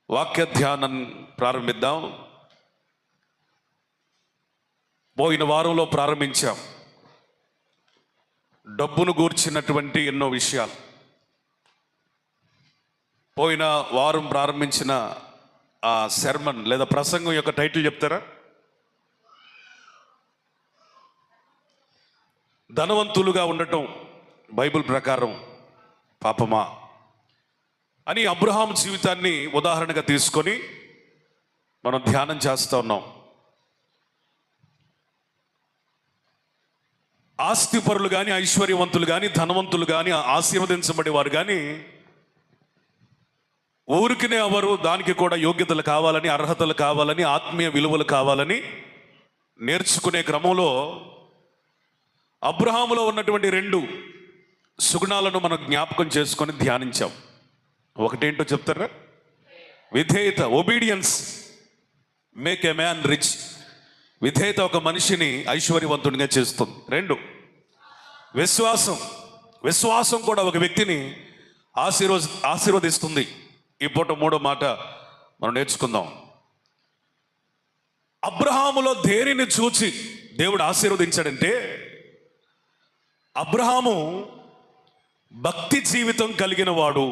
వాక్య ధ్యానం ప్రారంభిద్దాం. పోయిన వారంలో ప్రారంభించాం డబ్బును గూర్చినటువంటి ఎన్నో విషయాలు. పోయిన వారం ప్రారంభించిన ఆ సెర్మన్ లేదా ప్రసంగం యొక్క టైటిల్ చెప్తారా? ధనవంతులుగా ఉండటం బైబిల్ ప్రకారం పాపమా అని అబ్రహాం జీవితాన్ని ఉదాహరణగా తీసుకొని మనం ధ్యానం చేస్తూ ఉన్నాం. ఆస్తిపరులు కానీ, ఐశ్వర్యవంతులు కానీ, ధనవంతులు కానీ, ఆశీర్వదించబడేవారు కానీ ఊరికినే ఎవరు దానికి కూడా యోగ్యతలు కావాలని, అర్హతలు కావాలని, ఆత్మీయ విలువలు కావాలని నేర్చుకునే క్రమంలో అబ్రహాములో ఉన్నటువంటి రెండు సుగుణాలను మనం జ్ఞాపకం చేసుకొని ధ్యానించాం. ఒకటేంటో చెప్తారా? విధేయత, obedience make a man rich. విధేయత ఒక మనిషిని ఐశ్వర్యవంతునిగా చేస్తుంది. రెండు, విశ్వాసం కూడా ఒక వ్యక్తిని ఆశీర్వదిస్తుంది. ఈ పూట మూడో మాట మనం నేర్చుకుందాం. అబ్రహాములో దేనిని చూచి దేవుడు ఆశీర్వదించాడంటే, అబ్రహాము భక్తి జీవితం కలిగిన వాడు.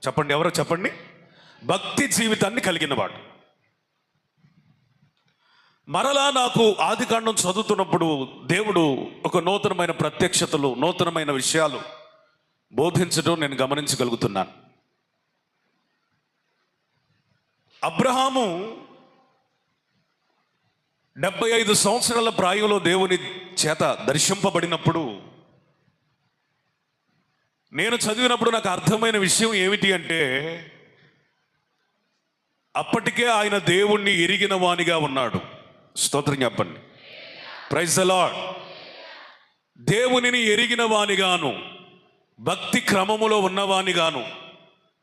చెప్పండి, ఎవరో చెప్పండి. భక్తి జీవితాన్ని కలిగిన వాడు. మరలా నాకు ఆదికాండం చదువుతున్నప్పుడు దేవుడు ఒక నూతనమైన ప్రత్యక్షతలు, నూతనమైన విషయాలు బోధించడం నేను గమనించగలుగుతున్నాను. అబ్రహాము 75 సంవత్సరాల ప్రాయంలో దేవుని చేత దర్శింపబడినప్పుడు నేను చదివినప్పుడు నాకు అర్థమైన విషయం ఏమిటి అంటే, అప్పటికే ఆయన దేవుణ్ణి ఎరిగిన వానిగా ఉన్నాడు. స్తోత్రం చెప్పండి. Praise the Lord. దేవునిని ఎరిగిన వానిగాను, భక్తి క్రమములో ఉన్నవానిగాను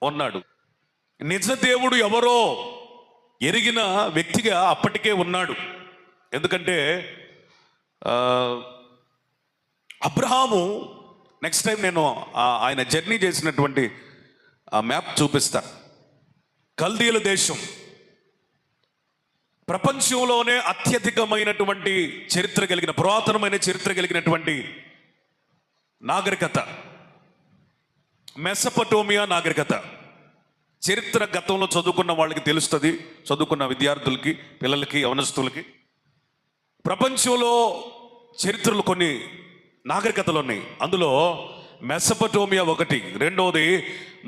ఉన్నాడు. నిజ దేవుడు ఎవరో ఎరిగిన వ్యక్తిగా అప్పటికే ఉన్నాడు. ఎందుకంటే అబ్రహాము, నెక్స్ట్ టైం నేను ఆయన జర్నీ చేసినటువంటి ఆ మ్యాప్ చూపిస్తాను. కల్దీయుల దేశం ప్రపంచంలోనే అత్యధికమైనటువంటి చరిత్ర కలిగిన, పురాతనమైన చరిత్ర కలిగినటువంటి నాగరికత మెసపటోమియా నాగరికత. చరిత్ర గతంలో చదువుకున్న వాళ్ళకి తెలుస్తుంది, చదువుకున్న విద్యార్థులకి, పిల్లలకి, యవనస్తులకి. ప్రపంచంలో చరిత్రలు కొన్ని నాగరికతలు ఉన్నాయి. అందులో మెసపటోమియా ఒకటి, రెండవది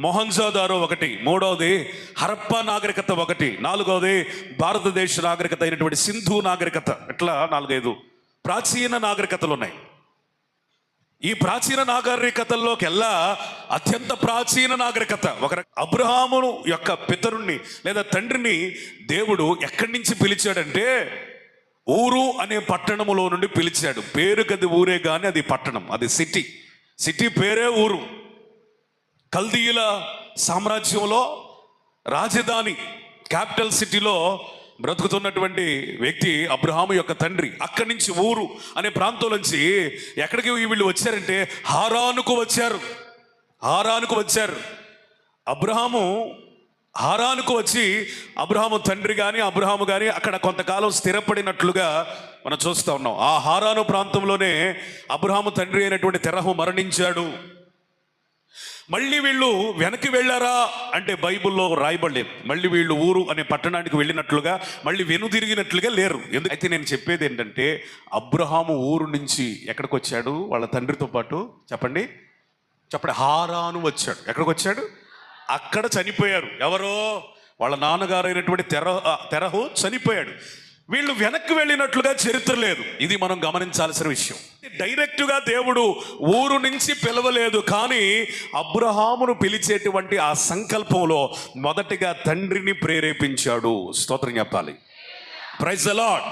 మొహంజోదారో ఒకటి, మూడవది హరప్పా నాగరికత ఒకటి, నాలుగవది భారతదేశ నాగరికత అయినటువంటి సింధు నాగరికత. ఇట్లా 4-5 ప్రాచీన నాగరికతలు ఉన్నాయి. ఈ ప్రాచీన నాగరికతల్లోకి వెళ్ళా అత్యంత ప్రాచీన నాగరికత ఒక అబ్రహామును యొక్క పితరుణ్ణి లేదా తండ్రిని దేవుడు ఎక్కడి నుంచి పిలిచాడంటే, ఊరు అనే పట్టణములో నుండి పిలిచాడు. పేరుకది ఊరే కానీ అది పట్టణం, అది సిటీ పేరే ఊరు. కల్దీయుల సామ్రాజ్యంలో రాజధాని, క్యాపిటల్ సిటీలో బ్రతుకుతున్నటువంటి వ్యక్తి అబ్రహాము యొక్క తండ్రి. అక్కడి నుంచి ఊరు అనే ప్రాంతం నుంచి ఎక్కడికి వీళ్ళు వచ్చారంటే హారానుకు వచ్చారు. అబ్రహాము హారానుకు వచ్చి అబ్రహాము తండ్రి కానీ, అబ్రహాము కానీ అక్కడ కొంతకాలం స్థిరపడినట్లుగా మనం చూస్తూ ఉన్నాం. ఆ హారాను ప్రాంతంలోనే అబ్రహాము తండ్రి అయినటువంటి తెరహు మరణించాడు. మళ్ళీ వీళ్ళు వెనక్కి వెళ్ళారా అంటే బైబిల్లో రాయబడలేదు. మళ్ళీ వీళ్ళు ఊరు అనే పట్టణానికి వెళ్ళినట్లుగా, మళ్ళీ వెనుదిరిగినట్లుగా లేరు. అయితే నేను చెప్పేది ఏంటంటే, అబ్రహాము ఊరు నుంచి ఎక్కడికి వచ్చాడు? వాళ్ళ తండ్రితో పాటు చెప్పండి, హారాను వచ్చాడు. ఎక్కడికి వచ్చాడు? అక్కడ చనిపోయారు. ఎవరో? వాళ్ళ నాన్నగారు అయినటువంటి తెరహు చనిపోయాడు. వీళ్ళు వెనక్కి వెళ్ళినట్లుగా చరిత్ర లేదు. ఇది మనం గమనించాల్సిన విషయం. డైరెక్ట్గా దేవుడు ఊరు నుంచి పిలవలేదు, కానీ అబ్రహామును పిలిచేటువంటి ఆ సంకల్పంలో మొదటిగా తండ్రిని ప్రేరేపించాడు. స్తోత్రం చెప్పాలి. Praise the Lord.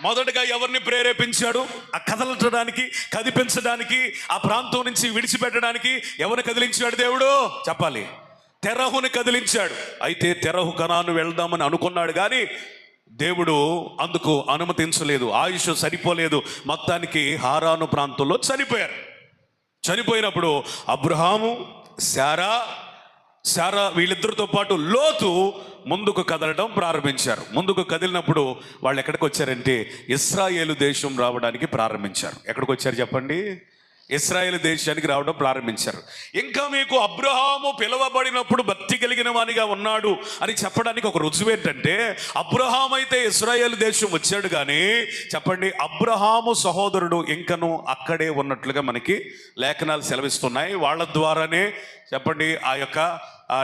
మొదటగా ఎవరిని ప్రేరేపించాడు? ఆ కదలటడానికి, కదిపించడానికి, ఆ ప్రాంతం నుంచి విడిచిపెట్టడానికి ఎవరిని కదిలించాడు దేవుడు? చెప్పాలి. తెరహుని కదిలించాడు. అయితే తెరహు కనాను వెళ్దామని అనుకున్నాడు, కానీ దేవుడు అందుకు అనుమతించలేదు. ఆయుష్ సరిపోలేదు. మొత్తానికి హారాను ప్రాంతంలో చనిపోయారు. చనిపోయినప్పుడు అబ్రహాము, శారా, శారా వీళ్ళిద్దరితో పాటు లోతు ముందుకు కదలడం ప్రారంభించారు. ముందుకు కదిలినప్పుడు వాళ్ళు ఎక్కడికి వచ్చారంటే ఇశ్రాయేలు దేశం రావడానికి ప్రారంభించారు. ఎక్కడికి వచ్చారు చెప్పండి? ఇశ్రాయేలు దేశానికి రావడం ప్రారంభించారు. ఇంకా మీకు అబ్రహాము పిలువబడినప్పుడు భక్తి కలిగిన వానిగా ఉన్నాడు అని చెప్పడానికి ఒక రుజువు ఏంటంటే, అబ్రహాం అయితే ఇశ్రాయేలు దేశం వచ్చాడు కానీ చెప్పండి, అబ్రహాము సహోదరుడు ఇంకను అక్కడే ఉన్నట్లుగా మనకి లేఖనాలు సెలవిస్తున్నాయి. వాళ్ళ ద్వారానే చెప్పండి ఆ యొక్క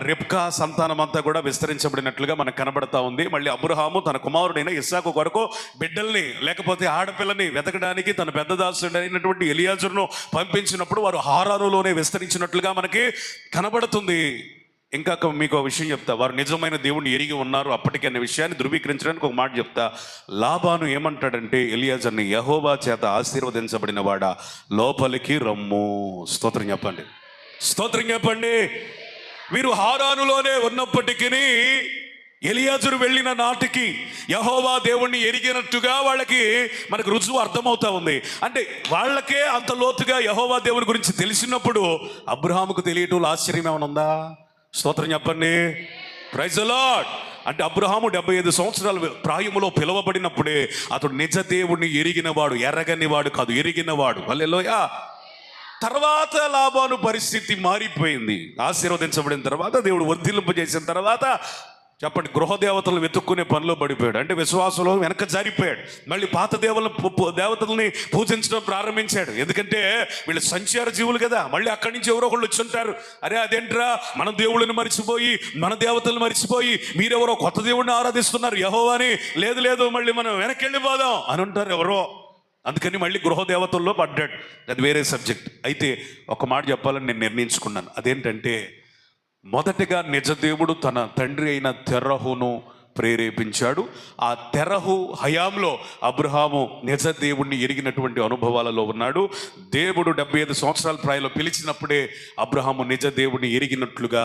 రిబ్కా సంతానం అంతా కూడా విస్తరించబడినట్లుగా మనకు కనబడతా ఉంది. మళ్ళీ అబ్రహాము తన కుమారుడైన ఇస్సాకు కొరకు బిడ్డల్ని లేకపోతే ఆడపిల్లని వెతకడానికి తన పెద్ద దాసుడైనటువంటి ఎలియాజరును పంపించినప్పుడు వారు హారానులోనే విస్తరించినట్లుగా మనకి కనబడుతుంది. ఇంకా మీకు ఒక విషయం చెప్తా, వారు నిజమైన దేవుణ్ణి ఎరిగి ఉన్నారు అప్పటికి అనే విషయాన్ని ధృవీకరించడానికి ఒక మాట చెప్తా. లాబాను ఏమంటాడంటే ఎలియాజర్ని, యెహోవా చేత ఆశీర్వదించబడిన వాడా లోపలికి రమ్ము. స్తోత్రం చెప్పండి, స్తోత్రం చెప్పండి. వీరు హారానులోనే ఉన్నప్పటికీ ఎలియాజరు వెళ్ళిన నాటికి యెహోవా దేవుణ్ణి ఎరిగినట్టుగా వాళ్ళకి మనకు రుజువు అర్థమవుతా ఉంది. అంటే వాళ్ళకే అంత లోతుగా యెహోవా దేవుని గురించి తెలిసినప్పుడు అబ్రహాముకు తెలియటం ఆశ్చర్యం ఏమైనా ఉందా? స్తోత్రం చెప్పండి, ప్రైజ్ ది లార్డ్. అంటే అబ్రహాము 75 సంవత్సరాల ప్రాయములో పిలువబడినప్పుడే అతడు నిజ దేవుణ్ణి ఎరిగినవాడు, ఎరగని వాడు కాదు, ఎరిగినవాడు. హల్లెలూయా. తర్వాత లాబాను పరిస్థితి మారిపోయింది. ఆశీర్వదించబడిన తర్వాత దేవుడు వర్ధిల్లింపజేసిన తర్వాత చెప్పండి గృహదేవతలను వెతుక్కునే పనిలో పడిపోయాడు. అంటే విశ్వాసంలో వెనక జారిపోయాడు. మళ్ళీ పాత దేవతల్ని పూజించడం ప్రారంభించాడు. ఎందుకంటే వీళ్ళు సంచార జీవులు కదా. మళ్ళీ అక్కడి నుంచి ఎవరో ఒకళ్ళు వచ్చి ఉంటారు, అరే అదేంట్రా మన దేవుళ్ళని మర్చిపోయి మన దేవతలను మర్చిపోయి మీరెవరో కొత్త దేవుడిని ఆరాధిస్తున్నారు యెహోవాని. లేదు లేదు మళ్ళీ మనం వెనక్కి వెళ్ళిపోదాం అని ఉంటారు ఎవరో. అందుకని మళ్ళీ గృహదేవతల్లో పడ్డాడు. అది వేరే సబ్జెక్ట్. అయితే ఒక మాట చెప్పాలని నేను నిర్ణయించుకున్నాను. అదేంటంటే మొదటగా నిజదేవుడు తన తండ్రి అయిన తెరహును ప్రేరేపించాడు. ఆ తెరహు హయాంలో అబ్రహాము నిజ దేవుణ్ణి ఎరిగినటువంటి అనుభవాలలో ఉన్నాడు. దేవుడు 75 సంవత్సరాల ప్రాయంలో పిలిచినప్పుడే అబ్రహాము నిజ దేవుణ్ణి ఎరిగినట్లుగా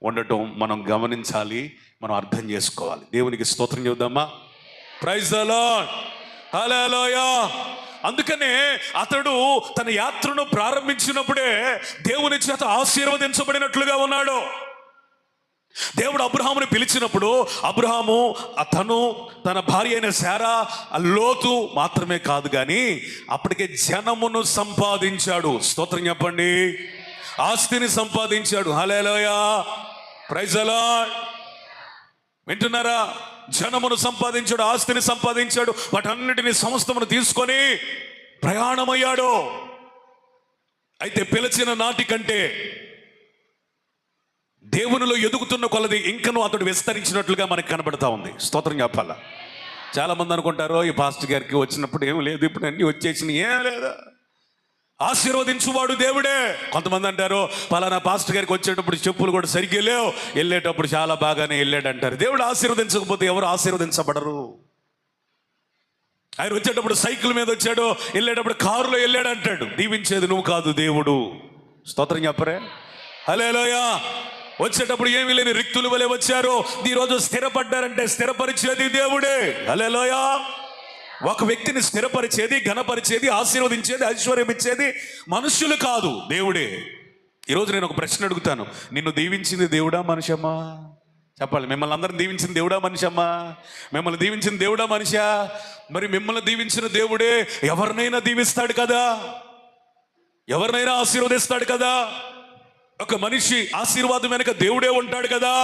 ఉండటం మనం గమనించాలి, మనం అర్థం చేసుకోవాలి. దేవునికి స్తోత్రం చెబుదామా? ప్రైజ్ ది లార్డ్, హల్లెలూయా. అందుకనే అతడు తన యాత్రను ప్రారంభించినప్పుడే దేవుని చేత ఆశీర్వదించబడినట్లుగా ఉన్నాడు. దేవుడు అబ్రహాముని పిలిచినప్పుడు అబ్రహాము తను తన భార్య అయిన శారా లోతు మాత్రమే కాదు కానీ అప్పటికే జనమును సంపాదించాడు. స్తోత్రం చెప్పండి, ఆస్తిని సంపాదించాడు. హల్లెలూయా, ప్రైజ్ ది లార్డ్. వింటున్నారా? జనమును సంపాదించాడు, ఆస్తిని సంపాదించాడు, వాటన్నిటిని సమస్తమును తీసుకొని ప్రయాణమయ్యాడు. అయితే పిలిచిన నాటి కంటే దేవునిలో ఎదుగుతున్న కొలది ఇంకనూ అతడు విస్తరించినట్లుగా మనకు కనబడతా ఉంది. స్తోత్రం చెప్పాలా. చాలా మంది అనుకుంటారు ఈ పాస్టర్ గారికి వచ్చినప్పుడు ఏం లేదు, ఇప్పుడు అన్నీ వచ్చేసినాయి, ఏం లేదా. ఆశీర్వదించువాడు దేవుడే. కొంతమంది అంటారు పలానా పాస్టర్ గారికి వచ్చేటప్పుడు చెప్పులు కూడా సరిగ్గా లేవు, వెళ్ళేటప్పుడు చాలా బాగానే వెళ్ళాడు అంటారు. దేవుడు ఆశీర్వదించకపోతే ఎవరు ఆశీర్వదించబడరు. ఆయన వచ్చేటప్పుడు సైకిల్ మీద వచ్చాడు, వెళ్ళేటప్పుడు కారులో వెళ్ళాడు అంటాడు. దీవించేది నువ్వు కాదు దేవుడు. స్తోత్రం చెప్పరే, హల్లెలూయా. వచ్చేటప్పుడు ఏమీ లేని రిక్తులు వలె వచ్చారు, ఈరోజు స్థిరపడ్డారంటే స్థిరపరిచేది దేవుడే. హల్లెలూయా. ఒక వ్యక్తిని స్థిరపరిచేది, ఘనపరిచేది, ఆశీర్వదించేది, ఐశ్వర్యం ఇచ్చేది మనుషులు కాదు, దేవుడే. ఈరోజు నేను ఒక ప్రశ్న అడుగుతాను, నిన్ను దీవించింది దేవుడా మనిషమ్మా? చెప్పాలి. మిమ్మల్ని అందరిని దీవించిన దేవుడా మనిషమ్మా? మిమ్మల్ని దీవించిన దేవుడా మనిషా? మరి మిమ్మల్ని దీవించిన దేవుడే ఎవరినైనా దీవిస్తాడు కదా, ఎవరినైనా ఆశీర్వదిస్తాడు కదా. ఒక మనిషి ఆశీర్వాదం వెనుక దేవుడే ఉంటాడు కదా.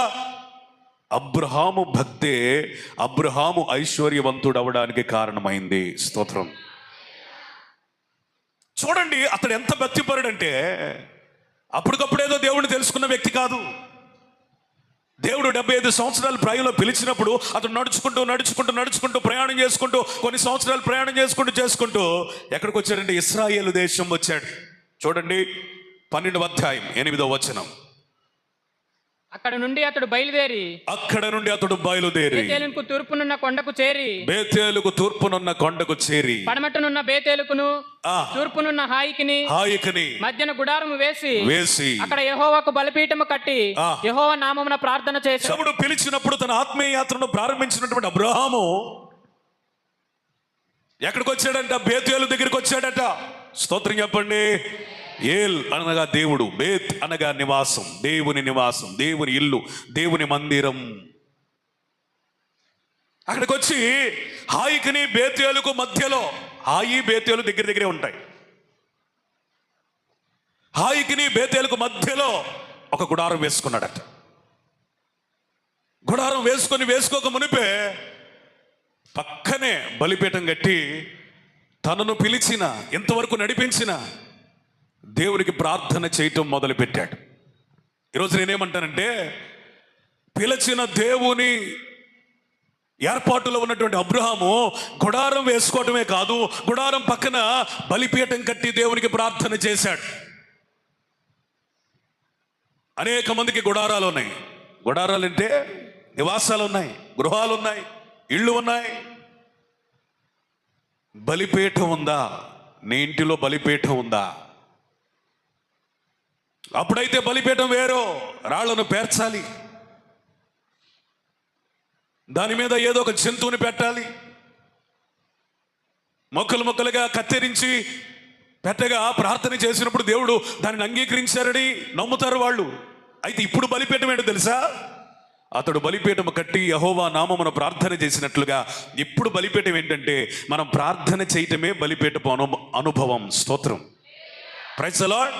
అబ్రహాము భక్తే అబ్రహాము ఐశ్వర్యవంతుడు అవడానికి కారణమైంది. స్తోత్రం. చూడండి అతడు ఎంత భక్తిపరుడంటే అప్పటికప్పుడేదో దేవుడిని తెలుసుకున్న వ్యక్తి కాదు. దేవుడు 75 సంవత్సరాల ప్రాయంలో పిలిచినప్పుడు అతడు నడుచుకుంటూ నడుచుకుంటూ నడుచుకుంటూ ప్రయాణం చేసుకుంటూ కొన్ని సంవత్సరాలు ప్రయాణం చేసుకుంటూ ఎక్కడికి వచ్చాడంటే ఇశ్రాయేలు దేశం వచ్చాడు. చూడండి 12వ అధ్యాయం 8వ వచనం. అక్కడ నుండి అతడు బయలుదేరి బేతేలుకు తూర్పునున్న కొండకు చేరి పడమటనున్న బేతేలుకును తూర్పునున్న హాయికిని మధ్యన గుడారము వేసి అక్కడ యెహోవాకు బలిపీఠము కట్టి యెహోవా నామమున ప్రార్థన చేసి. దేవుడు పిలిచినప్పుడు తన ఆత్మీయ యాత్రను ప్రారంభించినటువంటి అబ్రహాము ఎక్కడికి వచ్చాడంట? బేతేలు దగ్గరికి వచ్చాడట. స్తోత్రం చెప్పండి. ఏల్ అనగా దేవుడు, బేత్ అనగా నివాసం, దేవుని నివాసం, దేవుని ఇల్లు, దేవుని మందిరం. అక్కడికి వచ్చి హాయికిని బేతేలుకు మధ్యలో, హాయి బేతేలు దగ్గర దగ్గరే ఉంటాయి, హాయికిని బేతేలుకు మధ్యలో ఒక గుడారం వేసుకున్నాడట. గుడారం వేసుకోక మునిపే పక్కనే బలిపీఠం కట్టి తనను పిలిచిన, ఇంతవరకు నడిపించిన దేవునికి ప్రార్థన చేయటం మొదలుపెట్టాడు. ఈరోజు నేనేమంటానంటే, పిలిచిన దేవుని ఏర్పాటులో ఉన్నటువంటి అబ్రహాము గుడారం వేసుకోవటమే కాదు, గుడారం పక్కన బలిపీఠం కట్టి దేవునికి ప్రార్థన చేశాడు. అనేక మందికి గుడారాలు ఉన్నాయి. గుడారాలు అంటే నివాసాలు ఉన్నాయి, గృహాలు ఉన్నాయి, ఇళ్ళు ఉన్నాయి. బలిపీఠం ఉందా? నీ ఇంటిలో బలిపీఠం ఉందా? అప్పుడైతే బలిపీఠం వేరో, రాళ్లను పేర్చాలి, దాని మీద ఏదో ఒక జంతువుని పెట్టాలి, మొక్కలుగా కత్తిరించి పెట్టగా ప్రార్థన చేసినప్పుడు దేవుడు దానిని అంగీకరించారని నమ్ముతారు వాళ్ళు. అయితే ఇప్పుడు బలిపీఠం ఏంటో తెలుసా? అతడు బలిపీఠం కట్టి యెహోవా నామమున ప్రార్థన చేసినట్లుగా ఇప్పుడు బలిపీఠం ఏంటంటే, మనం ప్రార్థన చేయటమే బలిపీఠపు అనుభవం. స్తోత్రం, ప్రైజ్ ది లార్డ్.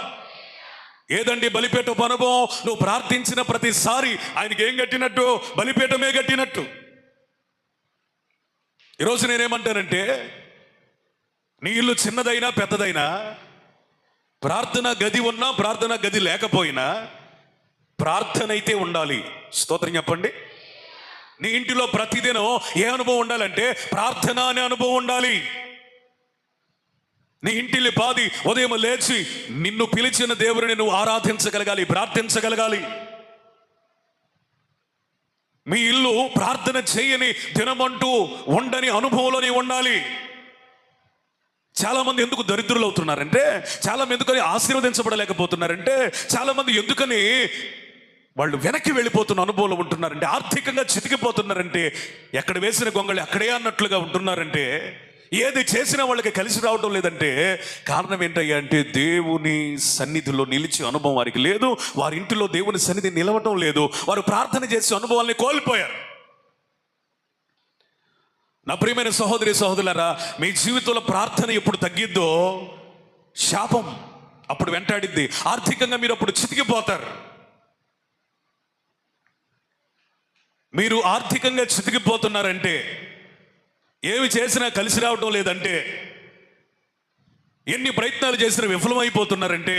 ఏదండి బలిపీఠపు అనుభవం? నువ్వు ప్రార్థించిన ప్రతిసారి ఆయనకి ఏం కట్టినట్టు? బలిపీఠమే కట్టినట్టు. ఈరోజు నేనేమంటానంటే, నీ ఇల్లు చిన్నదైనా పెద్దదైనా, ప్రార్థన గది ఉన్నా ప్రార్థన గది లేకపోయినా ప్రార్థన అయితే ఉండాలి. స్తోత్రం చెప్పండి. నీ ఇంటిలో ప్రతిదినం ఏ అనుభవం ఉండాలంటే ప్రార్థన అనే అనుభవం ఉండాలి. నీ ఇంటిని పాది ఉదయం లేచి నిన్ను పిలిచిన దేవుడిని నువ్వు ఆరాధించగలగాలి, ప్రార్థించగలగాలి. మీ ఇల్లు ప్రార్థన చేయని దినమంటూ ఉండని అనుభవంలోనే ఉండాలి. చాలా మంది ఎందుకు దరిద్రులు అవుతున్నారంటే, చాలా మంది ఎందుకని ఆశీర్వదించబడలేకపోతున్నారంటే, చాలా మంది ఎందుకని వాళ్ళు వెనక్కి వెళ్ళిపోతున్న అనుభవంలో ఉంటున్నారంటే, ఆర్థికంగా చితికిపోతున్నారంటే, ఎక్కడ వేసిన గొంగళి అక్కడే అన్నట్లుగా ఉంటున్నారంటే, ఏది చేసినా వాళ్ళకి కలిసి రావడం లేదంటే కారణం ఏంటయ్యా అంటే, దేవుని సన్నిధిలో నిలిచే అనుభవం వారికి లేదు. వారి ఇంటిలో దేవుని సన్నిధి నిలవటం లేదు. వారు ప్రార్థన చేసే అనుభవాల్ని కోల్పోయారు. నా ప్రియమైన సహోదరి సహోదరులారా, మీ జీవితంలో ప్రార్థన ఎప్పుడు తగ్గిద్దో శాపం అప్పుడు వెంటాడిద్ది. ఆర్థికంగా మీరు అప్పుడు చితికిపోతారు. మీరు ఆర్థికంగా చితికిపోతున్నారంటే, ఏమి చేసినా కలిసి రావటం లేదంటే, ఎన్ని ప్రయత్నాలు చేసినా విఫలమైపోతున్నారంటే,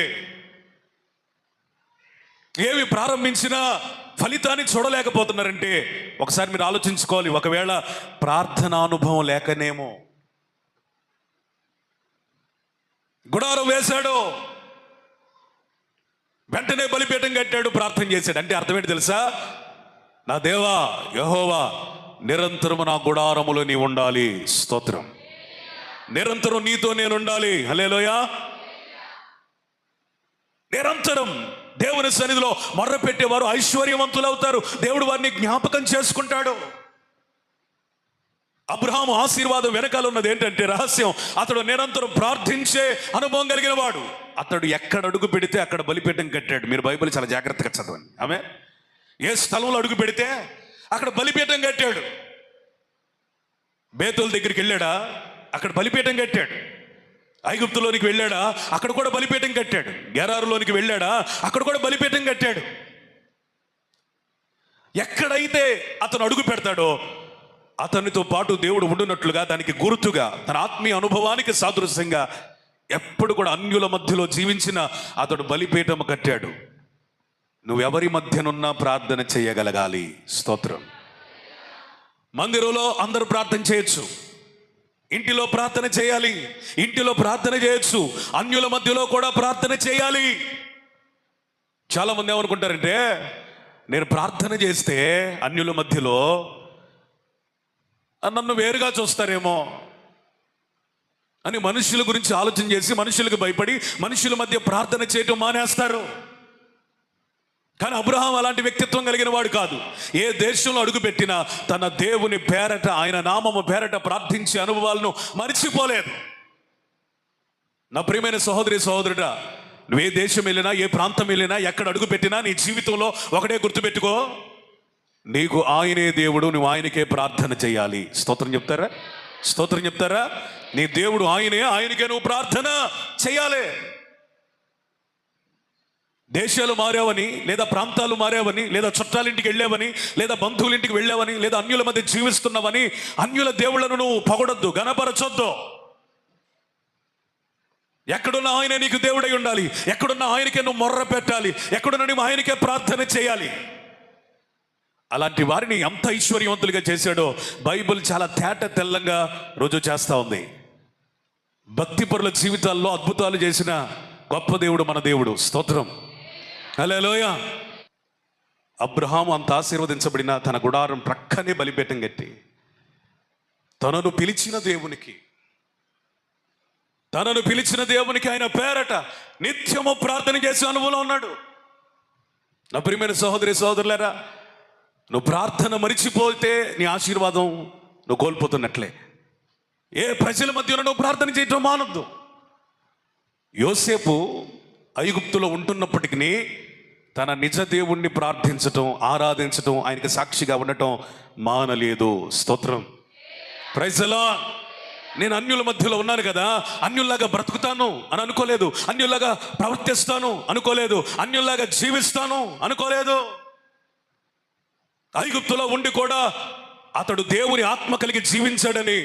ఏమి ప్రారంభించినా ఫలితాన్ని చూడలేకపోతున్నారంటే, ఒకసారి మీరు ఆలోచించుకోవాలి. ఒకవేళ ప్రార్థనానుభవం లేకనేమో. గుడారం వేశాడు, వెంటనే బలిపీఠం కట్టాడు, ప్రార్థన చేశాడు. అంటే అర్థం ఏంటి తెలుసా? నా దేవా యెహోవా, నిరంతరము నా గుడారములో నీ ఉండాలి. స్తోత్రం. నిరంతరం నీతో నేను ఉండాలి. హల్లెలూయా. నిరంతరం దేవుని సన్నిధిలో మొర్ర పెట్టేవారు ఐశ్వర్యవంతులు అవుతారు. దేవుడు వారిని జ్ఞాపకం చేసుకుంటాడు. అబ్రహాము ఆశీర్వాదం వెనకాల ఉన్నది ఏంటంటే రహస్యం, అతడు నిరంతరం ప్రార్థించే అనుభవం కలిగిన వాడు. అతడు ఎక్కడ అడుగు పెడితే అక్కడ బలిపీఠం కట్టాడు. మీరు బైబిల్ చాలా జాగ్రత్తగా చదవండి. ఆమె ఏ స్థలంలో అడుగు పెడితే అక్కడ బలిపీఠం కట్టాడు. బేతేలు దగ్గరికి వెళ్ళాడా? అక్కడ బలిపీఠం కట్టాడు. ఐగుప్తులోనికి వెళ్ళాడా? అక్కడ కూడా బలిపీఠం కట్టాడు. గెరారులోనికి వెళ్ళాడా? అక్కడ కూడా బలిపీఠం కట్టాడు. ఎక్కడైతే అతను అడుగు పెడతాడో అతనితో పాటు దేవుడు ఉండునట్లుగా, దానికి గుర్తుగా, తన ఆత్మీయ అనుభవానికి సాదృశ్యంగా ఎప్పుడు కూడా అన్యుల మధ్యలో జీవించిన అతడు బలిపీఠం కట్టాడు. నువ్వెవరి మధ్యనున్నా ప్రార్థన చేయగలగాలి. స్తోత్రం. మందిరంలో అందరూ ప్రార్థన చేయొచ్చు, ఇంటిలో ప్రార్థన చేయాలి. ఇంటిలో ప్రార్థన చేయొచ్చు, అన్యుల మధ్యలో కూడా ప్రార్థన చేయాలి. చాలా మంది ఏమనుకుంటారంటే, నేను ప్రార్థన చేస్తే అన్యుల మధ్యలో నన్ను వేరుగా చూస్తారేమో అని మనుషుల గురించి ఆలోచన చేసి, మనుషులకు భయపడి మనుషుల మధ్య ప్రార్థన చేయటం మానేస్తారు. కానీ అబ్రహాం అలాంటి వ్యక్తిత్వం కలిగిన వాడు కాదు. ఏ దేశంలో అడుగుపెట్టినా తన దేవుని పేరట, ఆయన నామము పేరట ప్రార్థించే అనుభవాలను మరిచిపోలేదు. నా ప్రియమైన సహోదరి సహోదరుడా, నువ్వు ఏ దేశం వెళ్ళినా, ఏ ప్రాంతం వెళ్ళినా, ఎక్కడ అడుగు పెట్టినా నీ జీవితంలో ఒకటే గుర్తుపెట్టుకో, నీకు ఆయనే దేవుడు, నువ్వు ఆయనకే ప్రార్థన చేయాలి. స్తోత్రం చెప్తారా? స్తోత్రం చెప్తారా? నీ దేవుడు ఆయనే, ఆయనకే నువ్వు ప్రార్థన చేయాలి. దేశాలు మారావని, లేదా ప్రాంతాలు మారావని, లేదా చుట్టాలింటికి వెళ్ళావని, లేదా బంధువులింటికి వెళ్ళావని, లేదా అన్యుల మధ్య జీవిస్తున్నావని అన్యుల దేవుళ్ళను నువ్వు పొగడొద్దు, గణపరచొద్దు. ఎక్కడున్న ఆయనే నీకు దేవుడై ఉండాలి. ఎక్కడున్న ఆయనకే నువ్వు మొర్ర పెట్టాలి. ఎక్కడున్న నువ్వు ఆయనకే ప్రార్థన చేయాలి. అలాంటి వారిని ఎంత ఐశ్వర్యవంతులుగా చేశాడో బైబిల్ చాలా తేట తెల్లంగా రుజువు చేస్తూ ఉంది. భక్తిపరుల జీవితాల్లో అద్భుతాలు చేసిన గొప్ప దేవుడు మన దేవుడు. స్తోత్రం, హల్లెలూయా. అబ్రహాము అంత ఆశీర్వదించబడిన తన గుడారం ప్రక్కనే బలిపీఠం కట్టి తనను పిలిచిన దేవునికి ఆయన పేరట నిత్యము ప్రార్థన చేసే అనుభవంలో ఉన్నాడు. నా ప్రియమైన సహోదరి సహోదరులారా, నువ్వు ప్రార్థన మరిచిపోతే నీ ఆశీర్వాదం నువ్వు కోల్పోతున్నట్లే. ఏ ప్రజల మధ్యలో నువ్వు ప్రార్థన చేయటం మానొద్దు. యోసేపు ఐగుప్తులో ఉంటున్నప్పటికీ తన నిజ దేవుణ్ణి ప్రార్థించటం, ఆరాధించటం, ఆయనకి సాక్షిగా ఉండటం మానలేదు. స్తోత్రం, ప్రైజ్ ది లార్డ్. నేను అన్యుల మధ్యలో ఉన్నాను కదా, అన్యుల్లాగా బ్రతుకుతాను అని అనుకోలేదు. అన్యుల్లాగా ప్రవర్తిస్తాను అనుకోలేదు. అన్యుల్లాగా జీవిస్తాను అనుకోలేదు. ఐగుప్తులో ఉండి కూడా అతడు దేవుని ఆత్మ కలిగి జీవించాడని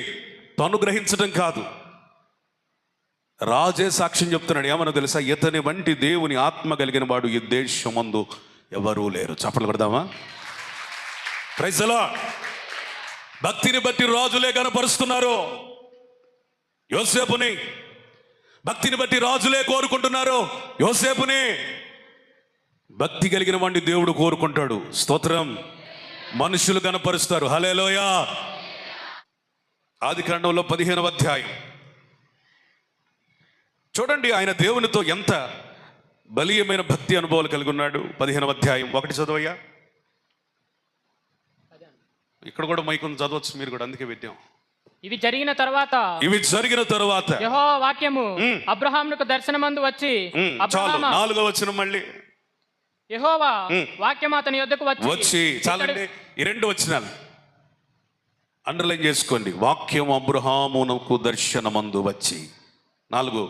తను గ్రహించడం కాదు, రాజే సాక్ష్యం చెప్తున్నాడు. ఏమన్నా తెలుసా? ఇతని వంటి దేవుని ఆత్మ కలిగిన వాడు ఈ దేశమందు ఎవరూ లేరు. చప్పట్లు కొడదామా? Praise the lord. భక్తిని బట్టి రాజులే కనపరుస్తున్నారు యోసేపుని. భక్తిని బట్టి రాజులే కోరుకుంటున్నారు యోసేపుని. భక్తి కలిగిన వాడిని దేవుడు కోరుకుంటాడు. స్తోత్రం. మనుషులు కనపరుస్తారు. హల్లెలూయా. ఆదికాండంలో 15వ అధ్యాయం చూడండి, ఆయన దేవునితో ఎంత బలీయమైన భక్తి అనుభవాలు కలిగి ఉన్నాడు. 15వ అధ్యాయం 1 చదవయ్యా. ఇక్కడ కూడా మైకును చదవచ్చు మీరు కూడా, అందుకే పెట్టాం. ఇవి జరిగిన తర్వాత యెహోవా వాక్యము అబ్రహామునకు దర్శనమందు వచ్చి, చాలు 4వ వచనం మళ్ళీ. యెహోవా వాక్యము అతని యొద్దకు వచ్చి చాలండి. ఈ 2 వచనాలు అండర్లైన్ చేసుకోండి. వాక్యం అబ్రహామునకు దర్శనమందు వచ్చి. 4,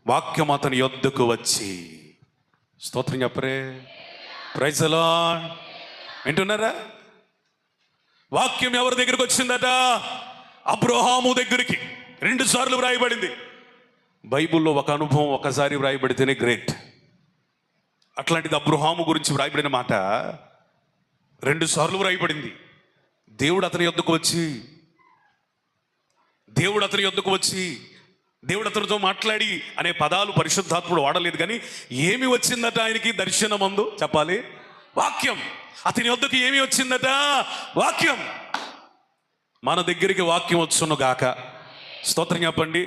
వాక్యం అతని యొద్దకు వచ్చి. స్తోత్రం చెప్పరే. Praise the Lord. వింటున్నారా? వాక్యం ఎవరి దగ్గరికి వచ్చిందట? అబ్రహాము దగ్గరికి. 2 సార్లు వ్రాయబడింది బైబిల్లో. ఒక అనుభవం ఒకసారి వ్రాయబడితేనే గ్రేట్. అట్లాంటిది అబ్రహాము గురించి వ్రాయబడిన మాట 2 సార్లు వ్రాయబడింది. దేవుడు అతని యొద్దకు వచ్చి, దేవుడు అతనితో మాట్లాడి అనే పదాలు పరిశుద్ధాత్ముడు వాడలేదు. కానీ ఏమి వచ్చిందట ఆయనకి దర్శనమందు? చెప్పాలి, వాక్యం. అతని యొద్దకు ఏమి వచ్చిందట? వాక్యం. మన దగ్గరికి వాక్యం వచ్చును గాక. స్తోత్రం చెప్పండి.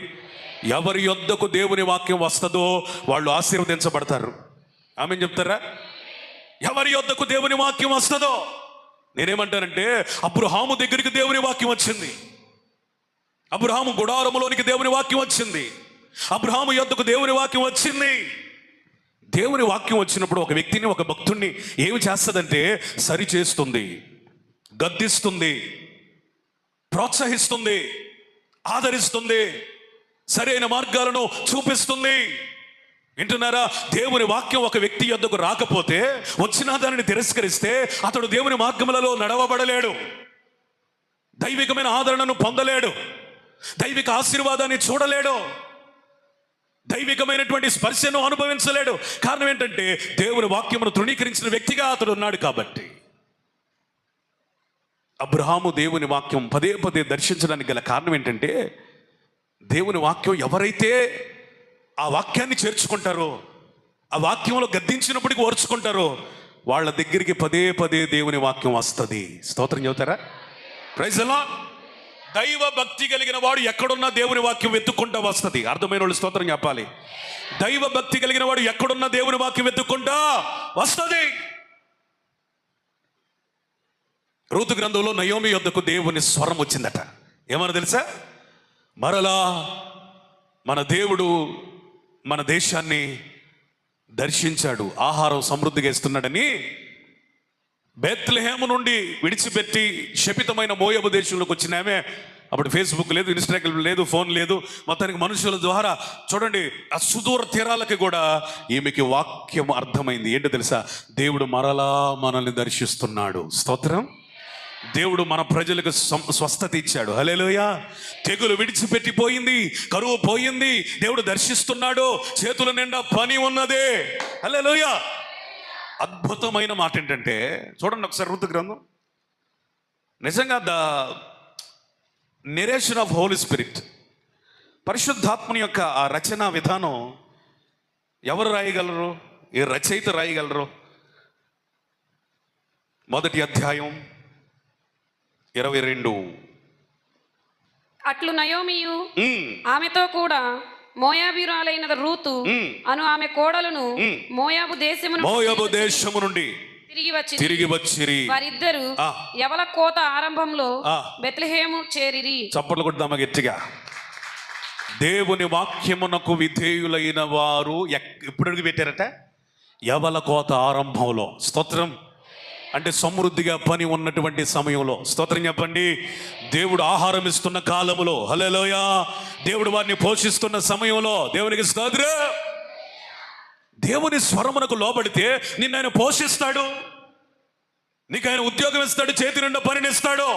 ఎవరి యొద్దకు దేవుని వాక్యం వస్తుందో వాళ్ళు ఆశీర్వదించబడతారు. ఆమేన్ చెప్తారా? ఎవరి యొద్దకు దేవుని వాక్యం వస్తుందో. నేనేమంటానంటే, అబ్రహాము దగ్గరికి దేవుని వాక్యం వచ్చింది. అబ్రహాము గుడారములోనికి దేవుని వాక్యం వచ్చింది. అబ్రహాము యొద్దకు దేవుని వాక్యం వచ్చింది. దేవుని వాక్యం వచ్చినప్పుడు ఒక వ్యక్తిని, ఒక భక్తుణ్ణి ఏమి చేస్తుందంటే సరి చేస్తుంది, గద్దిస్తుంది, ప్రోత్సహిస్తుంది, ఆదరిస్తుంది, సరైన మార్గాలను చూపిస్తుంది. వింటున్నారా? దేవుని వాక్యం ఒక వ్యక్తి యొద్దకు రాకపోతే, వచ్చిన దానిని తిరస్కరిస్తే అతడు దేవుని మార్గములలో నడవబడలేడు, దైవికమైన ఆదరణను పొందలేడు, దైవిక ఆశీర్వాదాన్ని చూడలేడు, దైవికమైనటువంటి స్పర్శను అనుభవించలేడు. కారణం ఏంటంటే దేవుని వాక్యమును తృణీకరించిన వ్యక్తిగా అతడు ఉన్నాడు. కాబట్టి అబ్రహాము దేవుని వాక్యం పదే పదే దర్శించడానికి గల కారణం ఏంటంటే, దేవుని వాక్యం ఎవరైతే ఆ వాక్యాన్ని చేర్చుకుంటారో, ఆ వాక్యంలో గద్దించినప్పటికీ ఓర్చుకుంటారో, వాళ్ళ దగ్గరికి పదే పదే దేవుని వాక్యం వస్తుంది. స్తోత్రం చెబుతారా? Praise the Lord. దైవ భక్తి కలిగిన వాడు ఎక్కడున్నా దేవుని వాక్యం వెతుక్కుంటా వస్తుంది. అర్థమైన వాళ్ళు స్తోత్రం చెప్పాలి. దైవ భక్తి కలిగిన వాడు ఎక్కడున్నా దేవుని వాక్యం వెతుక్కుంటా వస్తుంది. రూతు గ్రంథంలో నయోమి యొద్దకు దేవుని స్వరం వచ్చిందట. ఏమన్నా తెలుసా? మరలా మన దేవుడు మన దేశాన్ని దర్శించాడు, ఆహారం సమృద్ధిగా ఇస్తున్నాడని బెత్లెహేము నుండి విడిచిపెట్టి శపితమైన మోయాబు దేశంలోకి వచ్చిన ఆమె, అప్పుడు ఫేస్బుక్ లేదు, ఇన్స్టాగ్రామ్ లేదు, ఫోన్ లేదు, మొత్తానికి మనుషుల ద్వారా చూడండి ఆ సుదూర తీరాలకి కూడా ఈమెకి వాక్యం అర్థమైంది. ఏంటో తెలుసా? దేవుడు మరలా మనల్ని దర్శిస్తున్నాడు. స్తోత్రం. దేవుడు మన ప్రజలకు స్వస్థత ఇచ్చాడు. హల్లెలూయా. తెగులు విడిచిపెట్టిపోయింది, కరువు పోయింది, దేవుడు దర్శిస్తున్నాడు, చేతుల నిండా పని ఉన్నదే. హల్లెలూయా. అద్భుతమైన మాట ఏంటంటే చూడండి ఒకసారి ఋతు గ్రంథం. నిజంగా the narration of Holy Spirit, పరిశుద్ధాత్మని యొక్క ఆ రచనా విధానం ఎవరు రాయగలరు? ఏ రచయిత రాయగలరు? మొదటి అధ్యాయం 22. అట్లు నయోమియు ఆమెతో కూడా మోయాబీరాలైన రూతు అను ఆమె కోడలను మోయాబు దేశము నుండి తిరిగి వచ్చిరి. వారిద్దరు యవల కోత ఆరంభంలో బెత్లెహేము చేరిరి. చప్పట్లు కొడదామా గట్టిగా. దేవుని వాక్యమునకు విధేయులైన వారు ఎప్పుడు అడుగు పెట్టారట? యవల కోత ఆరంభంలో. స్తోత్రం. అంటే సమృద్ధిగా పని ఉన్నటువంటి సమయంలో. స్తోత్రం చెప్పండి. దేవుడు ఆహారం ఇస్తున్న కాలములో. హల్లెలూయా. దేవుడు వారిని పోషిస్తున్న సమయంలో. దేవునికి స్తోత్రం. దేవుని స్వరమునకు లోబడితే నిన్ను ఆయన పోషిస్తాడు, నీకు ఆయన ఉద్యోగం ఇస్తాడు, చేతి నిండా పనినిస్తాడు.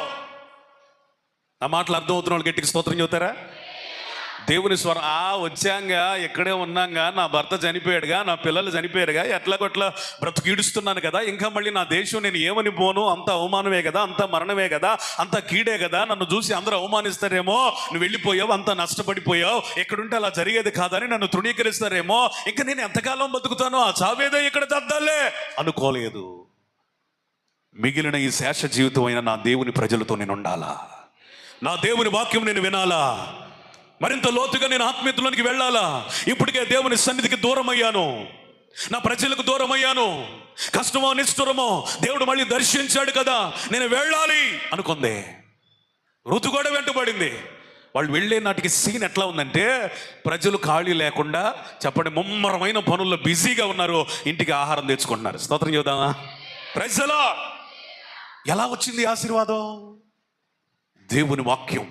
నా మాటలు అర్థమవుతున్న వాళ్ళు గట్టికి స్తోత్రం చెబుతారా? దేవుని స్వరం. వచ్చాంగా, ఇక్కడే ఉన్నాంగా, నా భర్త చనిపోయాడుగా, నా పిల్లలు చనిపోయారుగా, ఎట్లాగొట్లా బ్రతుకు ఈడుస్తున్నాను కదా, ఇంకా మళ్ళీ నా దేశం నేను ఏమని పోను, అంత అవమానమే కదా, అంత మరణమే కదా, అంత కీడే కదా, నన్ను చూసి అందరూ అవమానిస్తారేమో, నువ్వు వెళ్ళిపోయావు, అంత నష్టపడిపోయావు, ఎక్కడుంటే అలా జరిగేది కాదని నన్ను తృణీకరిస్తారేమో, ఇంకా నేను ఎంతకాలం బతుకుతాను, ఆ చావేదో ఇక్కడ చద్దాలే అనుకోలేదు. మిగిలిన ఈ శేష జీవితం అయిన నా దేవుని ప్రజలతో నేను ఉండాలా, నా దేవుని వాక్యం నేను వినాలా, మరింత లోతుగా నేను ఆత్మీయతలోనికి వెళ్ళాలా. ఇప్పటికే దేవుని సన్నిధికి దూరం అయ్యాను, నా ప్రజలకు దూరం అయ్యాను, కష్టమో నిష్ఠురమో దేవుడు మళ్ళీ దర్శించాడు కదా, నేను వెళ్ళాలి అనుకుంది. ఋతు కూడా వెంటబడింది. వాళ్ళు వెళ్ళే నాటికి సీన్ ఎట్లా ఉందంటే, ప్రజలు ఖాళీ లేకుండా చెప్పండి ముమ్మరమైన పనుల్లో బిజీగా ఉన్నారు, ఇంటికి ఆహారం తెచ్చుకుంటున్నారు. స్తోత్రం చెబుదామా? ప్రజలా ఎలా వచ్చింది ఆశీర్వాదం? దేవుని వాక్యం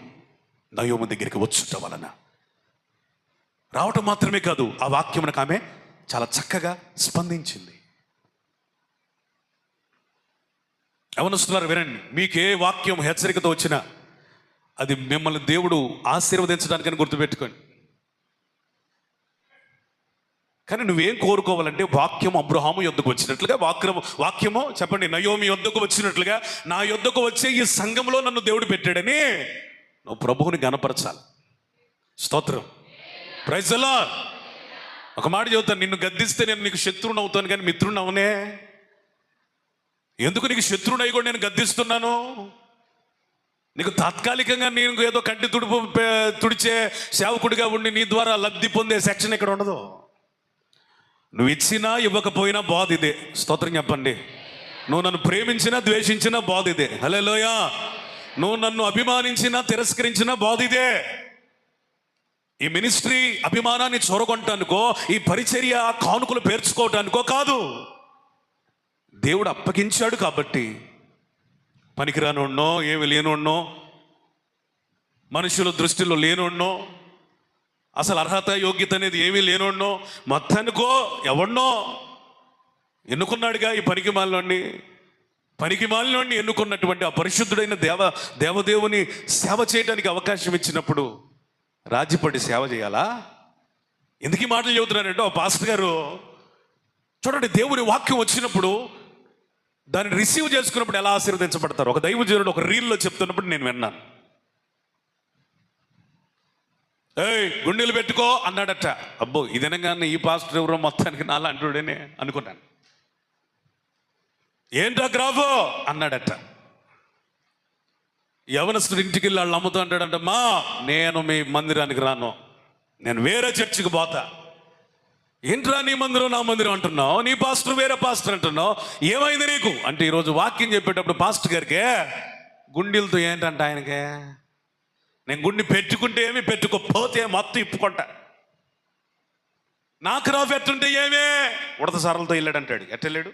నయోమి దగ్గరికి వచ్చుట వలన. రావటం మాత్రమే కాదు, ఆ వాక్యమునకు ఆమె చాలా చక్కగా స్పందించింది. యవనస్తులారా వినండి, మీకే వాక్యం హెచ్చరికతో వచ్చినా అది మిమ్మల్ని దేవుడు ఆశీర్వదించడానికని గుర్తుపెట్టుకోండి. కానీ నువ్వేం కోరుకోవాలంటే, వాక్యం అబ్రహాము యొద్దకు వచ్చినట్లుగా, వాక్యము చెప్పండి నయోమి యొద్దకు వచ్చినట్లుగా నా యొద్దకు వచ్చే ఈ సంఘంలో నన్ను దేవుడు పెట్టాడని నువ్వు ప్రభువుని గణపరచాలి. స్తోత్రం. Praise the Lord. ఒక మాట చెబుతాను, నిన్ను గద్దిస్తే నేను నీకు శత్రువుని అవుతాను కానీ మిత్రుని అవునే. ఎందుకు నీకు శత్రువుని అయి కూడా నేను గద్దిస్తున్నాను? నీకు తాత్కాలికంగా నేను ఏదో కంటి తుడిచే సేవకుడిగా ఉండి నీ ద్వారా లబ్ధి పొందే సెక్షన్ ఇక్కడ ఉండదు. నువ్వు ఇచ్చినా ఇవ్వకపోయినా బాధ ఇదే. స్తోత్రం చెప్పండి. నువ్వు నన్ను ప్రేమించినా ద్వేషించినా బాధ ఇదే. హల్లెలూయా. నువ్వు నన్ను అభిమానించినా తిరస్కరించినా బాధ ఇదే. ఈ మినిస్ట్రీ అభిమానాన్ని చొరగొంటానుకో, ఈ పరిచర్య కానుకలు పేర్చుకోవటానికో కాదు. దేవుడు అప్పగించాడు కాబట్టి పనికిరానున్నో, ఏమి లేనున్నో, మనుషుల దృష్టిలో లేనున్నో, అసలు అర్హత యోగ్యత అనేది ఏమీ లేనున్నో, మొత్తానికో ఎవన్నో ఎన్నుకున్నాడుగా. ఈ పనికిమాలినోడిని ఎన్నుకున్నటువంటి ఆ పరిశుద్ధుడైన దేవదేవుని సేవ చేయడానికి అవకాశం ఇచ్చినప్పుడు రాజీపడి సేవ చేయాలా? ఎందుకు ఈ మాటలు చెబుతున్నానంటే, ఆ పాస్టర్ గారు చూడండి, దేవుని వాక్యం వచ్చినప్పుడు దాన్ని రిసీవ్ చేసుకున్నప్పుడు ఎలా ఆశీర్వదించబడతారు. ఒక దైవజనుడు ఒక రీల్లో చెప్తున్నప్పుడు నేను విన్నాను. గుండెలు పెట్టుకో అన్నాడట. అబ్బో, ఇదనగానే ఈ పాస్టర్ ఎవరో మొత్తానికి నాలా అంటుడేనే అనుకున్నాను. ఏంటా గ్రాఫో అన్నాడట. యవనస్తుడు ఇంటికి వెళ్ళి వాళ్ళు అమ్ముతూ అంటాడంట, మా నేను మీ మందిరానికి రాను, నేను వేరే చర్చికి పోతా. ఏంట్రా నీ మందిరం నా మందిరం అంటున్నావు, నీ పాస్టర్ వేరే పాస్టర్ అంటున్నావు, ఏమైంది నీకు అంటే, ఈరోజు వాక్యం చెప్పేటప్పుడు పాస్టర్ గారికి గుండెలతో ఏంటంట ఆయనకే, నేను గుండె పెట్టుకుంటే ఏమి, పెట్టుకోపోతే మొత్తం ఇప్పుకుంటా. నా క్రాప్ ఎట్టుంటే ఏమే ఉడత సారలతో వెళ్ళాడంటాడు. ఎట్ట వెళ్ళాడు?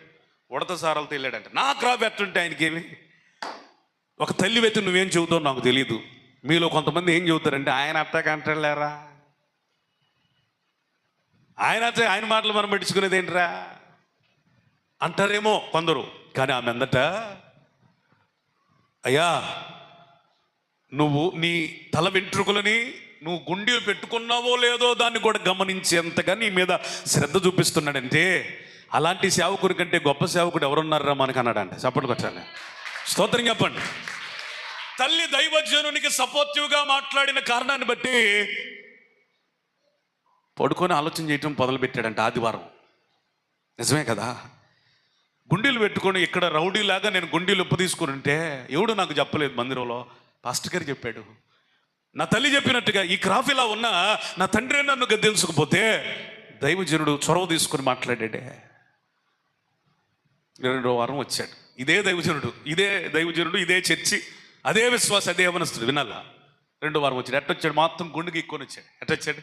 ఉడత సారలతో వెళ్ళాడంట. నా క్రాప్ ఎట్టుంటే ఆయనకేమి? ఒక తల్లి వెతి నువ్వేం చెబుతావు నాకు తెలియదు. మీలో కొంతమంది ఏం చెబుతారంటే ఆయన అట్టకంటలేరా, ఆయన మాటలు మనం పట్టించుకునేది ఏంట్రా అంటారేమో కొందరు. కానీ ఆమె అందట, అయ్యా నువ్వు నీ తల వెంట్రుకలని నువ్వు గుండీలు పెట్టుకున్నావో లేదో దాన్ని కూడా గమనించేంతగా నీ మీద శ్రద్ధ చూపిస్తున్నాడంటే అలాంటి సేవకుడి కంటే గొప్ప సేవకుడు ఎవరున్నారా మనకు అన్నాడంటే. చప్పట్లు కొట్టాలి, స్తోత్రం చెప్పండి. తల్లి దైవజనునికి సపోర్టివ్గా మాట్లాడిన కారణాన్ని బట్టి పడుకొని ఆలోచన చేయటం మొదలుపెట్టాడంట ఆదివారం. నిజమే కదా? గుండీలు పెట్టుకొని ఇక్కడ రౌడీలాగా నేను గుండీలు ఉప్పు తీసుకుని ఉంటే ఎవడు నాకు చెప్పలేదు మందిరంలో, పాస్టర్ గారు చెప్పాడు. నా తల్లి చెప్పినట్టుగా ఈ క్రాఫ్ ఇలా ఉన్నా నా తండ్రి నన్ను గద్దించకపోతే దైవజనుడు చొరవ తీసుకుని మాట్లాడాడే. 2వ వారం వచ్చాడు ఇదే దైవజనుడు ఇదే చర్చి, అదే విశ్వాస, అదే యవనస్తుడు. వినాలా? 2వ వారం వచ్చాడు. ఎట్టొచ్చాడు? మొత్తం గుండు గీక్కొని వచ్చాడు. ఎట్టొచ్చాడు?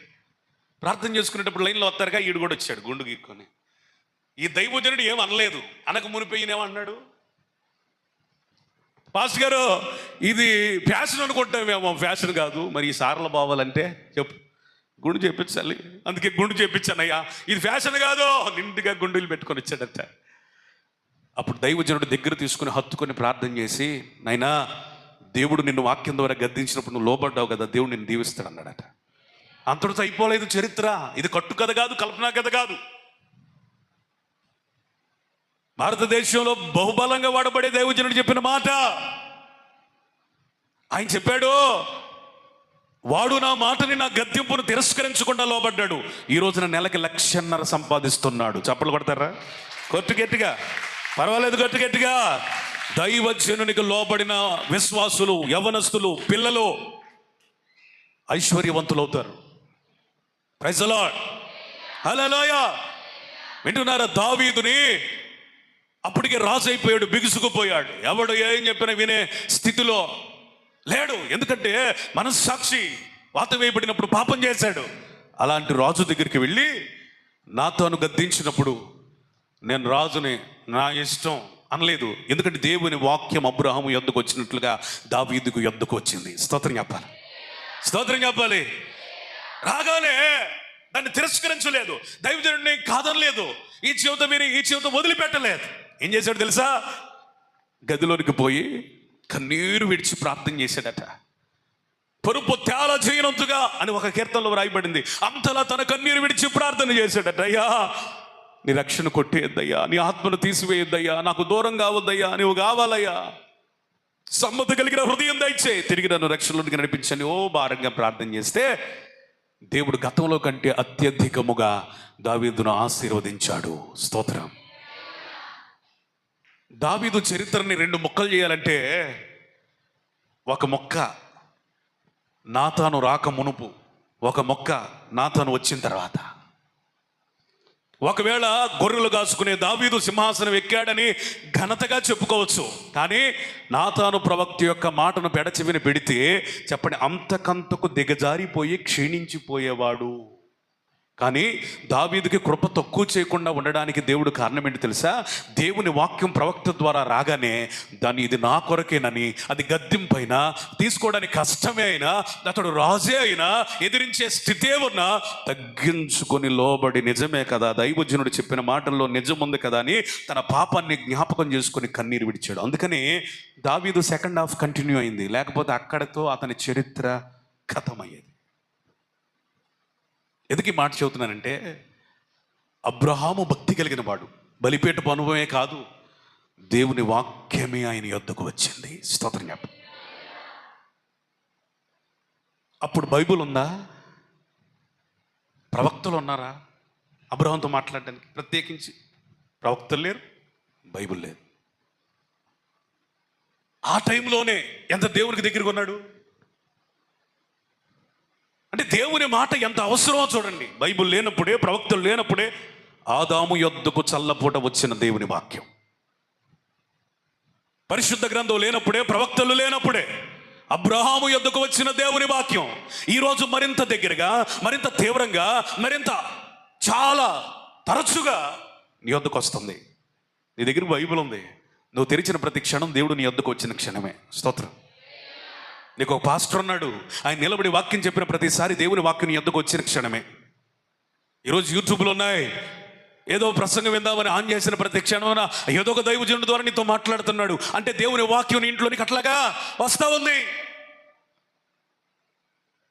ప్రార్థన చేసుకునేటప్పుడు లైన్లో వస్తారుగా, ఈడు కూడా వచ్చాడు గుండు గీక్కొని. ఈ దైవజనుడు ఏం అనలేదు. అనక మునిపోయినేమన్నాడు, పాస్టర్ గారు ఇది ఫ్యాషన్ అనుకుంటామేమో. ఫ్యాషన్ కాదు. మరి ఈ సార్లు బావాలంటే చెప్పు, గుండు చేపించాలి, అందుకే గుండు చేపించానయ్యా, ఇది ఫ్యాషన్ కాదు. నిండుగా గుండెలు పెట్టుకొని వచ్చాడంట. అప్పుడు దైవజనుడు దగ్గర తీసుకుని హత్తుకొని ప్రార్థన చేసి, నాయనా దేవుడు నిన్ను వాక్యం ద్వారా గద్దించినప్పుడు నువ్వు లోబడ్డావు కదా, దేవుడు నిన్ను దీవిస్తాడు అన్నాడట. అంతటితో అయిపోలేదు చరిత్ర. ఇది కట్టు కథ కాదు, కల్పనా కథ కాదు. భారతదేశంలో బహుబలంగా వాడబడే దైవజనుడు చెప్పిన మాట. ఆయన చెప్పాడు, వాడు నా మాటని, నా గద్దింపును తిరస్కరించకుండా లోబడ్డాడు. ఈ రోజున నెలకి 1.5 లక్షలు సంపాదిస్తున్నాడు. చప్పలు కొడతారా? కొట్టు గట్టిగా, పర్వాలేదు కొట్టు గట్టిగా. దైవజనునికి లోబడిన విశ్వాసులు, యవనస్తులు, పిల్లలు ఐశ్వర్యవంతులు అవుతారు. ప్రైజ్ ది లార్డ్, హల్లెలూయా. వింటున్నారా? దావీదుని అప్పటికే రాజు అయిపోయాడు, బిగుసుకుపోయాడు. ఎవడు ఏం చెప్పినా వినే స్థితిలో లేడు. ఎందుకంటే మనస్సాక్షి వాత వేయబడినప్పుడు పాపం చేశాడు. అలాంటి రాజు దగ్గరికి వెళ్ళి నాతోను గద్దించినప్పుడు నేను రాజుని నా ఇష్టం అనలేదు. ఎందుకంటే దేవుని వాక్యం అబ్రహాము యొద్దకు వచ్చినట్లుగా దావీదుకు యొద్దకు వచ్చింది. స్తోత్రం చెప్పాలి, స్తోత్రం చెప్పాలి. రాగానే దాన్ని తిరస్కరించలేదు, దైవజనుడిని కాదనలేదు, ఈ జీవితం వదిలిపెట్టలేదు. ఏం చేశాడు తెలుసా? గదిలోనికి పోయి కన్నీరు విడిచి ప్రార్థన చేశాడట. పొరుపు తేలా చేయనంతుగా అని ఒక కీర్తనలో రాయబడింది. అంతలా తన కన్నీరు విడిచి ప్రార్థన చేశాడట. అయ్యా నీ రక్షణ కొట్టేద్దయ్యా, నీ ఆత్మను తీసివేయద్దయ్యా, నాకు దూరం కావద్దయ్యా, నువ్వు కావాలయ్యా, సమ్మతి కలిగిన హృదయం దయచే, తిరిగి నన్ను రక్షణలోనికి నడిపించని భారంగా ప్రార్థన చేస్తే దేవుడు గతంలో కంటే అత్యధికముగా దావీదును ఆశీర్వదించాడు. స్తోత్రం. దావీదు చరిత్రని 2 ముక్కలు చేయాలంటే, ఒక మొక్క నాతాను రాక మునుపు, ఒక మొక్క నాతాను వచ్చిన తర్వాత. ఒకవేళ గొర్రెలు కాసుకునే దావీదు సింహాసనం ఎక్కాడని ఘనతగా చెప్పుకోవచ్చు. కానీ నాతాను ప్రవక్త యొక్క మాటను పెడచెవిని పెడితే చెప్పండి, అంతకంతకు దిగజారిపోయి క్షీణించిపోయేవాడు. కానీ దావీదుకి కృప తక్కువ చేయకుండా ఉండడానికి దేవుడు కారణం ఏంటి తెలుసా? దేవుని వాక్యం ప్రవక్త ద్వారా రాగానే దాన్ని ఇది నా కొరకేనని, అది గద్దింపైనా, తీసుకోవడానికి కష్టమే అయినా, అతడు రాజే అయినా, ఎదిరించే స్థితే ఉన్నా తగ్గించుకొని లోబడి, నిజమే కదా దైవజనుడు చెప్పిన మాటల్లో నిజం ఉంది కదా అని తన పాపాన్ని జ్ఞాపకం చేసుకొని కన్నీరు విడిచాడు. అందుకని దావీదు 2nd హాఫ్ కంటిన్యూ అయింది. లేకపోతే అక్కడితో అతని చరిత్ర ఖతమయ్యేది. ఎందుకు ఈ మాట చెబుతున్నానంటే, అబ్రహాము భక్తి కలిగిన వాడు. బలిపీఠపు అనుభవమే కాదు, దేవుని వాక్యమే ఆయన యొద్దకు వచ్చింది. స్తోత్రం చెప్పండి. అప్పుడు బైబుల్ ఉందా? ప్రవక్తలు ఉన్నారా అబ్రహాంతో మాట్లాడడానికి? ప్రత్యేకించి ప్రవక్తలు లేరు, బైబుల్ లేదు. ఆ టైంలోనే ఎంత దేవునికి దగ్గరగా ఉన్నాడు అంటే, దేవుని మాట ఎంత అవసరమో చూడండి. బైబుల్ లేనప్పుడే, ప్రవక్తలు లేనప్పుడే ఆదాము యొద్దకు చల్లపూట వచ్చిన దేవుని వాక్యం, పరిశుద్ధ గ్రంథం లేనప్పుడే, ప్రవక్తలు లేనప్పుడే అబ్రహాము యొద్దకు వచ్చిన దేవుని వాక్యం ఈరోజు మరింత దగ్గరగా, మరింత తీవ్రంగా, మరింత చాలా తరచుగా నీ వద్దకు వస్తుంది. నీ దగ్గర బైబిల్ ఉంది, నువ్వు తెరిచిన ప్రతి క్షణం దేవుడు నీ వద్దకు వచ్చిన క్షణమే. స్తోత్రం. నీకు ఒక పాస్టర్ ఉన్నాడు, ఆయన నిలబడి వాక్యం చెప్పిన ప్రతిసారి దేవుని వాక్యం నీ వద్దకు వచ్చిన క్షణమే. ఈరోజు యూట్యూబ్లో ఉన్నాయి, ఏదో ప్రసంగం విందామని ఆన్ చేసిన ప్రతి క్షణం ఏదో ఒక దైవజనుడి ద్వారా నీతో మాట్లాడుతున్నాడు అంటే దేవుని వాక్యం నీ ఇంట్లోనికి అట్లాగా వస్తా ఉంది.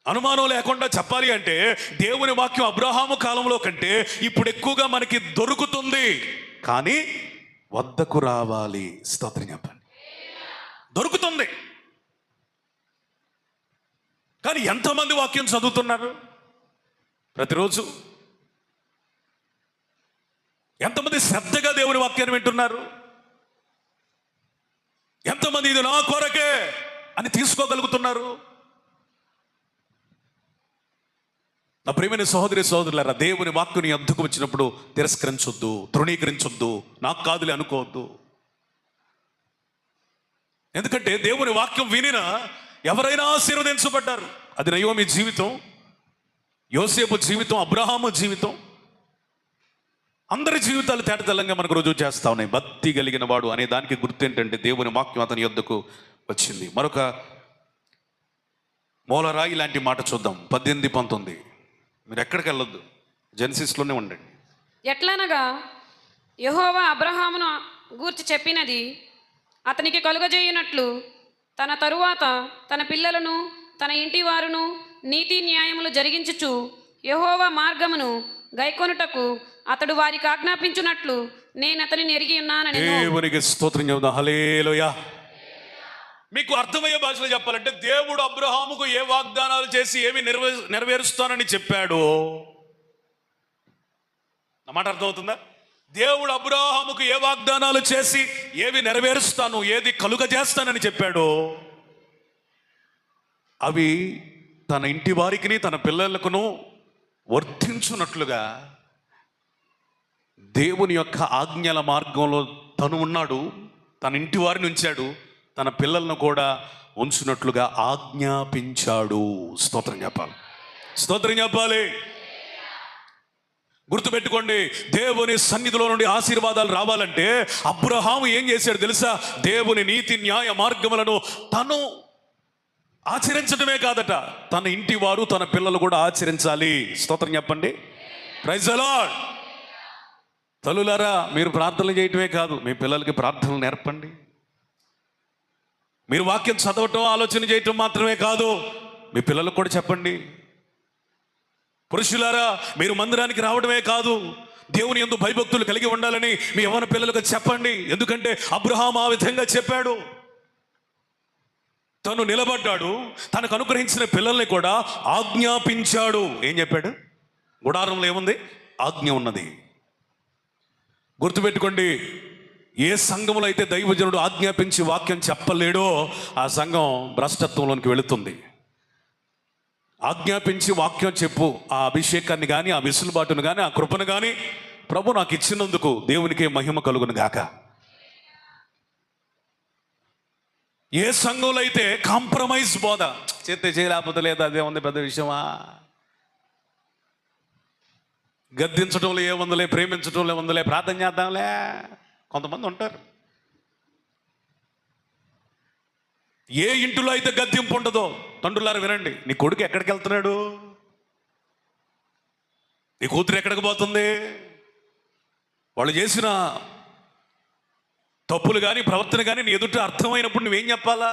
అనుమానం లేకుండా చెప్పాలి అంటే దేవుని వాక్యం అబ్రహాము కాలంలో కంటే ఇప్పుడు ఎక్కువగా మనకి దొరుకుతుంది, కానీ వద్దకు రావాలి. స్తోత్రం చెప్పండి. దొరుకుతుంది, కానీ ఎంతమంది వాక్యం చదువుతున్నారు ప్రతిరోజు? ఎంతమంది శ్రద్ధగా దేవుని వాక్యాన్ని వింటున్నారు? ఎంతమంది ఇది నా కొరకే అని తీసుకోగలుగుతున్నారు? నా ప్రియమైన సహోదరి సహోదరులారా, దేవుని వాక్యుని అద్దుకు వచ్చినప్పుడు తిరస్కరించొద్దు, తృణీకరించొద్దు, నాకు కాదులే అనుకోవద్దు. ఎందుకంటే దేవుని వాక్యం వినిన ఎవరైనా ఆశీర్వదించబడ్డారు. అది నయోమి జీవితం, యోసేపు జీవితం, అబ్రహాము జీవితం, అందరి జీవితాలు తేటతెల్లంగా మనకు రుజువు చేస్తా ఉన్నాయి. భక్తి కలిగిన వాడు అనే దానికి గుర్తు ఏంటంటే దేవుని వాక్యం అతని యొద్దకు వచ్చింది. మరొక మూలరాయి లాంటి మాట చూద్దాం. 18-19. మీరు ఎక్కడికి వెళ్ళొద్దు, జెనసిస్లోనే ఉండండి. ఎట్లనగా యెహోవా అబ్రహామును గూర్చి చెప్పినది అతనికి కలుగజేయునట్లు తన తరువాత తన పిల్లలను తన ఇంటి వారును నీతి న్యాయములు జరిగించుచు యెహోవా మార్గమును గైకొనుటకు అతడు వారికి ఆజ్ఞాపించున్నట్లు నేను అతనిని ఎరిగి ఉన్నానని. దేవునికి స్తోత్రం చెబుదాం. హల్లెలూయా. మీకు అర్థమయ్యే భాషలో చెప్పాలంటే దేవుడు అబ్రహాముకు ఏ వాగ్దానాలు చేసి ఏమి నెరవేరుస్తానని చెప్పాడు. నా మాట అర్థమవుతుందా? దేవుడు అబ్రహాముకు ఏ వాగ్దానాలు చేసి ఏవి నెరవేరుస్తాను, ఏది కలుగజేస్తానని చెప్పాడు, అవి తన ఇంటి వారికి తన పిల్లలకును వర్తించున్నట్లుగా దేవుని యొక్క ఆజ్ఞల మార్గంలో తను ఉన్నాడు, తన ఇంటి వారిని ఉంచాడు, తన పిల్లలను కూడా ఉంచున్నట్లుగా ఆజ్ఞాపించాడు. స్తోత్రం చెప్పాలి, స్తోత్రం చెప్పాలి. గుర్తుపెట్టుకోండి, దేవుని సన్నిధిలో నుండి ఆశీర్వాదాలు రావాలంటే అబ్రహాము ఏం చేశాడు తెలుసా? దేవుని నీతి న్యాయ మార్గములను తను ఆచరించడమే కాదట, తన ఇంటి వారు తన పిల్లలు కూడా ఆచరించాలి. స్తోత్రం చెప్పండి. Praise the lord. తల్లులారా, మీరు ప్రార్థనలు చేయటమే కాదు, మీ పిల్లలకి ప్రార్థనలు నేర్పండి. మీరు వాక్యం చదవటం ఆలోచన చేయటం మాత్రమే కాదు, మీ పిల్లలకు కూడా చెప్పండి. పురుషులారా, మీరు మందిరానికి రావడమే కాదు, దేవుని యందు భయభక్తులు కలిగి ఉండాలని మీ యవ్వన పిల్లలకు చెప్పండి. ఎందుకంటే అబ్రహాము ఆ విధంగా చెప్పాడు. తను నిలబడ్డాడు, తనకు అనుగ్రహించిన పిల్లల్ని కూడా ఆజ్ఞాపించాడు. ఏం చెప్పాడు? గుడారంలో ఏముంది? ఆజ్ఞ ఉన్నది. గుర్తుపెట్టుకోండి, ఏ సంఘంలో అయితే దైవజనుడు ఆజ్ఞాపించి వాక్యం చెప్పలేడో ఆ సంఘం భ్రష్టత్వంలోనికి వెళుతుంది. ఆజ్ఞాపించి వాక్యం చెప్పు, ఆ అభిషేకాన్ని కానీ, ఆ విసులుబాటును కానీ, ఆ కృపను కానీ ప్రభు నాకు ఇచ్చినందుకు దేవునికే మహిమ కలుగును గాక. ఏ సంఘంలో అయితే కాంప్రమైజ్ బోధ, చేస్తే చేయలేకపోతే లేదా, అదే ఉంది పెద్ద విషయమా, గద్దించడంలో ఏముందిలే, ప్రేమించడంలో ఏముందిలే, ప్రార్థన చేద్దాంలే, కొంతమంది ఉంటారు. ఏ ఇంటిలో అయితే గద్దింపు ఉండదో, తండ్రులారా వినండి, నీ కొడుకు ఎక్కడికి వెళ్తున్నాడు, నీ కూతురు ఎక్కడికి పోతుంది, వాళ్ళు చేసిన తప్పులు కానీ ప్రవర్తన కానీ నీ ఎదుట అర్థమైనప్పుడు నువ్వేం చెప్పాలా?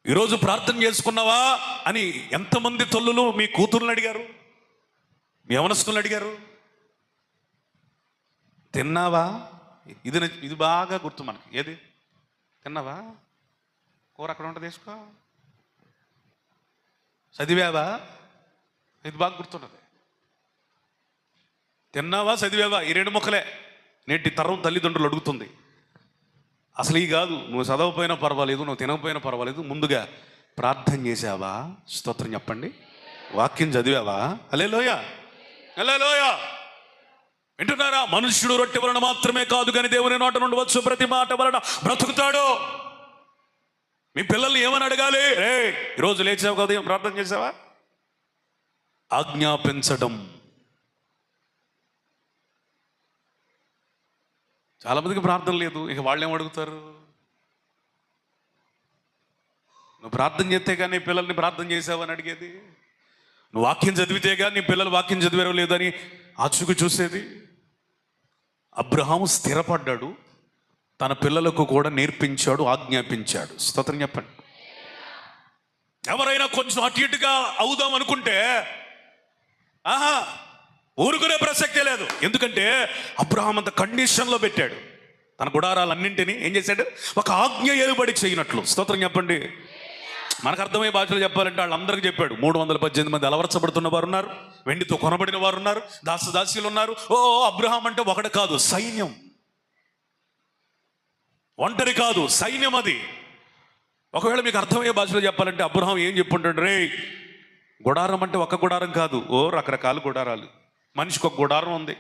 ఈరోజు ప్రార్థన చేసుకున్నావా అని ఎంతమంది తల్లులు మీ కూతుర్ని అడిగారు, మీ యవనస్తులను అడిగారు? తిన్నావా? ఇది బాగా గుర్తు మనకి. ఏది తిన్నావా? కూర అక్కడ ఉంటుంది, తీసుకో. చదివావా? ఇది బాగా గుర్తున్నది. తిన్నావా, చదివావా? ఈ రెండు ముక్కలే నేటి తరం తల్లిదండ్రులు అడుగుతుంది. అసలు ఈ కాదు, నువ్వు చదవకపోయినా పర్వాలేదు, నువ్వు తినకపోయినా పర్వాలేదు, ముందుగా ప్రార్థన చేసావా? స్తోత్రం చెప్పండి. వాక్యం చదివావా? హల్లెలూయా, హల్లెలూయా. వింటున్నారా? మనుష్యుడు రొట్టె వలన మాత్రమే కాదు కానీ దేవుని నోట నుండి వచ్చు ప్రతి మాట వలన బ్రతుకుతాడు. మీ పిల్లల్ని ఏమని అడగాలి? ఈరోజు లేచావు కదా, ఏం ప్రార్థన చేసావా? ఆజ్ఞాపించడం. చాలా మందికి ప్రార్థన లేదు, ఇక వాళ్ళు ఏం అడుగుతారు? నువ్వు ప్రార్థన చేస్తే కానీ పిల్లల్ని ప్రార్థన చేసావని అడిగేది, నువ్వు వాక్యం చదివితే కానీ నీ పిల్లలు వాక్యం చదివారో లేదని ఆచుకు చూసేది. అబ్రహాము స్థిరపడ్డాడు, తన పిల్లలకు కూడా నేర్పించాడు, ఆజ్ఞాపించాడు. స్తోత్రం చెప్పండి. ఎవరైనా కొంచెం అటు ఇటుగా అవుదాం అనుకుంటే ఊరుకునే ప్రసక్తే లేదు. ఎందుకంటే అబ్రహాం అంత కండిషన్లో పెట్టాడు. తన గుడారాలన్నింటినీ ఏం చేశాడు? ఒక ఆజ్ఞ ఏలుబడి చేయనట్లు. స్తోత్రం చెప్పండి. మనకు అర్థమయ్యే భాషలో చెప్పాలంటే వాళ్ళందరికీ చెప్పాడు. 318 మంది అలవర్చబడుతున్న వారు ఉన్నారు, వెండితో కొనబడిన వారు ఉన్నారు, దాసదాసీలు ఉన్నారు. అబ్రహాం అంటే ఒకటి కాదు, సైన్యం. ఒంటరి కాదు, సైన్యం అది. ఒకవేళ మీకు అర్థమయ్యే భాషలో చెప్పాలంటే అబ్రహాం ఏం చెప్పుంటాడు? రే, గుడారం అంటే ఒక గుడారం కాదు, రకరకాల గుడారాలు. మనిషికి ఒక గుడారం ఉంది.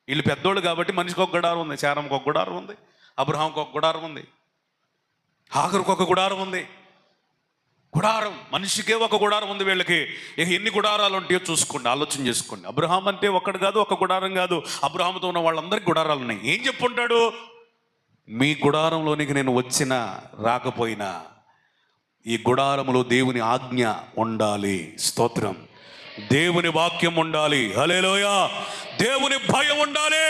వీళ్ళు పెద్దోళ్ళు కాబట్టి మనిషికి ఒక గుడారం ఉంది. శారంకి ఒక గుడారం ఉంది, అబ్రహాంకి ఒక గుడారం ఉంది, హాగరుకు ఒక గుడారం ఉంది. గుడారం మనిషికే ఒక గుడారం ఉంది. వీళ్ళకి ఇక ఎన్ని గుడారాలు ఉంటాయో చూసుకోండి, ఆలోచన చేసుకోండి. అబ్రహాం అంటే ఒక్కడు కాదు, ఒక గుడారం కాదు. అబ్రహాంతో ఉన్న వాళ్ళందరికీ గుడారాలు ఉన్నాయి. ఏం చెప్పుంటాడు? మీ గుడారంలోనికి నేను వచ్చినా రాకపోయినా ఈ గుడారములో దేవుని ఆజ్ఞ ఉండాలి. స్తోత్రం. దేవుని వాక్యం ఉండాలి. హల్లెలూయా. దేవుని భయం ఉండాలి.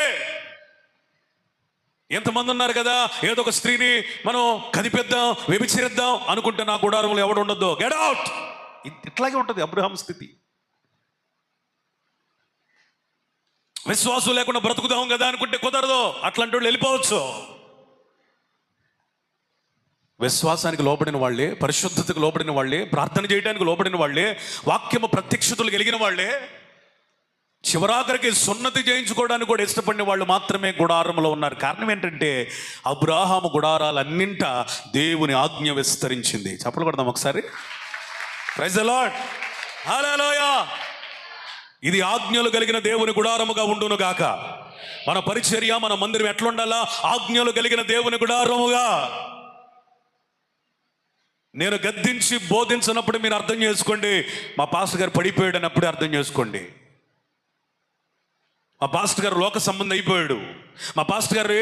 ఎంతమంది ఉన్నారు కదా, ఏదో ఒక స్త్రీని మనం కదిపిద్దాం, వ్యభిచరిద్దాం అనుకుంటే నా గుడారంలో ఎవడు ఉండొద్దు, గెట్ అవుట్. ఇట్లాగే ఉంటుంది అబ్రహాం స్థితి. విశ్వాసం లేకుండా బ్రతుకుదాం కదా అనుకుంటే కుదరదు. అట్లాంటి వాళ్ళు వెళ్ళిపోవచ్చు. విశ్వాసానికి లోబడిన వాళ్ళే, పరిశుద్ధతకు లోబడిన వాళ్ళే, ప్రార్థన చేయడానికి లోబడిన వాళ్ళే, వాక్యము ప్రత్యక్షతలు కలిగిన వాళ్ళే, చివరాఖరికి సున్నతి చేయించుకోవడానికి కూడా ఇష్టపడిన వాళ్ళు మాత్రమే గుడారంలో ఉన్నారు. కారణం ఏంటంటే అబ్రాహాము గుడారాలన్నింట దేవుని ఆజ్ఞ విస్తరించింది. చెప్పలు కొడదాం ఒకసారి. Praise the Lord. హల్లెలూయా. ఇది ఆజ్ఞలు కలిగిన దేవుని గుడారముగా ఉండును గాక. మన పరిచర్య, మన మందిరం ఎట్లుండాలా? ఆజ్ఞలు కలిగిన దేవుని గుడారముగా. నేను గద్దించి బోధించినప్పుడు మీరు అర్థం చేసుకోండి, మా పాస్టర్ గారు పడిపోయాడు అన్నప్పుడే అర్థం చేసుకోండి. మా పాస్టర్ గారు లోక సంబంధం అయిపోయాడు, మా పాస్టర్ గారు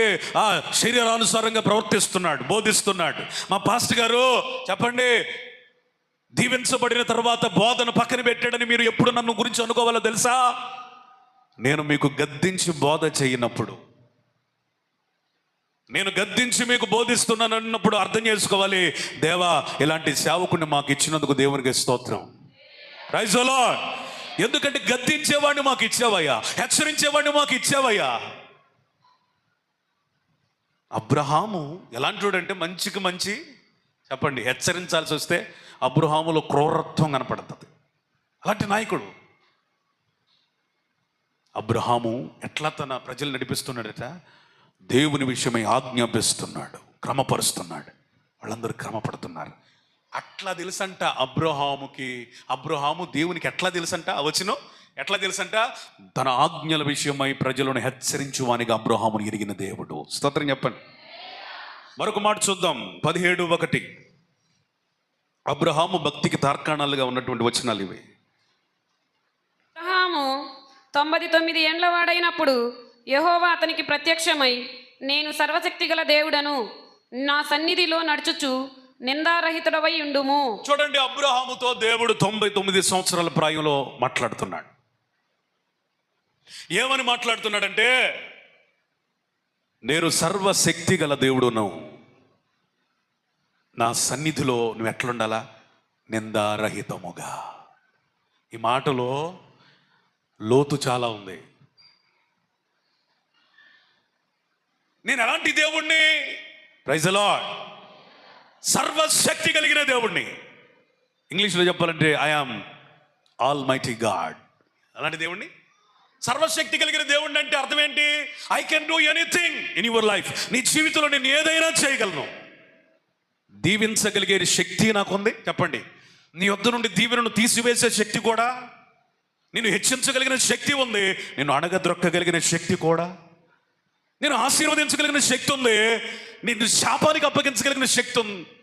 శరీరానుసారంగా ప్రవర్తిస్తున్నాడు, బోధిస్తున్నాడు. మా పాస్టర్ గారు చెప్పండి, దీవించబడిన తర్వాత బోధన పక్కన పెట్టాడని మీరు ఎప్పుడు నన్ను గురించి అనుకోవాలో తెలుసా? నేను మీకు గద్దించి బోధ చేయనప్పుడు, నేను గద్దించి మీకు బోధిస్తున్నాను అన్నప్పుడు అర్థం చేసుకోవాలి, దేవా ఇలాంటి సేవకుని మాకు ఇచ్చినందుకు దేవునికి స్తోత్రం. Praise the Lord. ఎందుకంటే గద్దించేవాడిని మాకు ఇచ్చావయ్యా, హెచ్చరించేవాడిని మాకు ఇచ్చావయ్యా. అబ్రహాము ఎలాంటివాడంటే మంచికి మంచి చెప్పండి, హెచ్చరించాల్సి వస్తే అబ్రహాములో క్రూరత్వం కనపడుతుంది. అలాంటి నాయకుడు అబ్రహాము. ఎట్లా తన ప్రజలు నడిపిస్తున్నాడట? దేవుని విషయమై ఆజ్ఞాపిస్తున్నాడు, క్రమపరుస్తున్నాడు. వాళ్ళందరూ క్రమపడుతున్నారు. అట్లా తెలుసంట అబ్రహాముకి. అబ్రహాము దేవునికి ఎట్లా తెలుసంట? వచనం ఎట్లా తెలుసంట? తన ఆజ్ఞల విషయమై ప్రజలను హెచ్చరించువానిగా అబ్రహాముని ఎరిగిన దేవుడు. స్తోత్రం చెప్పండి. మరొక మాట చూద్దాం, 17:1. అబ్రహాము భక్తికి తార్కాణాలుగా ఉన్నటువంటి వచనాలు ఇవి. అబ్రహాము 99 ఏండ్ల వాడైనప్పుడు యెహోవా అతనికి ప్రత్యక్షమై, నేను సర్వశక్తి గల దేవుడను, నా సన్నిధిలో నడుచుచు నిందారహితుడవై ఉండుము. చూడండి, అబ్రహాముతో దేవుడు 99 సంవత్సరాల ప్రాయంలో మాట్లాడుతున్నాడు. ఏమని మాట్లాడుతున్నాడంటే, నేను సర్వశక్తి గల దేవుడును, నా సన్నిధిలో నువ్వు ఎట్లుండాలా? నిందారహితముగా. ఈ మాటలో లోతు చాలా ఉంది. నేను ఎలాంటి దేవుణ్ణి? Praise the Lord. సర్వశక్తి కలిగిన దేవుణ్ణి. ఇంగ్లీష్లో చెప్పాలంటే I am almighty God. అలాంటి దేవుణ్ణి, సర్వశక్తి కలిగిన దేవుణ్ణి అంటే అర్థం ఏంటి? I can do anything in your life. నీ జీవితంలో నేను ఏదైనా చేయగలను. దీవించగలిగే శక్తి నాకుంది. చెప్పండి, నీ వద్ద నుండి దీవెనను తీసివేసే శక్తి కూడా, నేను హెచ్చించగలిగిన శక్తి ఉంది, నేను అణగద్రొక్కగలిగిన శక్తి కూడా, నేను ఆశీర్వదించగలిగిన శక్తి ఉంది, నేను శాపానికి అప్పగించగలిగిన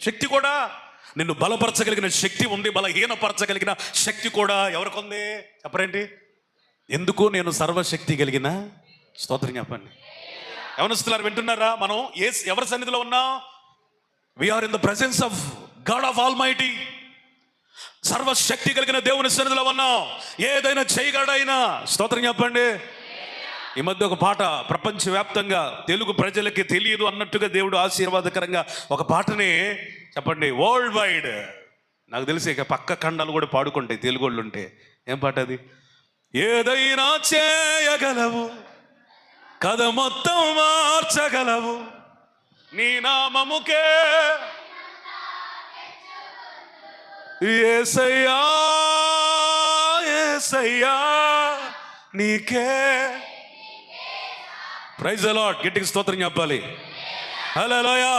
శక్తి కూడా నిన్ను బలపరచగలిగిన శక్తి ఉంది, బలహీనపరచగలిగిన శక్తి కూడా ఎవరికి ఉంది చెప్పరేంటి? ఎందుకు నేను సర్వశక్తి కలిగిన, స్తోత్రం చెప్పండి. యవనస్తులారు వింటున్నారా? మనం ఎవరి సన్నిధిలో ఉన్నాం? We are in the presence of God of almighty. సర్వశక్తి కలిగిన దేవుని సన్నిధిలో ఉన్నాం. ఏదైనా చేయగలడైనా, స్తోత్రం చెప్పండి. ఈ మధ్య ఒక పాట ప్రపంచవ్యాప్తంగా తెలుగు ప్రజలకి తెలియదు అన్నట్టుగా దేవుడు ఆశీర్వాదకరంగా ఒక పాటని చెప్పండి, వరల్డ్ వైడ్, నాకు తెలిసి ఇక పక్క ఖండాలు కూడా పాడుకుంటాయి తెలుగు వాళ్ళు ఉంటే. ఏం పాట అది? ఏదైనా చేయగలవు, కథ మొత్తం మార్చగలవు, నీ నామముకే యేసయ్యా యేసయ్యా నీకే. Praise the Lord. గట్టిగా స్తోత్రం చెప్పాలి. హల్లెలూయా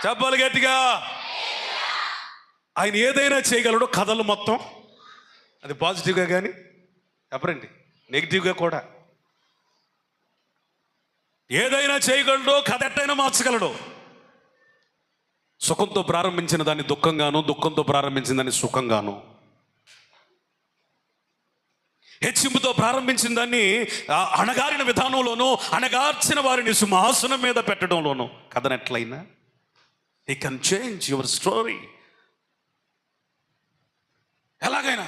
చెప్పాలి గట్టిగా. ఆయన ఏదైనా చేయగలడు, కథలు మొత్తం. అది పాజిటివ్గా కానీ చెప్పరండి, నెగిటివ్గా కూడా. ఏదైనా చేయగలడు, కథ ఎట్టయినా మార్చగలడు. సుఖంతో ప్రారంభించిన దాన్ని దుఃఖంగాను, దుఃఖంతో ప్రారంభించిన దాన్ని సుఖంగాను, హెచ్చింపుతో ప్రారంభించిన దాన్ని అణగారిన విధానంలోనూ, అణగార్చిన వారిని సింహాసనం మీద పెట్టడంలోనూ కథనెట్లయినా he can change your story. ఎలాగైనా,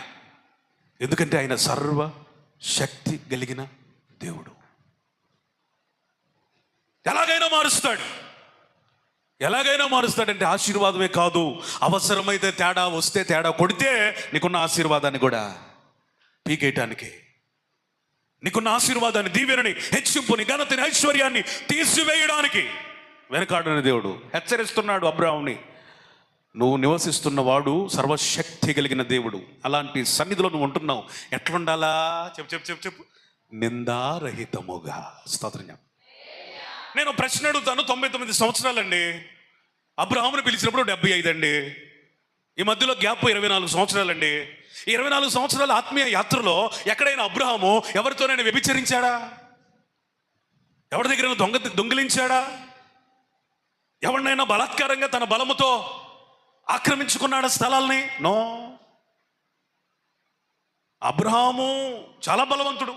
ఎందుకంటే ఆయన సర్వ శక్తి కలిగిన దేవుడు. ఎలాగైనా మారుస్తాడు. ఎలాగైనా మారుస్తాడంటే ఆశీర్వాదమే కాదు, అవసరమైతే తేడా వస్తే, తేడా కొడితే నీకున్న ఆశీర్వాదాన్ని కూడా పీకేయటానికి, నీకున్న ఆశీర్వాదాన్ని, దీవెనని, హెచ్చింపుని, ఘనతని, ఐశ్వర్యాన్ని తీసివేయడానికి వెనకాడని దేవుడు హెచ్చరిస్తున్నాడు అబ్రాహాముని. నువ్వు నివసిస్తున్న వాడు సర్వశక్తి కలిగిన దేవుడు. అలాంటి సన్నిధిలో నువ్వు ఉంటున్నావు. ఎట్లుండాలా? చెప్పు చెప్పు చెప్పు చెప్పు. నిందారహితముగా. స్తోత్రం. నేను ప్రశ్న అడుగుతాను. 99 సంవత్సరాలండి అబ్రహాముని పిలిచినప్పుడు 75 అండి. ఈ మధ్యలో గ్యాప్ 24 సంవత్సరాలండి. 24 సంవత్సరాల ఆత్మీయ యాత్రలో ఎక్కడైనా అబ్రహాము ఎవరితోనైనా వ్యభిచరించాడా? ఎవరి దగ్గర దొంగిలించాడా? ఎవరినైనా బలాత్కారంగా తన బలముతో ఆక్రమించుకున్నాడా స్థలాల్ని? నో. అబ్రహాము చాలా బలవంతుడు.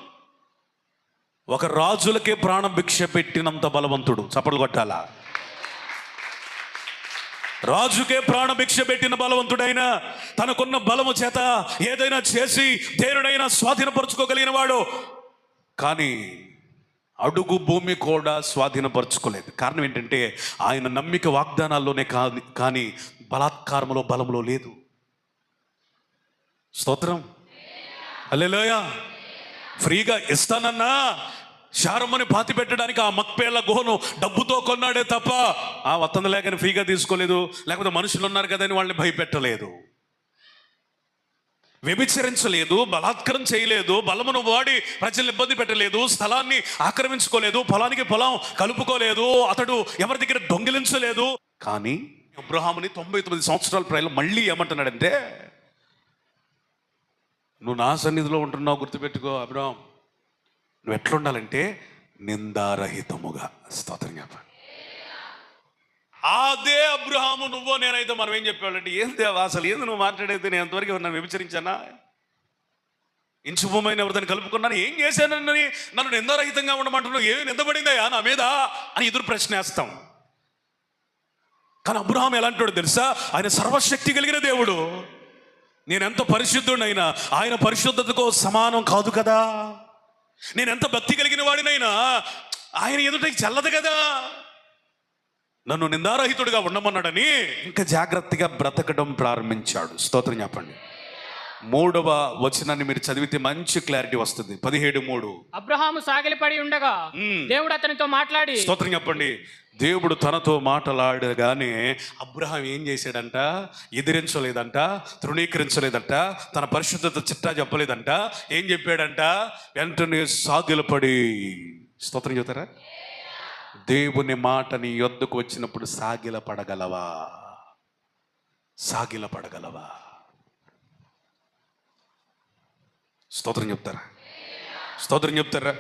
ఒక రాజులకే ప్రాణం భిక్ష పెట్టినంత బలవంతుడు. చప్పట్లు కొట్టాలా? రాజుకే ప్రాణ భిక్ష పెట్టిన బలవంతుడైన, తనకున్న బలము చేత ఏదైనా చేసి దేనినైనా స్వాధీనపరచుకోగలిగిన వాడు. కానీ అడుగు భూమి కూడా స్వాధీనపరచుకోలేదు. కారణం ఏంటంటే ఆయన నమ్మిక వాగ్దానాల్లోనే కానీ బలాత్కారములో, బలములో లేదు. స్తోత్రం. హల్లెలూయా. ఫ్రీగా ఇస్తానన్నా శారమ్మని పాతి పెట్టడానికి ఆ మక్పేళ్ల గుహను డబ్బుతో కొన్నాడే తప్ప ఆ వత్తంది లేకని ఫ్రీగా తీసుకోలేదు. లేకపోతే మనుషులు ఉన్నారు కదని వాళ్ళని భయపెట్టలేదు, వ్యభిచరించలేదు, బలాత్కారం చేయలేదు, బలమును వాడి ప్రజల్ని ఇబ్బంది పెట్టలేదు, స్థలాన్ని ఆక్రమించుకోలేదు, పొలానికి పొలం కలుపుకోలేదు, అతడు ఎవరి దగ్గర దొంగిలించలేదు. కానీ అబ్రహాముని 99 సంవత్సరాల ప్రజలు మళ్ళీ ఏమంటున్నాడంటే, నువ్వు నా సన్నిధిలో ఉంటున్నావు, గుర్తుపెట్టుకో అబ్రహాం, నువ్వు ఎట్లుండాలంటే నిందారహితముగా. స్తోత్రం చెప్పండి. అదే అబ్రహాము నువ్వో నేనైతే మనం ఏం చెప్పాడంటే, ఏంది అసలు ఏంది నువ్వు మాట్లాడేది? నేను ఎంతవరకు నన్ను విభచరించానా? ఇంచుభూమైన ఎవరిని కలుపుకున్నాను? ఏం చేశానని నన్ను నిందారహితంగా ఉండమంటున్నావు? ఏమి నిందబడిందయా నా మీద అని ఎదురు ప్రశ్న వేస్తాం. కానీ అబ్రహాం ఎలాంటి తెలుసా? ఆయన సర్వశక్తి కలిగిన దేవుడు. నేనెంత పరిశుద్ధుడైనా ఆయన పరిశుద్ధతకు సమానం కాదు కదా. నేనెంత భక్తి కలిగిన వాడినైనా ఆయన ఎదుట చెల్లదు కదా. నన్ను నిందారహితుడిగా ఉండమన్నాడని ఇంకా జాగ్రత్తగా బ్రతకడం ప్రారంభించాడు. స్తోత్రం చెప్పండి. 3వ వచనాన్ని మీరు చదివితే మంచి క్లారిటీ వస్తుంది. 17:3. అబ్రహాము సాగిలపడి ఉండగా దేవుడు అతనితో మాట్లాడి, స్తోత్రం చెప్పండి. దేవుడు తనతో మాట్లాడగానే అబ్రహాం ఏం చేశాడంట? ఎదిరించలేదంట, తృణీకరించలేదంట, తన పరిశుద్ధత చిట్టా చెప్పలేదంట. ఏం చెప్పాడంట? వెంటనే సాగిలపడి. స్తోత్రం చెబుతారా? దేవుని మాట నీ యొద్దకు వచ్చినప్పుడు సాగిలపడగలవా? సాగిలపడగలవా? స్తోత్రం చెప్తారా? స్తోత్రం చెప్తారా?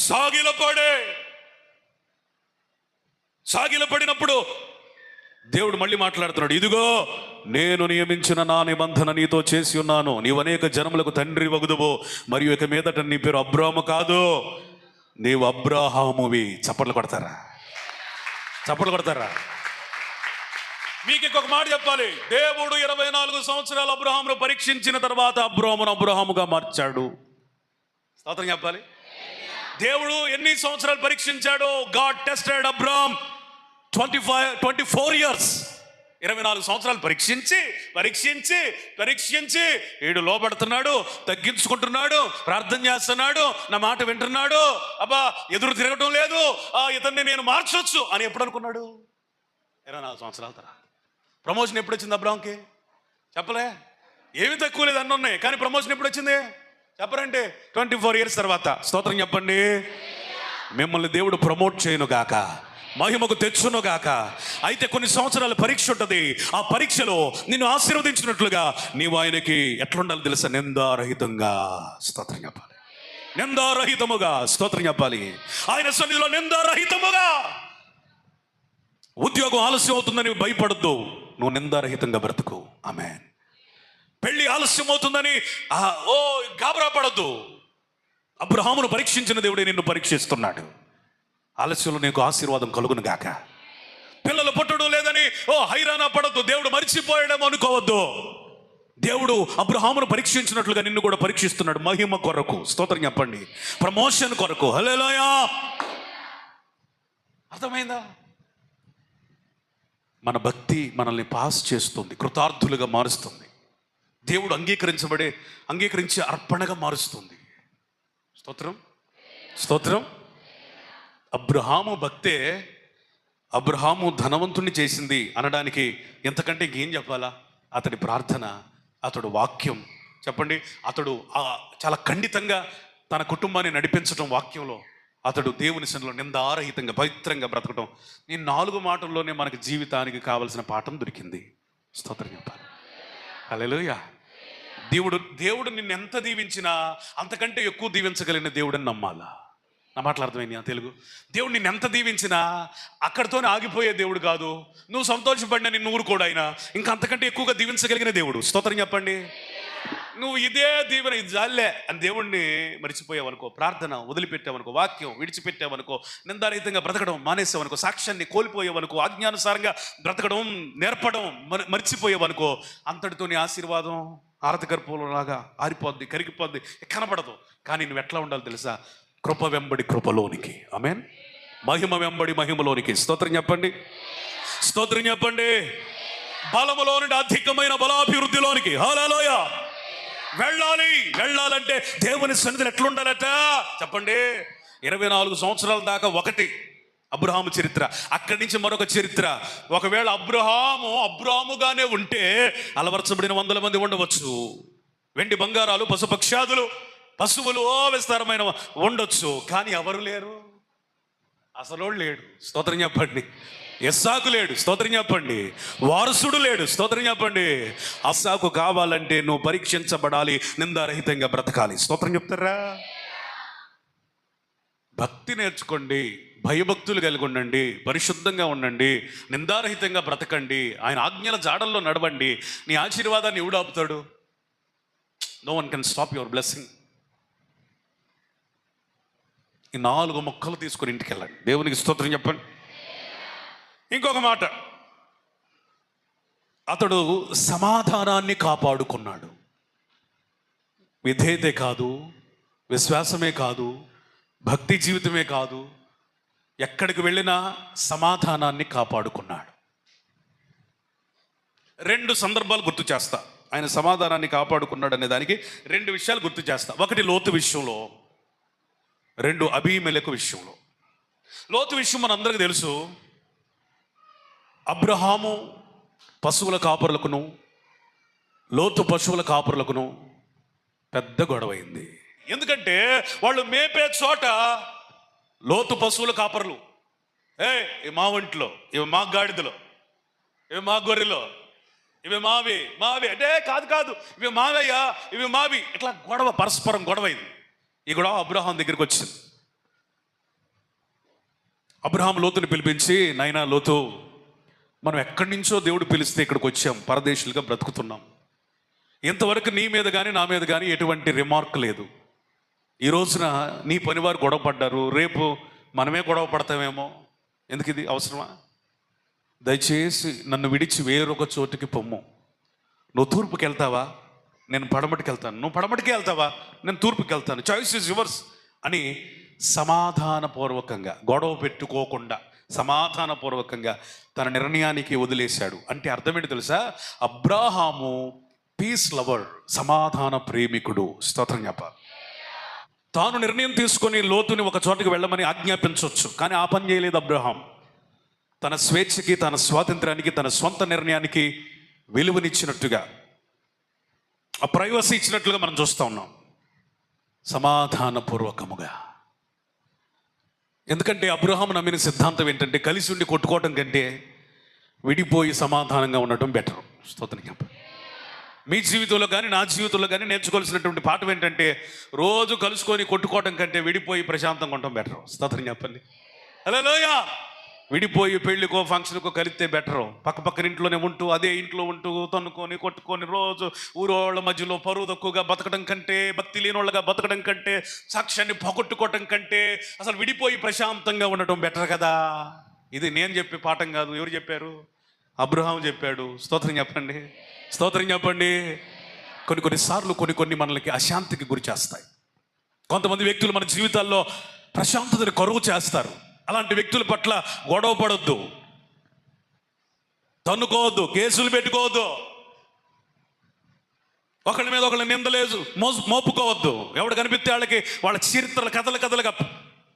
సాగిలపడే. సాగిలపడినప్పుడు దేవుడు మళ్ళీ మాట్లాడుతున్నాడు, ఇదిగో నేను నియమించిన నా నిబంధన నీతో చేసి ఉన్నాను, నీవు అనేక జనములకు తండ్రి వగుదువో, మరియు ఇక మీదట నీ పేరు అబ్రాము కాదు, నీవు అబ్రాహామువి. చప్పట్లు కొడతారా? చప్పట్లు కొడతారా? మీకు ఇంకొక మాట చెప్పాలి. దేవుడు 24 సంవత్సరాలు అబ్రహామును పరీక్షించిన తర్వాత అబ్రామును అబ్రహాముగా మార్చాడు. స్తోత్రం చెప్పాలి. దేవుడు ఎన్ని సంవత్సరాలు పరీక్షించాడు? God tested Abram 24 years. 24 సంవత్సరాలు పరీక్షించి వీడు లోపడుతున్నాడు, తగ్గించుకుంటున్నాడు, ప్రార్థన చేస్తున్నాడు, నా మాట వింటున్నాడు, అబ్బా ఎదురు తిరగటం లేదు, ఇతన్ని నేను మార్చొచ్చు అని ఎప్పుడు అనుకున్నాడు? 24 సంవత్సరాల తర్వాత. ప్రమోషన్ ఎప్పుడు వచ్చింది అబ్రామ్కి? చెప్పలే. ఏమి తక్కువ లేదు, అన్నీ ఉన్నాయి, కానీ ప్రమోషన్ ఎప్పుడు వచ్చింది చెప్పరంటే 24 ఇయర్స్ తర్వాత. స్తోత్రం చెప్పండి. మిమ్మల్ని దేవుడు ప్రమోట్ చేయను గాక, మహిమకు తెచ్చును గాక. అయితే కొన్ని సంవత్సరాల పరీక్ష ఉంటుంది. ఆ పరీక్షలో నిన్ను ఆశీర్వదించినట్లుగా నీవు ఆయనకి ఎట్లుండాలి తెలుసా? నిందారహితంగా. స్తోత్రం చెప్పాలి. నిందారహితముగా. స్తోత్రం చెప్పాలి. ఆయన సన్నిధిలో నిందారహితముగా. ఉద్యోగం ఆలస్యం అవుతుందని భయపడద్దు, నువ్వు నిందారహితంగా బ్రతుకు. ఆమేన్. పెళ్లి ఆలస్యం అవుతుందని గాబరా పడద్దు. అబ్రహామును పరీక్షించిన దేవుడే నిన్ను పరీక్షిస్తున్నాడు. ఆలస్యంలో నీకు ఆశీర్వాదం కలుగును గాక. పిల్లలు పుట్టడం లేదని హైరాణ పడద్దు, దేవుడు మరిచిపోయాడేమో అనుకోవద్దు. దేవుడు అబ్రహామును పరీక్షించినట్లుగా నిన్ను కూడా పరీక్షిస్తున్నాడు, మహిమ కొరకు. స్తోత్రం చెప్పండి. ప్రమోషన్ కొరకు. హల్లెలూయా. అర్థమైందా? మన భక్తి మనల్ని పాస్ చేస్తుంది, కృతార్థులుగా మారుస్తుంది. దేవుడు అంగీకరించే అర్పణగా మారుస్తుంది. స్తోత్రం, స్తోత్రం. అబ్రహాము భక్తే అబ్రహాము ధనవంతుణ్ణి చేసింది అనడానికి ఎంతకంటే ఇంకేం చెప్పాలా? అతడి ప్రార్థన, అతడు వాక్యం. చెప్పండి. అతడు చాలా ఖండితంగా తన కుటుంబాన్ని నడిపించడం వాక్యంలో. అతడు దేవుని సన్నిధిలో నిందారహితంగా పవిత్రంగా బ్రతకడం. ఈ 4 మాటల్లోనే మనకి జీవితానికి కావలసిన పాఠం దొరికింది. స్తోత్రం చెప్పాలి. హల్లెలూయా. దేవుడు నిన్ను ఎంత దీవించినా అంతకంటే ఎక్కువ దీవించగలిగిన దేవుడని నమ్మాలా. నా మాటలు అర్థమైంది తెలుగు? దేవుడు నిన్ను ఎంత దీవించినా అక్కడితోనే ఆగిపోయే దేవుడు కాదు. నువ్వు సంతోషపడినా నిన్ను ఊరుకోడు ఆయన, ఇంకా అంతకంటే ఎక్కువగా దీవించగలిగిన దేవుడు. స్తోత్రం చెప్పండి. నువ్వు ఇదే దీవెన, ఇది జాలే అని దేవుణ్ణి మర్చిపోయావనుకో, ప్రార్థన వదిలిపెట్టావనుకో, వాక్యం విడిచిపెట్టావనుకో, నిందారహితంగా బ్రతకడం మానేసావనుకో, సాక్ష్యాన్ని కోల్పోయావనుకో, ఆజ్ఞానుసారంగా బ్రతకడం నేర్పడం మర్చిపోయావనుకో, అంతటితో నీ ఆశీర్వాదం ఆరతగర్భంలాగా ఆరిపోద్ది, కరిగిపోద్ది, కనపడదు. కానీ నువ్వు ఎట్లా ఉండాలి తెలుసా? కృప వెంబడి కృపలోనికి. ఆమేన్. మహిమ వెంబడి మహిమలోనికి. స్తోత్రం చెప్పండి. స్తోత్రం చెప్పండి. బలములో నుండి అధికమైన బలాభివృద్ధిలోనికి. హల్లెలూయా. వెళ్ళాలంటే దేవుని సన్నిధిలో ఎట్లుండాలట చెప్పండి. 24 సంవత్సరాల దాకా ఒకటి అబ్రహాము చరిత్ర, అక్కడి నుంచి మరొక చరిత్ర. ఒకవేళ అబ్రహాముగానే ఉంటే అలవర్చబడిన 100 మంది ఉండవచ్చు. వెండి బంగారాలు, పశుపక్షాదులు, పశువులు విస్తారమైన ఉండొచ్చు. కానీ ఎవరు లేరు, అసలు లేడు. స్తోత్రం చెప్పండి. ఇస్సాకు లేడు. స్తోత్రం చెప్పండి. వారసుడు లేడు. స్తోత్రం చెప్పండి. ఇస్సాకు కావాలంటే నువ్వు పరీక్షించబడాలి, నిందారహితంగా బ్రతకాలి. స్తోత్రం చెప్తారా? భక్తి నేర్చుకోండి, భయభక్తులు కలిగి ఉండండి, పరిశుద్ధంగా ఉండండి, నిందారహితంగా బ్రతకండి, ఆయన ఆజ్ఞల జాడల్లో నడవండి. నీ ఆశీర్వాదాన్ని ఎవడు ఆపుతాడు? No one can stop your blessing. ఈ 4 ముక్కలు తీసుకొని ఇంటికి వెళ్ళండి. దేవునికి స్తోత్రం చెప్పండి. ఇంకొక మాట, అతడు సమాధానాన్ని కాపాడుకున్నాడు. విధేయతే కాదు, విశ్వాసమే కాదు, భక్తి జీవితమే కాదు, ఎక్కడికి వెళ్ళినా సమాధానాన్ని కాపాడుకున్నాడు. 2 సందర్భాలు గుర్తు చేస్తా. ఆయన సమాధానాన్ని కాపాడుకున్నాడు అనే దానికి 2 విషయాలు గుర్తు చేస్తా. ఒకటి లోతు విషయంలో, 2 అబీమెలెకు విషయంలో. లోతు విషయం మనందరికీ తెలుసు. అబ్రహాము పశువుల కాపరులకును, లోతు పశువుల కాపరులకును పెద్ద గొడవైంది. ఎందుకంటే వాళ్ళు మేపే చోట లోతు పశువుల కాపరులు, ఇవి మా ఒంట్లో, ఇవి మా గాడిదలో, ఇవి మా గొర్రెలో, ఇవి మావి అంటే కాదు ఇవి మావయ్యా, ఇవి మావి, ఇట్లా గొడవ, పరస్పరం గొడవైంది. ఈ గొడవ అబ్రహాం దగ్గరికి వచ్చింది. అబ్రహాం లోతుని పిలిపించి, నాయనా లోతు, మనం ఎక్కడి నుంచో దేవుడు పిలిస్తే ఇక్కడికి వచ్చాం, పరదేశులుగా బ్రతుకుతున్నాం. ఇంతవరకు నీ మీద కానీ నా మీద కానీ ఎటువంటి రిమార్క్ లేదు. ఈ రోజున నీ పనివారు గొడవ పడ్డారు, రేపు మనమే గొడవ పడతామేమో. ఎందుకు ఇది అవసరమా? దయచేసి నన్ను విడిచి వేరొక చోటుకి పొమ్ము. నువ్వు తూర్పుకి వెళ్తావా, నేను పడమటికి వెళ్తాను. నువ్వు పడమటికి వెళ్తావా, నేను తూర్పుకి వెళ్తాను. చాయిస్ ఇస్ యువర్స్ అని సమాధానపూర్వకంగా, గొడవ పెట్టుకోకుండా సమాధానపూర్వకంగా తన నిర్ణయానికి వదిలేశాడు. అంటే అర్థం ఏంటి తెలుసా? అబ్రాహాము పీస్ లవర్, సమాధాన ప్రేమికుడు. స్తోత్రం చెప్పాలి. తాను నిర్ణయం తీసుకొని లోతుని ఒక చోటుకి వెళ్ళమని ఆజ్ఞాపించవచ్చు, కానీ ఆ పని చేయలేదు అబ్రహాం. తన స్వేచ్ఛకి, తన స్వాతంత్రానికి, తన సొంత నిర్ణయానికి విలువనిచ్చినట్టుగా, ఆ ప్రైవసీ ఇచ్చినట్లుగా మనం చూస్తూ ఉన్నాం. సమాధానపూర్వకముగా. ఎందుకంటే అబ్రహాం నమ్మిన సిద్ధాంతం ఏంటంటే, కలిసి ఉండి కొట్టుకోవటం కంటే విడిపోయి సమాధానంగా ఉండటం బెటర్. స్తోత్రం చెప్పండి. మీ జీవితంలో కానీ నా జీవితంలో కానీ నేర్చుకోవాల్సినటువంటి పాఠం ఏంటంటే, రోజు కలుసుకొని కొట్టుకోవటం కంటే విడిపోయి ప్రశాంతంగా ఉండటం బెటర్. స్తోత్రం చెప్పండి. హల్లెలూయా. విడిపోయి పెళ్ళికో ఫంక్షన్కో కలిస్తే బెటరు. పక్కపక్కన ఇంట్లోనే ఉంటూ, అదే ఇంట్లో ఉంటూ తన్నుకొని కొట్టుకొని రోజు ఊరోళ్ళ మధ్యలో పరువు తక్కువగా బతకడం కంటే, భక్తి లేనోళ్ళగా బతకడం కంటే, సాక్ష్యాన్ని పోగొట్టుకోవటం కంటే అసలు విడిపోయి ప్రశాంతంగా ఉండటం బెటర్ కదా. ఇది నేను చెప్పే పాఠం కాదు. ఎవరు చెప్పారు? అబ్రహాం చెప్పాడు. స్తోత్రం చెప్పండి. స్తోత్రం చెప్పండి. కొన్నిసార్లు కొన్ని మనల్ని అశాంతికి గురి చేస్తాయి. కొంతమంది వ్యక్తులు మన జీవితాల్లో ప్రశాంతతని కరువు చేస్తారు. అలాంటి వ్యక్తుల పట్ల గొడవ పడొద్దు, తన్నుకోవద్దు, కేసులు పెట్టుకోవద్దు, ఒకళ్ళ మీద ఒకళ్ళ నిందలేదు మోపుకోవద్దు. ఎవడు కనిపిస్తే వాళ్ళకి వాళ్ళ చరిత్రలు కథలుగా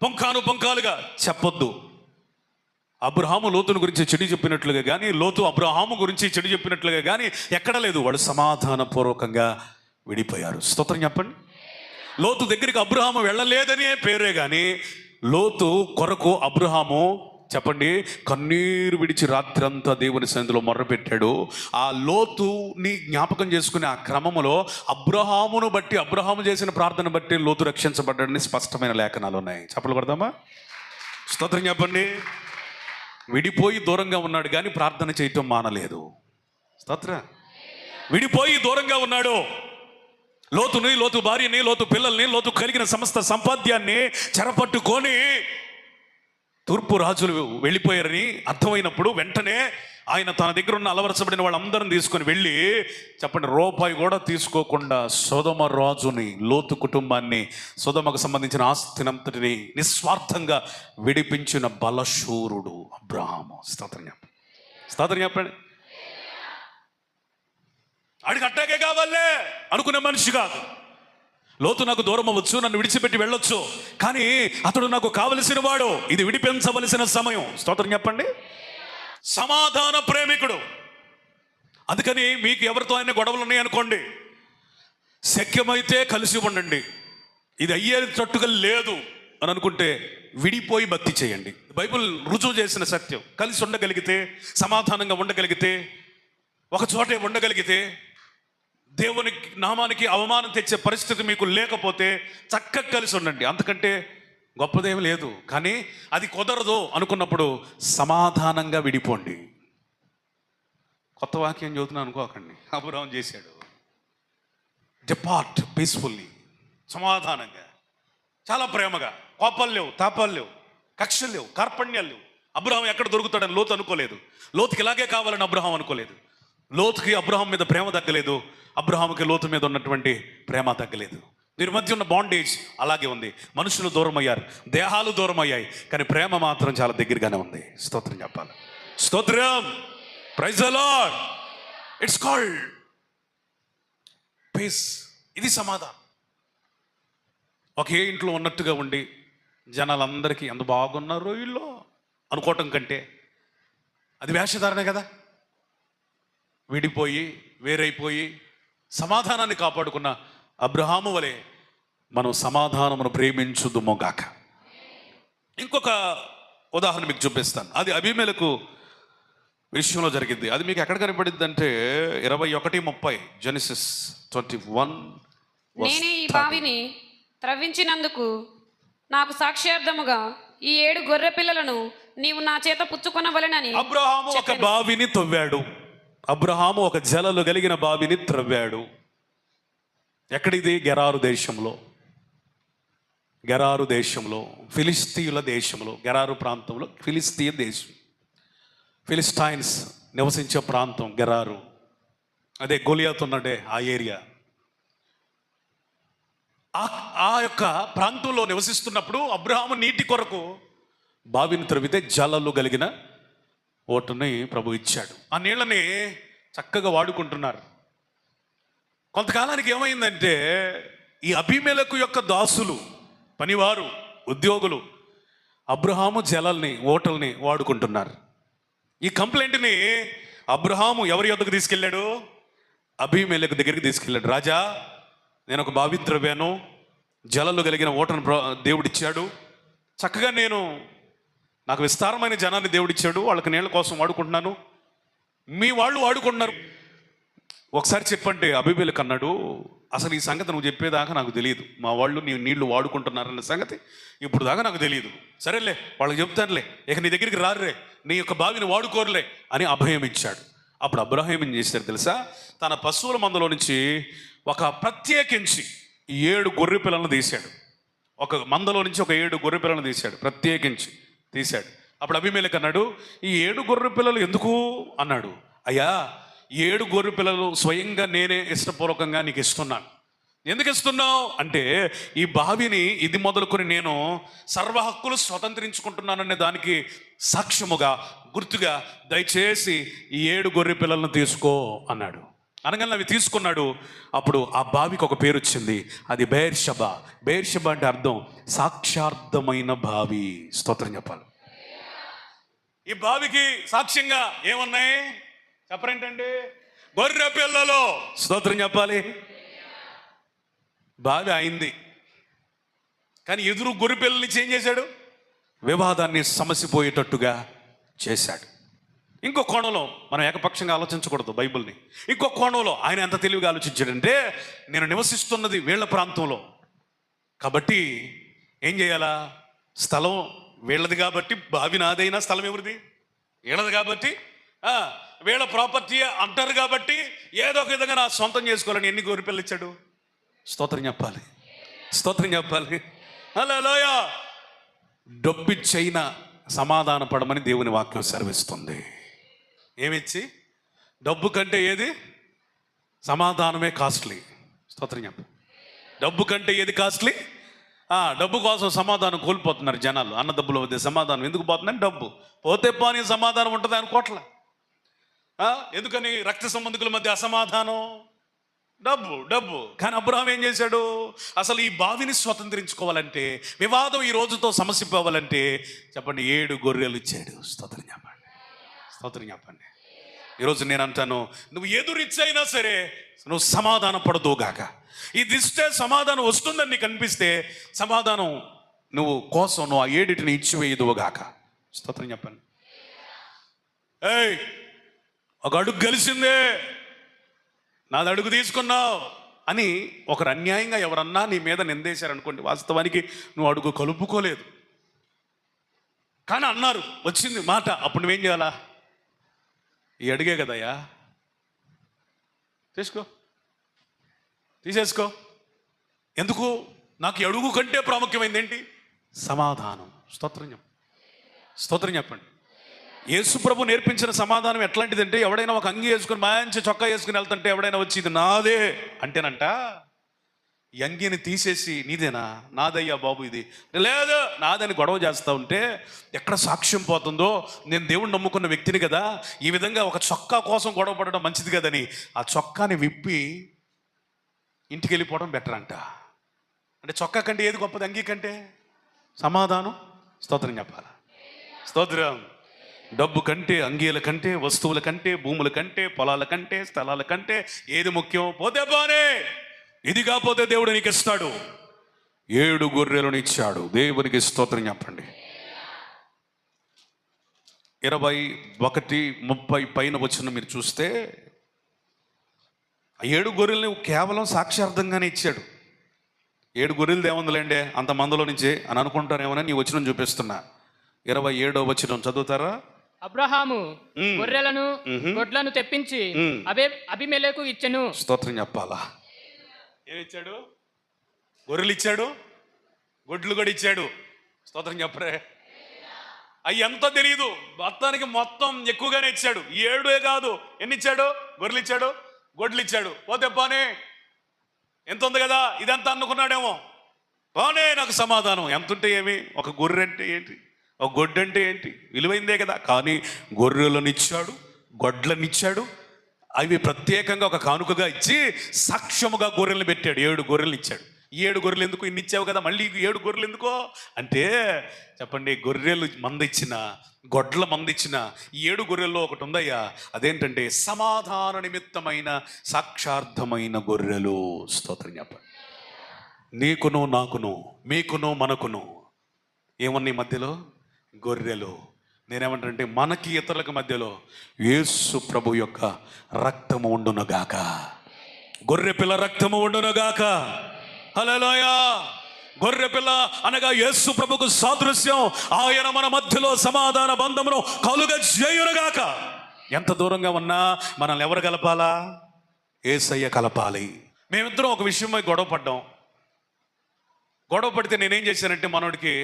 పొంకాలుగా చెప్పొద్దు. అబ్రహాము లోతుని గురించి చెడు చెప్పినట్లుగా కానీ, లోతు అబ్రహాము గురించి చెడు చెప్పినట్లుగా కానీ ఎక్కడ లేదు. వాళ్ళు సమాధానపూర్వకంగా విడిపోయారు. స్తోత్రం చెప్పండి. లోతు దగ్గరికి అబ్రహాము వెళ్ళలేదనే పేరే కానీ, లోతు కొరకు అబ్రహాము చెప్పండి కన్నీరు విడిచి రాత్రంతా దేవుని సన్నిధిలో మొర్రపెట్టాడు. ఆ లోతుని జ్ఞాపకం చేసుకునే ఆ క్రమములో అబ్రహామును బట్టి, అబ్రహాము చేసిన ప్రార్థన బట్టి లోతు రక్షించబడ్డాడని స్పష్టమైన లేఖనాలు ఉన్నాయి. చప్పలు పడదామా? స్తోత్రం చెప్పండి. విడిపోయి దూరంగా ఉన్నాడు కానీ ప్రార్థన చేయటం మానలేదు. స్తోత్రం. విడిపోయి దూరంగా ఉన్నాడు. లోతుని, లోతు భార్యని, లోతు పిల్లల్ని, లోతు కలిగిన సమస్త సంపాద్యాన్ని చెరపట్టుకొని తూర్పు రాజులు వెళ్ళిపోయారని అర్థమైనప్పుడు వెంటనే ఆయన తన దగ్గర ఉన్న అలవరచబడిన వాళ్ళందరిని తీసుకొని వెళ్ళి చెప్పండి, రూపాయి కూడా తీసుకోకుండా సొదొమ రాజుని, లోతు కుటుంబాన్ని, సొదొమకు సంబంధించిన ఆస్తినంతటిని నిస్వార్థంగా విడిపించిన బలశూరుడు అబ్రహాము. స్తోత్రం చెప్పండి. స్తోత్రం చెప్పండి. ఆడికి అట్టాకే కావాలే అనుకునే మనిషి కాదు. లోతు నాకు దూరం అవ్వచ్చు, నన్ను విడిచిపెట్టి వెళ్ళొచ్చు, కానీ అతడు నాకు కావలసిన వాడు. ఇది విడిపించవలసిన సమయం. స్తోత్రం చెప్పండి. సమాధాన ప్రేమికుడు. అందుకని మీకు ఎవరితో అయినా గొడవలు ఉన్నాయనుకోండి, శక్యమైతే కలిసి ఉండండి. ఇది అయ్యేటట్టుగా లేదు అని అనుకుంటే విడిపోయి భక్తి చేయండి. బైబిల్ రుజువు చేసిన సత్యం. కలిసి ఉండగలిగితే, సమాధానంగా ఉండగలిగితే, ఒక చోటే ఉండగలిగితే, దేవుని నామానికి అవమానం తెచ్చే పరిస్థితి మీకు లేకపోతే చక్కగా కలిసి ఉండండి. అంతకంటే గొప్పదేం లేదు. కానీ అది కుదరదు అనుకున్నప్పుడు సమాధానంగా విడిపోండి. కొత్త వాక్యం చదువుతున్నా అనుకోకండి. అబ్రహాం చేశాడు. డిపార్ట్ పీస్ఫుల్లీ, సమాధానంగా, చాలా ప్రేమగా. కోపాలు లేవు, తాపాలు లేవు, కక్షలు లేవు, కార్పణ్యాలు లేవు. అబ్రహాం ఎక్కడ దొరుకుతాడని లోతు అనుకోలేదు. లోతుకి ఇలాగే కావాలని అబ్రహాం అనుకోలేదు. లోతుకి అబ్రహాం మీద ప్రేమ తగ్గలేదు, అబ్రహాముకి లోతు మీద ఉన్నటువంటి ప్రేమ తగ్గలేదు. వీరి మధ్య ఉన్న బాండేజ్ అలాగే ఉంది. మనుషులు దూరం అయ్యారు, దేహాలు దూరం అయ్యాయి, కానీ ప్రేమ మాత్రం చాలా దగ్గరగానే ఉంది. స్తోత్రం చెప్పాలి. స్తోత్రం. Praise the Lord. It's called peace. ఇది సమాధానం. ఒకే ఇంట్లో ఉన్నట్టుగా ఉండి జనాలందరికీ ఎంత బాగున్నారు వీళ్ళు అనుకోవటం కంటే అది వేషధారణ కదా. విడిపోయి, వేరైపోయి సమాధానాన్ని కాపాడుకున్న అబ్రహాము వలె మనం సమాధానమును ప్రేమించుదుమోగాక. ఇంకొక ఉదాహరణ మీకు చూపిస్తాను. అది అబీమెలెకు విషయంలో జరిగింది. అది మీకు ఎక్కడ కనపడింది అంటే 21:30 జెనసిస్ 21. నేనే ఈ బావిని త్రవ్వించినందుకు నాకు సాక్ష్యార్థముగా ఈ 7 గొర్రె పిల్లలను నీవు నా చేత పుచ్చుకొనవలెనని అబ్రహాము ఒక బావిని తవ్వాడు. అబ్రహాము ఒక జలలు కలిగిన బావిని త్రవ్వాడు. ఎక్కడిది? గెరారు దేశంలో. గెరారు దేశంలో, ఫిలిస్తీయుల దేశంలో, గెరారు ప్రాంతంలో ఫిలిస్తీయ దేశం, ఫిలిస్టైన్స్ నివసించే ప్రాంతం గెరారు. అదే గొలియాత్ ఉన్నదే ఆ ఏరియా. ఆ యొక్క ప్రాంతంలో నివసిస్తున్నప్పుడు అబ్రహాము నీటి కొరకు బావిని త్రవ్వితే జలలు కలిగిన ఓటుని ప్రభు ఇచ్చాడు. ఆ నీళ్ళని చక్కగా వాడుకుంటున్నారు. కొంతకాలానికి ఏమైందంటే ఈ అబీమెలెకు యొక్క దాసులు, పనివారు, ఉద్యోగులు అబ్రహాము జలల్ని, ఓటల్ని వాడుకుంటున్నారు. ఈ కంప్లైంట్ని అబ్రహాము ఎవరి యొద్దకు తీసుకెళ్ళాడు? అబీమెలెకు దగ్గరికి తీసుకెళ్ళాడు. రాజా, నేను ఒక బావి త్రవ్వాను, జలలు కలిగిన ఓటను దేవుడిచ్చాడు. చక్కగా నాకు విస్తారమైన జనాన్ని దేవుడిచ్చాడు, వాళ్ళకి నీళ్ళ కోసం వాడుకుంటున్నాను, మీ వాళ్ళు వాడుకుంటున్నారు. ఒకసారి చెప్పండి. అబీమెలెకు అన్నాడు, అసలు ఈ సంగతి నువ్వు చెప్పేదాకా నాకు తెలియదు. మా వాళ్ళు నీ నీళ్లు వాడుకుంటున్నారన్న సంగతి ఇప్పుడు దాకా నాకు తెలియదు. సరేలే, వాళ్ళకి చెప్తానులే, ఇక నీ దగ్గరికి రారులే, నీ యొక్క బావిని వాడుకోరులే అని అభయం ఇచ్చాడు. అప్పుడు అబ్రహాం ఏం చేశారు తెలుసా? తన పశువుల మందలో నుంచి ఒక ప్రత్యేకించి 7 గొర్రె పిల్లలను తీశాడు. ఒక మందలో నుంచి ఒక 7 గొర్రె పిల్లలను తీశాడు, ప్రత్యేకించి తీశాడు. అప్పుడు అబీమెలెకు అన్నాడు, ఈ 7 గొర్రె పిల్లలు ఎందుకు అన్నాడు. అయ్యా, 7 గొర్రె పిల్లలు స్వయంగా నేనే ఇష్టపూర్వకంగా నీకు ఇస్తున్నాను. ఎందుకు ఇస్తున్నావు అంటే, ఈ బావిని ఇది మొదలుకొని నేను సర్వ హక్కులు స్వతంత్రించుకుంటున్నాననే దానికి సాక్ష్యముగా, గుర్తుగా దయచేసి ఈ 7 గొర్రె పిల్లలను తీసుకో అన్నాడు. అనగానే అవి తీసుకున్నాడు. అప్పుడు ఆ బావికి ఒక పేరు వచ్చింది, అది బెయేర్షెబా. బెయేర్షెబా అంటే అర్థం సాక్షార్థమైన బావి. స్తోత్రం చెప్పాలి. ఈ బావికి సాక్ష్యంగా ఏమున్నాయి చెప్పరేంటండి? గొర్రె పిల్లలు. స్తోత్రం చెప్పాలి. బావి అయింది, కానీ ఎదురు గొర్రె పిల్లల్ని ఏం చేశాడు? వివాదాన్ని సమసిపోయేటట్టుగా చేశాడు. ఇంకో కోణంలో మనం ఏకపక్షంగా ఆలోచించకూడదు బైబిల్ని. ఇంకో కోణంలో ఆయన ఎంత తెలివిగా ఆలోచించాడంటే, నేను నివసిస్తున్నది వీళ్ళ ప్రాంతంలో కాబట్టి ఏం చేయాలా? స్థలం వీళ్ళది కాబట్టి బావి నాదైనా స్థలం ఎవరిది? వీళ్ళది కాబట్టి వీళ్ళ ప్రాపర్టీ అంటారు కాబట్టి ఏదో ఒక విధంగా నా సొంతం చేసుకోవాలని ఎన్ని గొర్రె పిల్లలు ఇచ్చాడు? స్తోత్రం చెప్పాలి. స్తోత్రం చెప్పాలి. హల్లెలూయా. డబ్బిచ్చైనా సమాధాన పడమని దేవుని వాక్యం సెలవిస్తుంది. ఏమిచ్చి? డబ్బు కంటే ఏది? సమాధానమే కాస్ట్లీ. స్తోత్రం చెప్పు. డబ్బు కంటే ఏది కాస్ట్లీ? డబ్బు కోసం సమాధానం కోల్పోతున్నారు జనాలు. అన్న డబ్బుల మధ్య సమాధానం ఎందుకు పోతుందని, డబ్బు పోతే పోనీ సమాధానం ఉంటుంది అనుకోవట్ల. ఎందుకని? రక్త సంబంధికుల మధ్య అసమాధానం, డబ్బు డబ్బు. కానీ అబ్రహాం ఏం చేశాడు? అసలు ఈ బావిని స్వతంత్రించుకోవాలంటే, వివాదం ఈ రోజుతో సమస్య పోవాలంటే చెప్పండి, 7 గొర్రెలు ఇచ్చాడు. స్తోత్రం చెప్పండి. స్తోత్రం చెప్పండి. ఈరోజు నేను అంటాను, నువ్వు ఎదురిచ్చైనా సరే నువ్వు సమాధాన పడదుగాక. ఇది ఇస్తే సమాధానం వస్తుందని నీకు అనిపిస్తే సమాధానం నువ్వు ఆ 7 ఇచ్చివేయదువుగాక. స్తోత్రం చెప్పండి. ఒక అడుగు కలిసిందే, నాది అడుగు తీసుకున్నావు అని ఒకరు అన్యాయంగా ఎవరన్నా నీ మీద నిందేశారనుకోండి, వాస్తవానికి నువ్వు అడుగు కలుపుకోలేదు, కానీ అన్నారు, వచ్చింది మాట. అప్పుడు నువ్వేం చేయాలా? ఈ అడిగే కదయ్యా, తీసేసుకో. ఎందుకు? నాకు ఈ అడుగు కంటే ప్రాముఖ్యమైంది ఏంటి? సమాధానం. స్తోత్రం చెప్పండి. యేసు ప్రభు నేర్పించిన సమాధానం ఎట్లాంటిదంటే, ఎవడైనా ఒక అంగి వేసుకుని మంచి చొక్కా వేసుకుని వెళ్తుంటే ఎవడైనా వచ్చి ఇది నాదే అంటేనంట, ఈ అంగిని తీసేసి నీదేనా? నాదయ్యా బాబు ఇది లేదు నాదని గొడవ చేస్తూ ఉంటే ఎక్కడ సాక్ష్యం పోతుందో, నేను దేవుణ్ణి నమ్ముకున్న వ్యక్తిని కదా, ఈ విధంగా ఒక చొక్కా కోసం గొడవ పడడం మంచిది కదని ఆ చొక్కాని విప్పి ఇంటికి వెళ్ళిపోవడం బెటర్ అంట. అంటే చొక్కా కంటే ఏది గొప్పది? అంగీ కంటే సమాధానం. స్తోత్రం చెప్పాలి. స్తోత్రం. డబ్బు కంటే, అంగీల కంటే, వస్తువుల కంటే, భూముల కంటే, పొలాల కంటే, స్థలాల కంటే ఏది ముఖ్యం? పోతే పోనే, ఇది కాకపోతే దేవుడు నీకు ఇస్తాడు. 7 గొర్రెలను ఇచ్చాడు. దేవునికి స్తోత్రం చెప్పండి. 21:30 పైన వచ్చిన మీరు చూస్తే, 7 గొర్రెల్ని కేవలం సాక్ష్యార్థంగానే ఇచ్చాడు. 7 గొర్రెలు ఏముందిలేండి అంత మందలో నుంచే అని అనుకుంటారేమోనని నీ వచనం చూపిస్తున్నా. 27వ వచనం చదువుతారా? అబ్రహాము గొర్రెలను గొడ్లను తెప్పించి అబీమెలెకు ఇచ్చెను. స్తోత్రం చెప్పాలా? ఏమిచ్చాడు? గొర్రెలు ఇచ్చాడు, గొడ్లు కూడా ఇచ్చాడు. స్తోత్రం చెప్పరే. అవి ఎంతో తెలియదు, మొత్తానికి మొత్తం ఎక్కువగానే ఇచ్చాడు. 7 కాదు, ఎన్ని ఇచ్చాడు? గొర్రెలు ఇచ్చాడు, గొడ్లు ఇచ్చాడు. పోతే పోనే, ఎంత ఉంది కదా ఇదంతా అనుకున్నాడేమో. పోనే నాకు సమాధానం ఎంత ఉంటే ఏమి, ఒక గొర్రె అంటే ఏంటి, ఒక గొడ్డు అంటే ఏంటి, విలువైందే కదా. కానీ గొర్రెలను ఇచ్చాడు, గొడ్లను ఇచ్చాడు. అవి ప్రత్యేకంగా ఒక కానుకగా ఇచ్చి సాక్ష్యముగా గొర్రెలను పెట్టాడు. 7 గొర్రెలు ఇచ్చాడు. 7 గొర్రెలు ఎందుకు, ఇన్ని ఇచ్చావు కదా మళ్ళీ 7 గొర్రెలు ఎందుకో అంటే చెప్పండి, గొర్రెలు మందిచ్చిన, గొడ్ల మందిచ్చిన 7 గొర్రెల్లో ఒకటి ఉందయ్యా. అదేంటంటే సమాధాన నిమిత్తమైన సాక్షార్థమైన గొర్రెలు. స్తోత్రం చెప్పండి. నీకును నాకును, మీకును మనకును ఏమన్నా మధ్యలో గొర్రెలు. నేనేమంటానంటే మనకి ఇతరులకు మధ్యలో యేసు ప్రభు యొక్క రక్తము ఉండునుగాక, గొర్రె పిల్ల రక్తము ఉండునుగాక. హల్లెలూయా. గొర్రె పిల్ల అనగా యేసు ప్రభుకు సాదృశ్యం. ఆయన మన మధ్యలో సమాధాన బంధమును కలుగ చేయునుగాక. ఎంత దూరంగా ఉన్నా మనల్ని ఎవరు కలపాలా? యేసయ్య కలపాలి. మేమిద్దరం ఒక విషయమై గొడవ పడ్డాం. గొడవ పడితే నేనేం చేశానంటే మనోడికి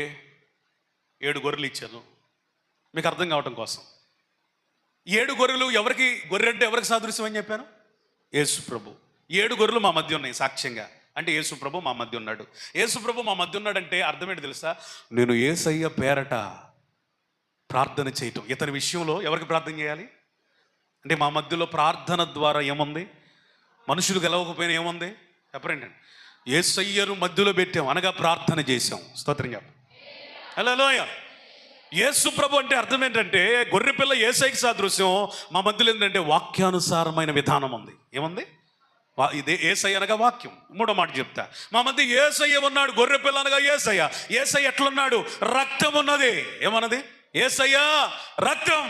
7 గొర్రెలు ఇచ్చాను. మీకు అర్థం కావటం కోసం 7 గొర్రెలు ఎవరికి, గొర్రె అంటే ఎవరికి సాదృశ్యం అని చెప్పాను? యేసు ప్రభు. 7 గొర్రెలు మా మధ్య ఉన్నాయి సాక్ష్యంగా. అంటే యేసు ప్రభు మా మధ్య ఉన్నాడు. యేసు ప్రభు మా మధ్య ఉన్నాడంటే అర్థం ఏంటి తెలుసా? నేను యేసయ్య పేరట ప్రార్థన చేయటం. ఇతని విషయంలో ఎవరికి ప్రార్థన చేయాలి అంటే మా మధ్యలో ప్రార్థన ద్వారా ఏముంది? మనుషులు గెలవకపోయినా ఏముంది చెప్పరండి. యేసయ్యను మధ్యలో పెట్టాం అనగా ప్రార్థన చేశాం. స్తోత్రం చెప్పు. హల్లెలూయా. యేసు ప్రభు అంటే అర్థం ఏంటంటే గొర్రెపిల్ల యేసయ్యకి సాదృశ్యం. మా మధ్యలో ఏంటంటే వాక్యానుసారమైన విధానం ఉంది. ఏముంది? ఇదే యేసయ్య అనగా వాక్యం. 3వ మాట చెప్తా. మా మధ్య యేసయ్య ఉన్నాడు. గొర్రెపిల్ల అనగా యేసయ్య. యేసయ్య ఎట్లున్నాడు? రక్తం ఉన్నది. ఏమన్నది? యేసయ్య రక్తం.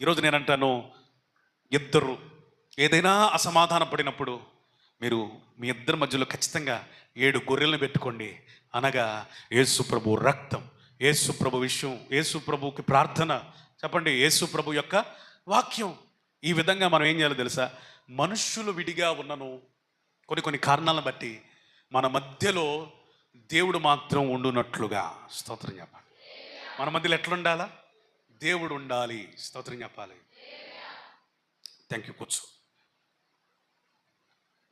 ఈరోజు నేను అంటాను, ఇద్దరు ఏదైనా అసమాధాన పడినప్పుడు మీరు మీ ఇద్దరి మధ్యలో ఖచ్చితంగా 7 గొర్రెలను పెట్టుకోండి. అనగా యేసు ప్రభు రక్తం, యేసు ప్రభు విషయం, యేసు ప్రభుకి ప్రార్థన, చెప్పండి యేసు ప్రభు యొక్క వాక్యం. ఈ విధంగా మనం ఏం చేయాలో తెలుసా? మనుష్యులు విడిగా ఉన్నను కొన్ని కారణాలను బట్టి మన మధ్యలో దేవుడు మాత్రం ఉండునట్లుగా. స్తోత్రం చెప్పాలి. మన మధ్యలో ఎట్లుండాలా? దేవుడు ఉండాలి. స్తోత్రం చెప్పాలి. Thank you. కూర్చో.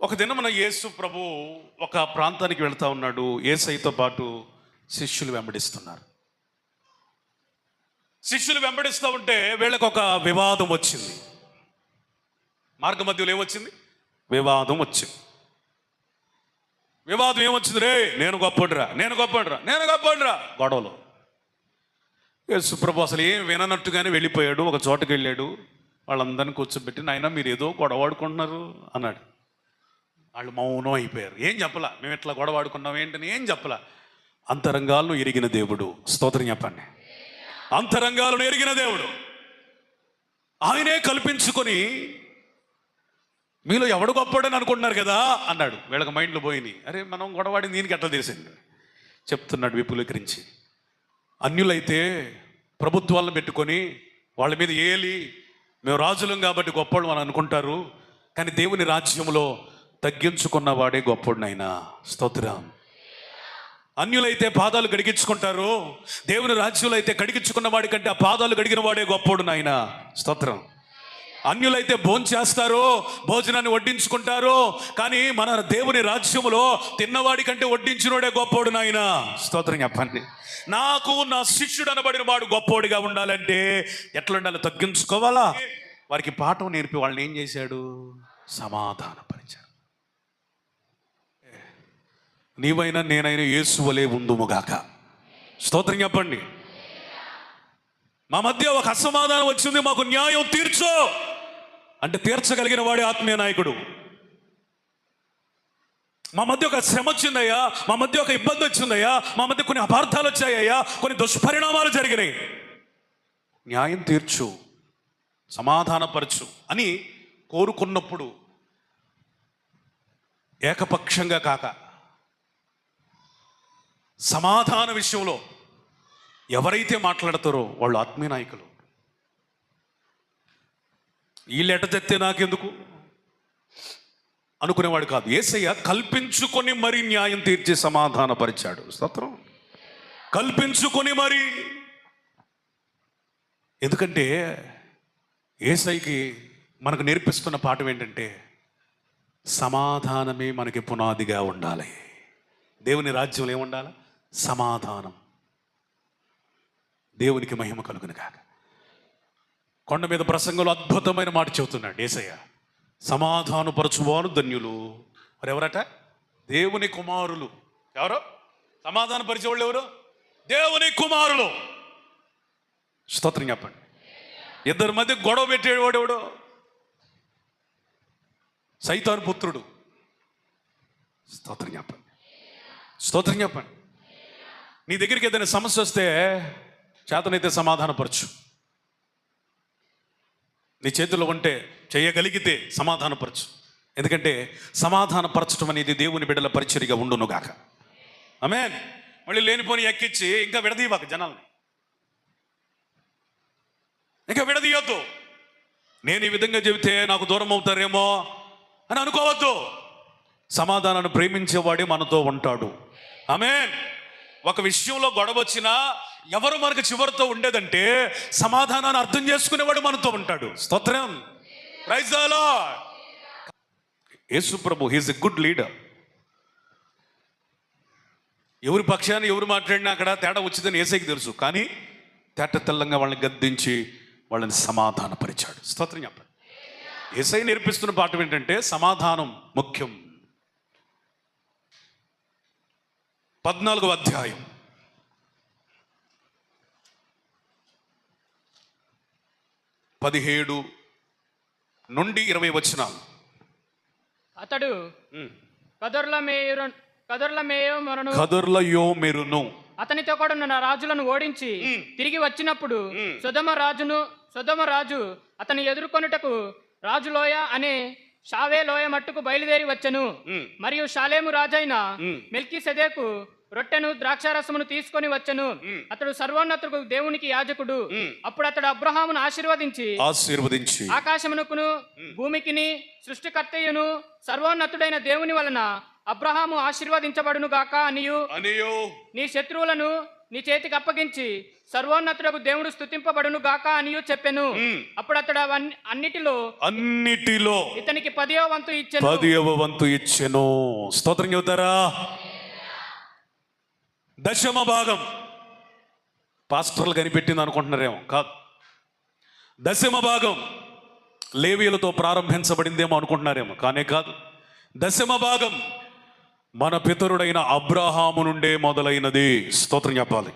ఒక దినమున యేసు ప్రభు ఒక ప్రాంతానికి వెళ్తా ఉన్నాడు. యేసయ్యతో పాటు శిష్యులు వెంబడిస్తున్నారు. శిష్యులు వెంబడిస్తూ ఉంటే వీళ్ళకి ఒక వివాదం వచ్చింది. మార్గ మధ్యలో ఏమొచ్చింది? వివాదం వచ్చింది. వివాదం ఏమొచ్చింది? రే నేను గొప్పడురా, నేను గొప్పడురా, నేను గొప్పడురా గొడవలు. యేసు ప్రభు అసలు ఏం విననట్టుగానే వెళ్ళిపోయాడు. ఒక చోటుకి వెళ్ళాడు. వాళ్ళందరినీ కూర్చోబెట్టి, నాయన మీరు ఏదో గొడవాడుకుంటున్నారు అన్నాడు. వాళ్ళు మౌనం అయిపోయారు. ఏం చెప్పలా, మేము ఇట్లా గొడవాడుకున్నాం ఏంటని ఏం చెప్పలా. అంతరంగాలను ఎరిగిన దేవుడు. స్తోత్రం చెప్పండి. అంతరంగాలను ఎరిగిన దేవుడు ఆయనే కల్పించుకొని మీలో ఎవడు గొప్పడని అనుకుంటున్నారు కదా అన్నాడు. వీళ్ళకి మైండ్లో పోయింది. అరే మనం గొడవాడింది దీనికి ఎట్లా తెలిసింది చెప్తున్నాడు విపులీకరించి. అన్యులైతే ప్రభుత్వాలను పెట్టుకొని వాళ్ళ మీద ఏలి మేము రాజులం కాబట్టి గొప్పడు అని అనుకుంటారు. కానీ దేవుని రాజ్యంలో తగ్గించుకున్న వాడే గొప్పడు నాయన. స్తోత్రం. అన్యులైతే పాదాలు కడిగించుకుంటారు. దేవుని రాజ్యంలో అయితే కడిగించుకున్న వాడి కంటే ఆ పాదాలు కడిగిన వాడే గొప్పడు నాయన. స్తోత్రం. అన్యులైతే భోంచేస్తారు, భోజనాన్ని వడ్డించుకుంటారు. కానీ మన దేవుని రాజ్యములో తిన్నవాడి కంటే వడ్డించినోడే గొప్పోడు నాయన. స్తోత్రం చెప్పండి. నాకు నా శిష్యుడు అనబడిన వాడు గొప్పోడిగా ఉండాలంటే ఎట్లా ఉండాలి? తగ్గించుకోవాలా. వారికి పాఠం నేర్పి వాళ్ళని ఏం చేశాడు? సమాధానపరిచాడు. నీవైనా నేనైనా యేసు వలె ఉందుముగాక. స్తోత్రం చెప్పండి. మా మధ్య ఒక అసమాధానం వచ్చింది, మాకు న్యాయం తీర్చో అంటే తీర్చగలిగిన వాడే ఆత్మీయ నాయకుడు. మా మధ్య ఒక శ్రమ వచ్చిందయ్యా, మా మధ్య ఒక ఇబ్బంది వచ్చిందయ్యా, మా మధ్య కొన్ని అపార్థాలు వచ్చాయ్యా, కొన్ని దుష్పరిణామాలు జరిగినాయి, న్యాయం తీర్చు, సమాధానపరచు అని కోరుకున్నప్పుడు ఏకపక్షంగా కాక సమాధాన విషయంలో ఎవరైతే మాట్లాడతారో వాళ్ళు ఆత్మీయ నాయకులు. వీళ్ళు ఎట తెస్తే నాకెందుకు అనుకునేవాడు కాదు. యేసయ్య కల్పించుకొని మరీ న్యాయం తీర్చి సమాధానపరిచాడు. స్తోత్రం. కల్పించుకొని మరి, ఎందుకంటే యేసయ్యకి మనకు నేర్పిస్తున్న పాఠం ఏంటంటే సమాధానమే మనకి పునాదిగా ఉండాలి. దేవుని రాజ్యంలో ఏముండాలి? సమాధానం. దేవునికి మహిమ కలుగును గాక. కొండ మీద ప్రసంగంలో అద్భుతమైన మాట చెబుతున్నాడు యేసయ్య. సమాధానపరచువారు ధన్యులు. మరి ఎవరట? దేవుని కుమారులు. ఎవరు సమాధానపరిచేవాళ్ళు? ఎవరు? దేవుని కుమారులు. స్తోత్రం చెప్పండి. ఇద్దరి మధ్య గొడవ పెట్టేవాడు ఎవడు? సైతాను పుత్రుడు. స్తోత్రం చెప్పండి. స్తోత్రం చెప్పండి. నీ దగ్గరికి ఏదైనా సమస్య వస్తే చేతనైతే సమాధానపరచు. నీ చేతిలో ఉంటే చేయగలిగితే సమాధానపరచు. ఎందుకంటే సమాధానపరచడం అనేది దేవుని బిడ్డల పరిచర్యగా ఉండునుగాక. ఆమేన్. మళ్ళీ లేనిపోని ఎక్కించి ఇంకా విడదీయవాక జనాల్ని, ఇంకా విడదీయొద్దు. నేను ఈ విధంగా చెబితే నాకు దూరం అవుతారేమో అని అనుకోవద్దు. సమాధానాన్ని ప్రేమించేవాడే మనతో ఉంటాడు. ఆమేన్. ఒక విషయంలో గొడవ వచ్చినా ఎవరు మనకు చివరితో ఉండేదంటే సమాధానాన్ని అర్థం చేసుకునేవాడు మనతో ఉంటాడు. స్తోత్రం. Praise the Lord. యేసు ప్రభు హీస్ ఎ గుడ్ లీడర్. ఎవరి పక్షాన్ని ఎవరు మాట్లాడినా అక్కడ తేడా వచ్చిందని యేసయ్యకి తెలుసు. కానీ తేట తెల్లంగా వాళ్ళని గద్దించి వాళ్ళని సమాధానపరిచాడు. స్తోత్రం చెప్పండి. యేసయ్య నేర్పిస్తున్న పాఠం ఏంటంటే సమాధానం ముఖ్యం. 14వ అధ్యాయం 17 నుండి 20 వచనాలు. అతడు కదొర్లయోమెరును అతనితో కూడా ఉన్న రాజులను ఓడించి తిరిగి వచ్చినప్పుడు సొదొమ రాజు అతని ఎదుర్కొనుటకు రాజు లోయ అనే షావే లోయ మట్టుకు బయలుదేరి వచ్చెను. మరియు షాలేము రాజైన మెల్కీసెదెకు రొట్టెను ద్రాక్షారసమును తీసుకొని వచ్చెను. అతడు సర్వోన్నతుడు దేవునికి యాజకుడు. అప్పుడు అతడు అబ్రహామును ఆశీర్వదించి ఆకాశమునకును భూమికిని సృష్టికర్తయును సర్వోన్నతుడైన దేవుని వలన అబ్రహాము ఆశీర్వదించబడును గాక అనియు నీ శత్రువులను నీ చేతికి అప్పగించి సర్వోన్నతుడకు దేవుడు స్తుతింపబడును గాక అనియు చెప్పెను. అప్పుడు అతడు అన్నిటిలో ఇతనికి 10వ వంతు ఇచ్చెను. స్తోత్రం చెబుతారా? దశమ భాగం పాస్టర్లు కనిపెట్టింది అనుకుంటున్నారేమో, కాదు. దశమ భాగం లేవీయులతో ప్రారంభించబడిందేమో అనుకుంటున్నారేమో, కానే కాదు. దశమ భాగం మన పితరుడైన అబ్రహాము నుండే మొదలైనది. స్తోత్రం చెప్పాలి.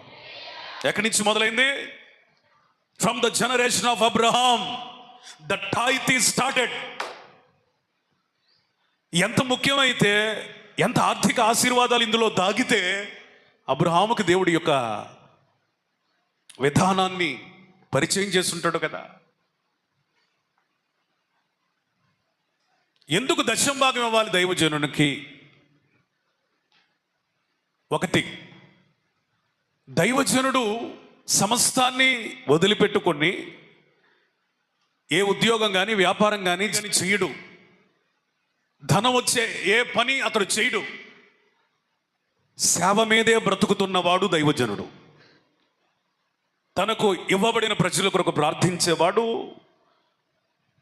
ఎక్కడి నుంచి మొదలైంది? From the generation of Abraham the tithe is started. ఎంత ముఖ్యమైతే, ఎంత ఆర్థిక ఆశీర్వాదాలు ఇందులో దాగితే అబ్రహాముకి దేవుడి యొక్క విధానాన్ని పరిచయం చేస్తుంటాడు కదా. ఎందుకు దశమ భాగం ఇవ్వాలి దైవజనునికి? ఒకటి, దైవజనుడు సమస్తాన్ని వదిలిపెట్టుకొని ఏ ఉద్యోగం కానీ వ్యాపారం కానీ చేయడు. ధనం వచ్చే ఏ పని అతడు చేయడు. సేవ మీదే బ్రతుకుతున్నవాడు దైవజనుడు. తనకు ఇవ్వబడిన ప్రజల కొరకు ప్రార్థించేవాడు,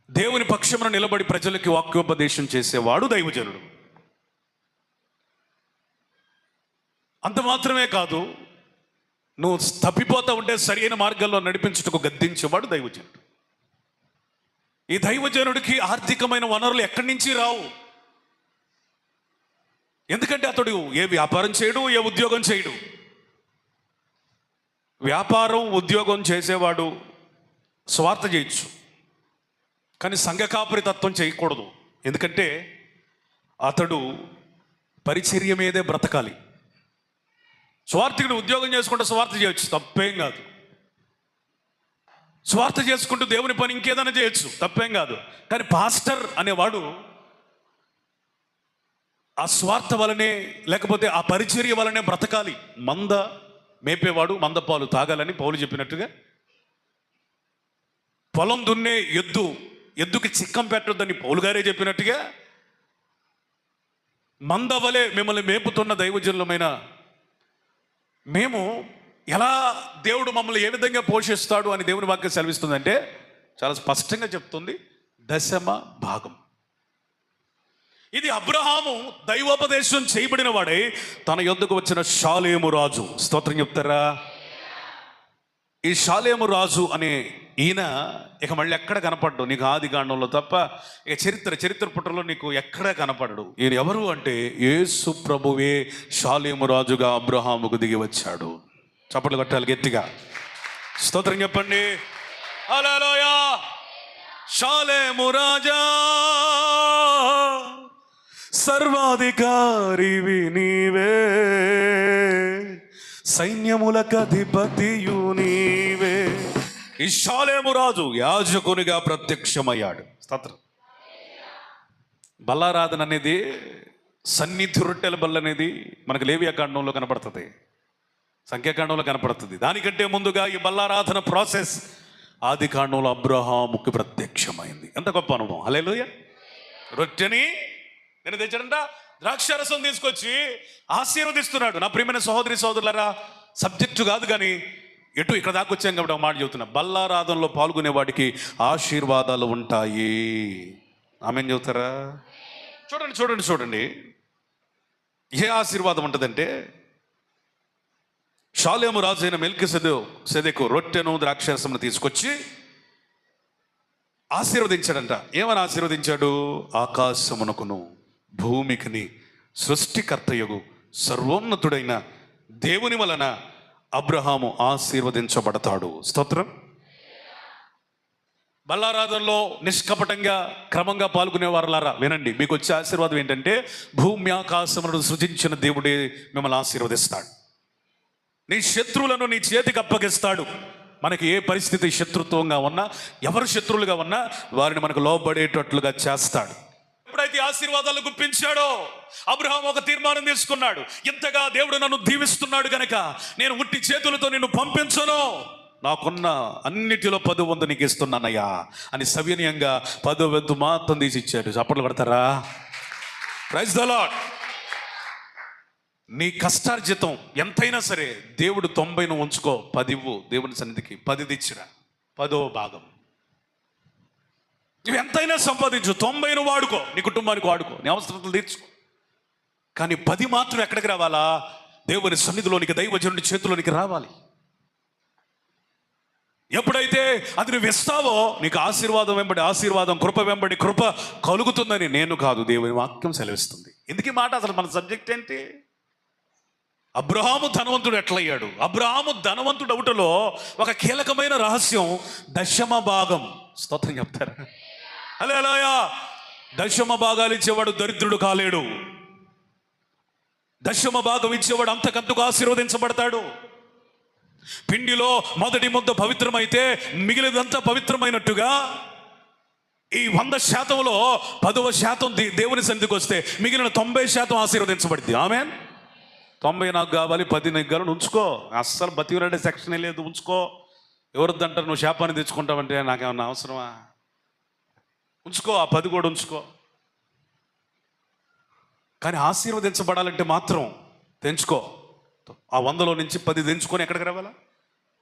దేవుని పక్షమున నిలబడి ప్రజలకి వాక్యోపదేశం చేసేవాడు దైవజనుడు. అంత మాత్రమే కాదు, నువ్వు తప్పిపోతా ఉంటే సరైన మార్గంలో నడిపించుటకు గద్దించేవాడు దైవజనుడు. ఈ దైవజనుడికి ఆర్థికమైన వనరులు ఎక్కడి నుంచి రావు. ఎందుకంటే అతడు ఏ వ్యాపారం చేయడు, ఏ ఉద్యోగం చేయడు. వ్యాపారం ఉద్యోగం చేసేవాడు స్వార్థ చేయొచ్చు, కానీ సంఘకాపరి తత్వం చేయకూడదు. ఎందుకంటే అతడు పరిచర్య మీదే బ్రతకాలి. స్వార్థకుడు ఉద్యోగం చేసుకుంటే స్వార్థ చేయొచ్చు, తప్పేం కాదు. స్వార్థ చేసుకుంటూ దేవుని పని ఇంకేదైనా చేయొచ్చు, తప్పేం కాదు. కానీ పాస్టర్ అనేవాడు ఆ స్వార్థ వలనే, లేకపోతే ఆ పరిచర్య వలనే బ్రతకాలి. మంద మేపేవాడు మందపాలు తాగాలని పౌలు చెప్పినట్టుగా, పొలం దున్నే ఎద్దుకి చిక్కం పెట్టొద్దని పౌలు గారే చెప్పినట్టుగా, మందవలే మిమ్మల్ని మేపుతున్న దైవజనులమైన మేము ఎలా దేవుడు మమ్మల్ని ఏ విధంగా పోషిస్తాడు అని దేవుని వాక్యం సెలవిస్తుందంటే చాలా స్పష్టంగా చెప్తుంది, 10వ భాగం. ఇది అబ్రహాము దైవోపదేశం చేయబడిన వాడై తన యొద్దకు వచ్చిన షాలేము రాజు. స్తోత్రం చెప్తారా? ఈ షాలేము రాజు అనే ఈయన ఇక మళ్ళీ ఎక్కడ కనపడ్డు నీకు ఆది కాండంలో తప్ప, ఇక చరిత్ర పుటలో నీకు ఎక్కడా కనపడడు. ఈయన ఎవరు అంటే యేసు ప్రభువే షాలేము రాజుగా అబ్రహాముకు దిగి వచ్చాడు. చప్పట్లు కొట్టాలి గట్టిగా, స్తోత్రం చెప్పండి. హల్లెలూయా. షాలేము రాజా సర్వాధికారివి నీవే, సైన్యములకు అధిపతియు నీవే. ఈ షాలేము రాజు యాజకునిగా ప్రత్యక్షమయ్యాడు. స్తోత్రం. బల్లారాధన అనేది, సన్నిధి రొట్టెల బల్ల అనేది మనకు లేవియాకాండంలో కనపడుతుంది, సంఖ్యాకాండంలో కనపడుతుంది. దానికంటే ముందుగా ఈ బల్లారాధన ప్రాసెస్ ఆది కాండంలో అబ్రహాముకి ప్రత్యక్షమైంది. ఎంత గొప్ప అనుభవం. హల్లెలూయా. రొట్టెని నేను తెచ్చాడంట, ద్రాక్షారసం తీసుకొచ్చి ఆశీర్వదిస్తున్నాడు. నా ప్రియమైన సహోదరి సహోదరులారా, సబ్జెక్టు కాదు కానీ ఇక్కడ దాకా వచ్చాం కాబట్టి ఒక మాట చెబుతున్నా. బల్లారాధనలో పాల్గొనే వాడికి ఆశీర్వాదాలు ఉంటాయి. ఆమెన్ చెబుతారా? చూడండి ఏ ఆశీర్వాదం ఉంటుందంటే, షాలేము రాజు అయిన మెల్కీసెదెకు రొట్టెను ద్రాక్షారసమును తీసుకొచ్చి ఆశీర్వదించాడంట. ఏమని ఆశీర్వదించాడు? ఆకాశమునకును భూమికిని సృష్టికర్తయగు సర్వోన్నతుడైన దేవుని వలన అబ్రహాము ఆశీర్వదించబడతాడు. స్తోత్రం. బల్లారాధనలో నిష్కపటంగా క్రమంగా పాల్గొనే వారులారా వినండి, మీకు వచ్చే ఆశీర్వాదం ఏంటంటే, భూమి ఆకాశములను సృజించిన దేవుడే మిమ్మల్ని ఆశీర్వదిస్తాడు. నీ శత్రువులను నీ చేతికి అప్పగిస్తాడు. మనకి ఏ పరిస్థితి శత్రుత్వంగా ఉన్నా, ఎవరు శత్రువులుగా ఉన్నా వారిని మనకు లోబడేటట్లుగా చేస్తాడు. ఎప్పుడైతే ఆశీర్వాదాలు గుప్పించాడో అబ్రహాం ఒక తీర్మానం తీసుకున్నాడు. ఇంతగా దేవుడు నన్ను దీవిస్తున్నాడు గనక నేను ఉట్టి చేతులతో నిన్ను పంపించను, నాకున్న అన్నిటిలో 10 నీకు ఇస్తున్నానయ్యా అని సవినయంగా 10 మాత్రం తీసి ఇచ్చాడు. చప్పట్లు పడతారా? Praise the Lord. నీ కష్టార్జితం ఎంతైనా సరే దేవుడు 90 ఉంచుకో, 10 ఇవ్వు దేవుని సన్నిధికి. 10 తెచ్చిరా, 10వ భాగం. నువ్వు ఎంతైనా సంపాదించు, 90 వాడుకో, నీ కుటుంబానికి వాడుకో, నీ అవసరతలు తీర్చుకో. కానీ 10 మాత్రం ఎక్కడికి రావాలా? దేవుని సన్నిధిలోనికి, దైవజనుడి చేతిలోనికి రావాలి. ఎప్పుడైతే అది నువ్వు ఇస్తావో నీకు ఆశీర్వాదం వెంబడి ఆశీర్వాదం, కృప వెంబడి కృప కలుగుతుందని నేను కాదు, దేవుని వాక్యం సెలవిస్తుంది. ఎందుకు ఈ మాట? అసలు మన సబ్జెక్ట్ ఏంటి? అబ్రహాము ధనవంతుడు ఎట్లయ్యాడు? అబ్రహాము ధనవంతుడు అవుటలో ఒక కీలకమైన రహస్యం 10వ భాగం. స్తోత్రం చెప్తారా? హల్లెలూయా. 10వ భాగాలు ఇచ్చేవాడు దరిద్రుడు కాలేడు. 10వ భాగం ఇచ్చేవాడు అంతకంతకు ఆశీర్వదించబడతాడు. పిండిలో మొదటి ముద్ద పవిత్రమైతే మిగిలినంతా పవిత్రమైనట్టుగా ఈ 100%లో 10% దేవుని సన్నిధికి వస్తే మిగిలిన 90% ఆశీర్వదించబడింది. ఆమేన్. 90 నాకు కావాలి, 10 నీకు కావాలి, ఉంచుకో. అస్సలు బతికిలాడే సెక్షనే లేదు, ఉంచుకో. ఎవరిద్దంటారు నువ్వు శాపాన్ని తెచ్చుకుంటావంటే నాకేమన్నా అవసరమా? ఉంచుకో, ఆ 10 కూడా ఉంచుకో. కానీ ఆశీర్వదించబడాలంటే మాత్రం తెంచుకో. ఆ 100లో నుంచి 10 తెంచుకొని ఎక్కడికి రావాలా?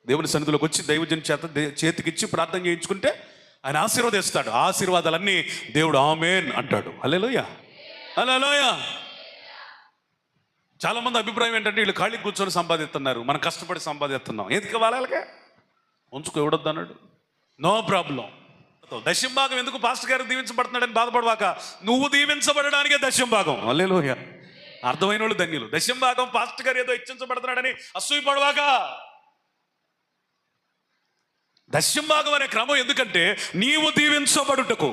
దేవుని సన్నిధిలోకి వచ్చి దైవజన్ చేతికిచ్చి ప్రార్థన చేయించుకుంటే ఆయన ఆశీర్వదిస్తాడు. ఆశీర్వాదాలన్నీ దేవుడు ఆమేన్ అంటాడు. హల్లెలూయా, హల్లెలూయా. చాలా మంది అభిప్రాయం ఏంటంటే వీళ్ళు ఖాళీ కూర్చొని సంపాదిస్తున్నారు, మనం కష్టపడి సంపాదిస్తున్నాం. ఎందుకు వాళ్ళకే ఉంచుకో, ఎవడొద్దు అన్నాడు. No problem. 10వ భాగం ఎందుకు పాస్టర్ గారు దీవించబడుతున్నాడని బాధపడవాక, నువ్వు దీవించబడడానికే 10వ భాగం. హల్లెలూయా. అర్థమైన వాళ్ళు ధన్యులు. 10వ భాగం పాస్టర్ గారు ఏదో ఇచ్చించబడుతున్నాడని అసూయపడవాక. 10వ భాగం అనే క్రమం ఎందుకంటే నీవు దీవించబడుటకు,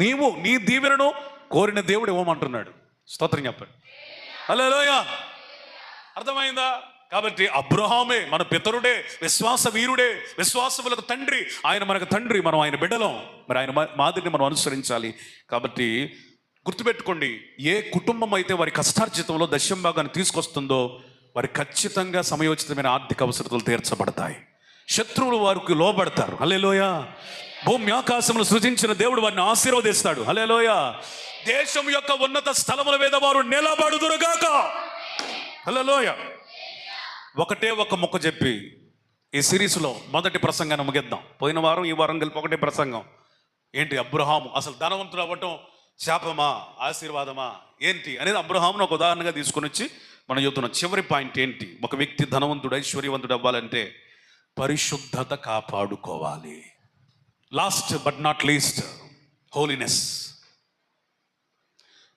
నీవు నీ దీవెనను కోరిన దేవుడు ఇవ్వమంటున్నాడు. స్తోత్రం చెప్పండి. హల్లెలూయా. అర్థమైందా? కాబట్టి అబ్రహామే మన పితరుడే, విశ్వాస వీరుడే, విశ్వాసములకు తండ్రి. ఆయన మనకు తండ్రి, మనం ఆయన బిడ్డలం. మరి ఆయన మాదిరిని మనం అనుసరించాలి. కాబట్టి గుర్తుపెట్టుకోండి, ఏ కుటుంబం అయితే వారి కష్టార్జితంలో 10వ భాగాన్ని తీసుకొస్తుందో వారి ఖచ్చితంగా సమయోచితమైన ఆర్థిక అవసరతలు తీర్చబడతాయి. శత్రువులు వారికి లోబడతారు. హల్లెలూయా. భూమి ఆకాశములు సృజించిన దేవుడు వారిని ఆశీర్వదిస్తాడు. హల్లెలూయా. దేశం యొక్క ఉన్నత స్థలముల మీద వారు నిలబడుదురుగాక. హల్లెలూయా. ఒకటే ఒక ముక్క చెప్పి ఈ సిరీస్లో మొదటి ప్రసంగాన్ని ముగిద్దాం. పోయిన వారం ఈ వారం కలిపి ఒకటే ప్రసంగం. ఏంటి? అబ్రహాము అసలు ధనవంతుడు అవ్వటం శాపమా ఆశీర్వాదమా ఏంటి అనేది అబ్రహామును ఒక ఉదాహరణగా తీసుకొని వచ్చి మనం చెబుతున్నాం. చివరి పాయింట్ ఏంటి? ఒక వ్యక్తి ధనవంతుడు ఐశ్వర్యవంతుడు అవ్వాలంటే పరిశుద్ధత కాపాడుకోవాలి. Last but not least, holiness.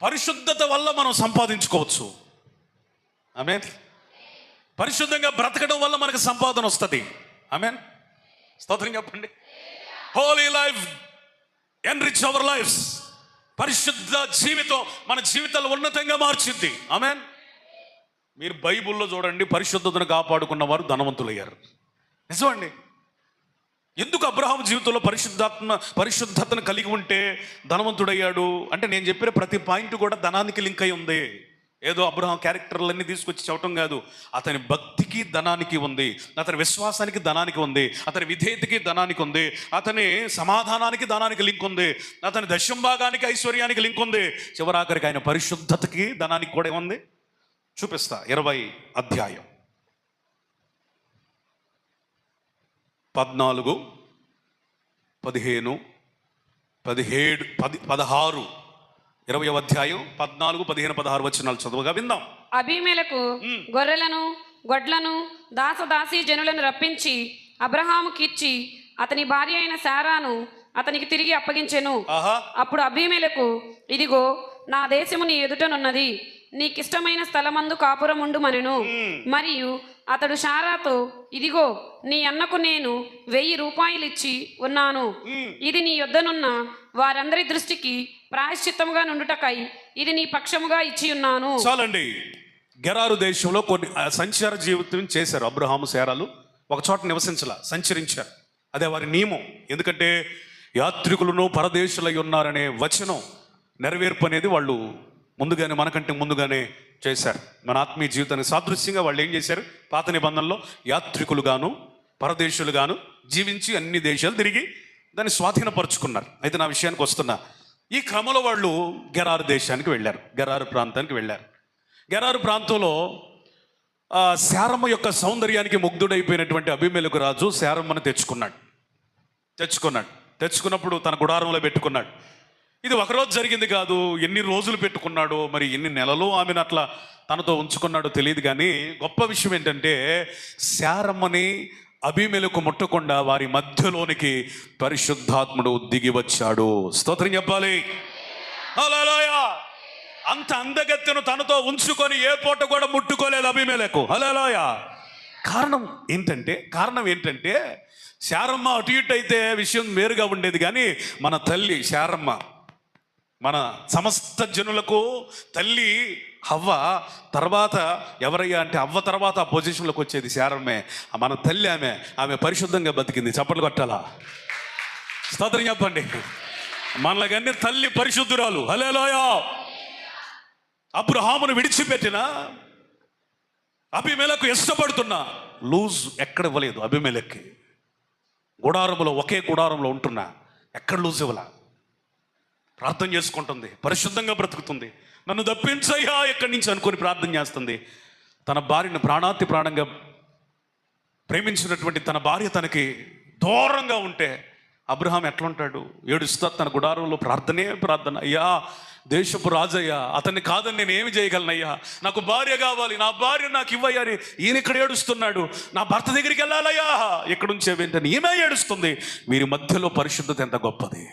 పరిశుద్ధత వల్ల మనం సంపాదించుకోవచ్చు. ఆమేన్. పరిశుద్ధంగా బ్రతకడం వల్ల మనకు సంపాదన వస్తుంది. ఆమేన్. స్తోత్రం చెప్పండి. Holy life enrich our lives. పరిశుద్ధ జీవితం మన జీవితాలు ఉన్నతంగా మార్చింది. ఆమేన్. మీరు బైబిల్లో చూడండి, పరిశుద్ధతను కాపాడుకున్న వారు ధనవంతులయ్యారు. నిజమండి. ఎందుకు అబ్రహాము జీవితంలో పరిశుద్ధతను కలిగి ఉంటే ధనవంతుడయ్యాడు అంటే, నేను చెప్పిన ప్రతి పాయింట్ కూడా ధనానికి లింక్ అయి ఉంది. ఏదో అబ్రహాం క్యారెక్టర్లన్నీ తీసుకొచ్చి చెప్పటం కాదు. అతని భక్తికి ధనానికి ఉంది, అతని విశ్వాసానికి ధనానికి ఉంది, అతని విధేయతకి ధనానికి ఉంది, అతని సమాధానానికి ధనానికి లింక్ ఉంది, అతని దశంభాగానికి ఐశ్వర్యానికి లింక్ ఉంది, చివరాఖరికి ఆయన పరిశుద్ధతకి ధనానికి కూడా ఉంది. చూపిస్తా. 20 అధ్యాయం 14, 15, 17, 16, 20వ అధ్యాయం 14, 15, 16 వచనాలు చదువుగా విందాం. అబీమెలెకు గొర్రెలను గొడ్లను దాసదాసీ జనులను రప్పించి అబ్రహాముకి ఇచ్చి అతని భార్య అయిన శారాను అతనికి తిరిగి అప్పగించెను. అప్పుడు అబీమెలెకు, ఇదిగో నా దేశము నీ ఎదుటనున్నది, నీకిష్టమైన స్థలమందు కాపురముండు మనెను. మరియు అతడు శారాతో, ఇదిగో నీ అన్నకు నేను 1000 రూపాయలు ఇచ్చి ఉన్నాను, ఇది నీ యొద్దనున్న వారందరి దృష్టికి ప్రాయశ్చిత్తముగా నుండుటకై ఇది నీ పక్షముగా ఇచ్చి ఉన్నాను. చాలండి. గెరారు దేశంలో కొన్ని సంచార జీవితం చేశారు అబ్రహాము శారాలు. ఒక చోట సంచరించారు. అదే వారి నియమం. ఎందుకంటే యాత్రికులను పరదేశులై ఉన్నారనే వచనం నెరవేర్పు అనేది వాళ్ళు ముందుగానే, మనకంటే ముందుగానే చేశారు. మన ఆత్మీయ జీవితానికి సాదృశ్యంగా వాళ్ళు ఏం చేశారు? పాత నిబంధనలో యాత్రికులుగాను పరదేశులుగాను జీవించి అన్ని దేశాలు తిరిగి దాన్ని స్వాధీనపరుచుకున్నారు. అయితే నా విషయానికి వస్తున్నా. ఈ క్రమంలో వాళ్ళు గెరారు దేశానికి వెళ్ళారు, గెరారు ప్రాంతానికి వెళ్ళారు. గెరారు ప్రాంతంలో శారమ్మ యొక్క సౌందర్యానికి ముగ్ధుడైపోయినటువంటి అబీమెలెకు రాజు శారమ్మను తెచ్చుకున్నప్పుడు తన గుడారంలో పెట్టుకున్నాడు. ఇది ఒకరోజు జరిగింది కాదు, ఎన్ని రోజులు పెట్టుకున్నాడో, మరి ఎన్ని నెలలు ఆమెను అట్లా తనతో ఉంచుకున్నాడో తెలియదు. కానీ గొప్ప విషయం ఏంటంటే, శారమ్మని అబీమెలెకు ముట్టకుండా వారి మధ్యలోనికి పరిశుద్ధాత్ముడు దిగి వచ్చాడు. స్తోత్రం చెప్పాలి. హల్లెలూయా. అంత అందగత్తెను తనతో ఉంచుకొని ఏ పూట కూడా ముట్టుకోలేదు అబీమెలెకు. హల్లెలూయా. కారణం ఏంటంటే శారమ్మ అటు ఇటు అయితే విషయం వేరుగా ఉండేది. కానీ మన తల్లి శారమ్మ, మన సమస్త జనులకు తల్లి హవ్వ తర్వాత ఎవరయ్యా అంటే, అవ్వ తర్వాత ఆ పొజిషన్లోకి వచ్చేది శారమ్మే. మన తల్లి ఆమె పరిశుద్ధంగా బతికింది. చప్పట్లు కొట్టాలా? స్తోత్రం చెప్పండి. మనలకన్నీ తల్లి పరిశుద్ధురాలు. హల్లెలూయా. అబ్రహామును విడిచిపెట్టిన అబీమెలెకు ఇష్టపడుతున్నా లూజ్ ఎక్కడ ఇవ్వలేదు. అబీమెలెక్కి గుడారంలో, ఒకే గుడారంలో ఉంటున్నా ఎక్కడ లూజ్ ఇవ్వలా. ప్రార్థన చేసుకుంటుంది, పరిశుద్ధంగా బ్రతుకుతుంది. నన్ను తప్పించయ్యా ఎక్కడి నుంచి అనుకొని ప్రార్థన చేస్తుంది. తన భార్యను ప్రాణాతి ప్రాణంగా ప్రేమించినటువంటి తన భార్య తనకి దూరంగా ఉంటే అబ్రహాం ఎట్లా ఉంటాడు? ఏడుస్తా తన గుడారంలో ప్రార్థన. అయ్యా దేశపు రాజయ్యా, అతన్ని కాదని నేను ఏమి చేయగలనయ్యా, నాకు భార్య కావాలి, నా భార్య నాకు ఇవ్వయ్యా అని ఈయన ఇక్కడ ఏడుస్తున్నాడు. నా భర్త దగ్గరికి వెళ్ళాలయ్యా, ఎక్కడి నుంచి ఏంటని ఈమె ఏడుస్తుంది. వీరి మధ్యలో పరిశుద్ధత ఎంత గొప్పది.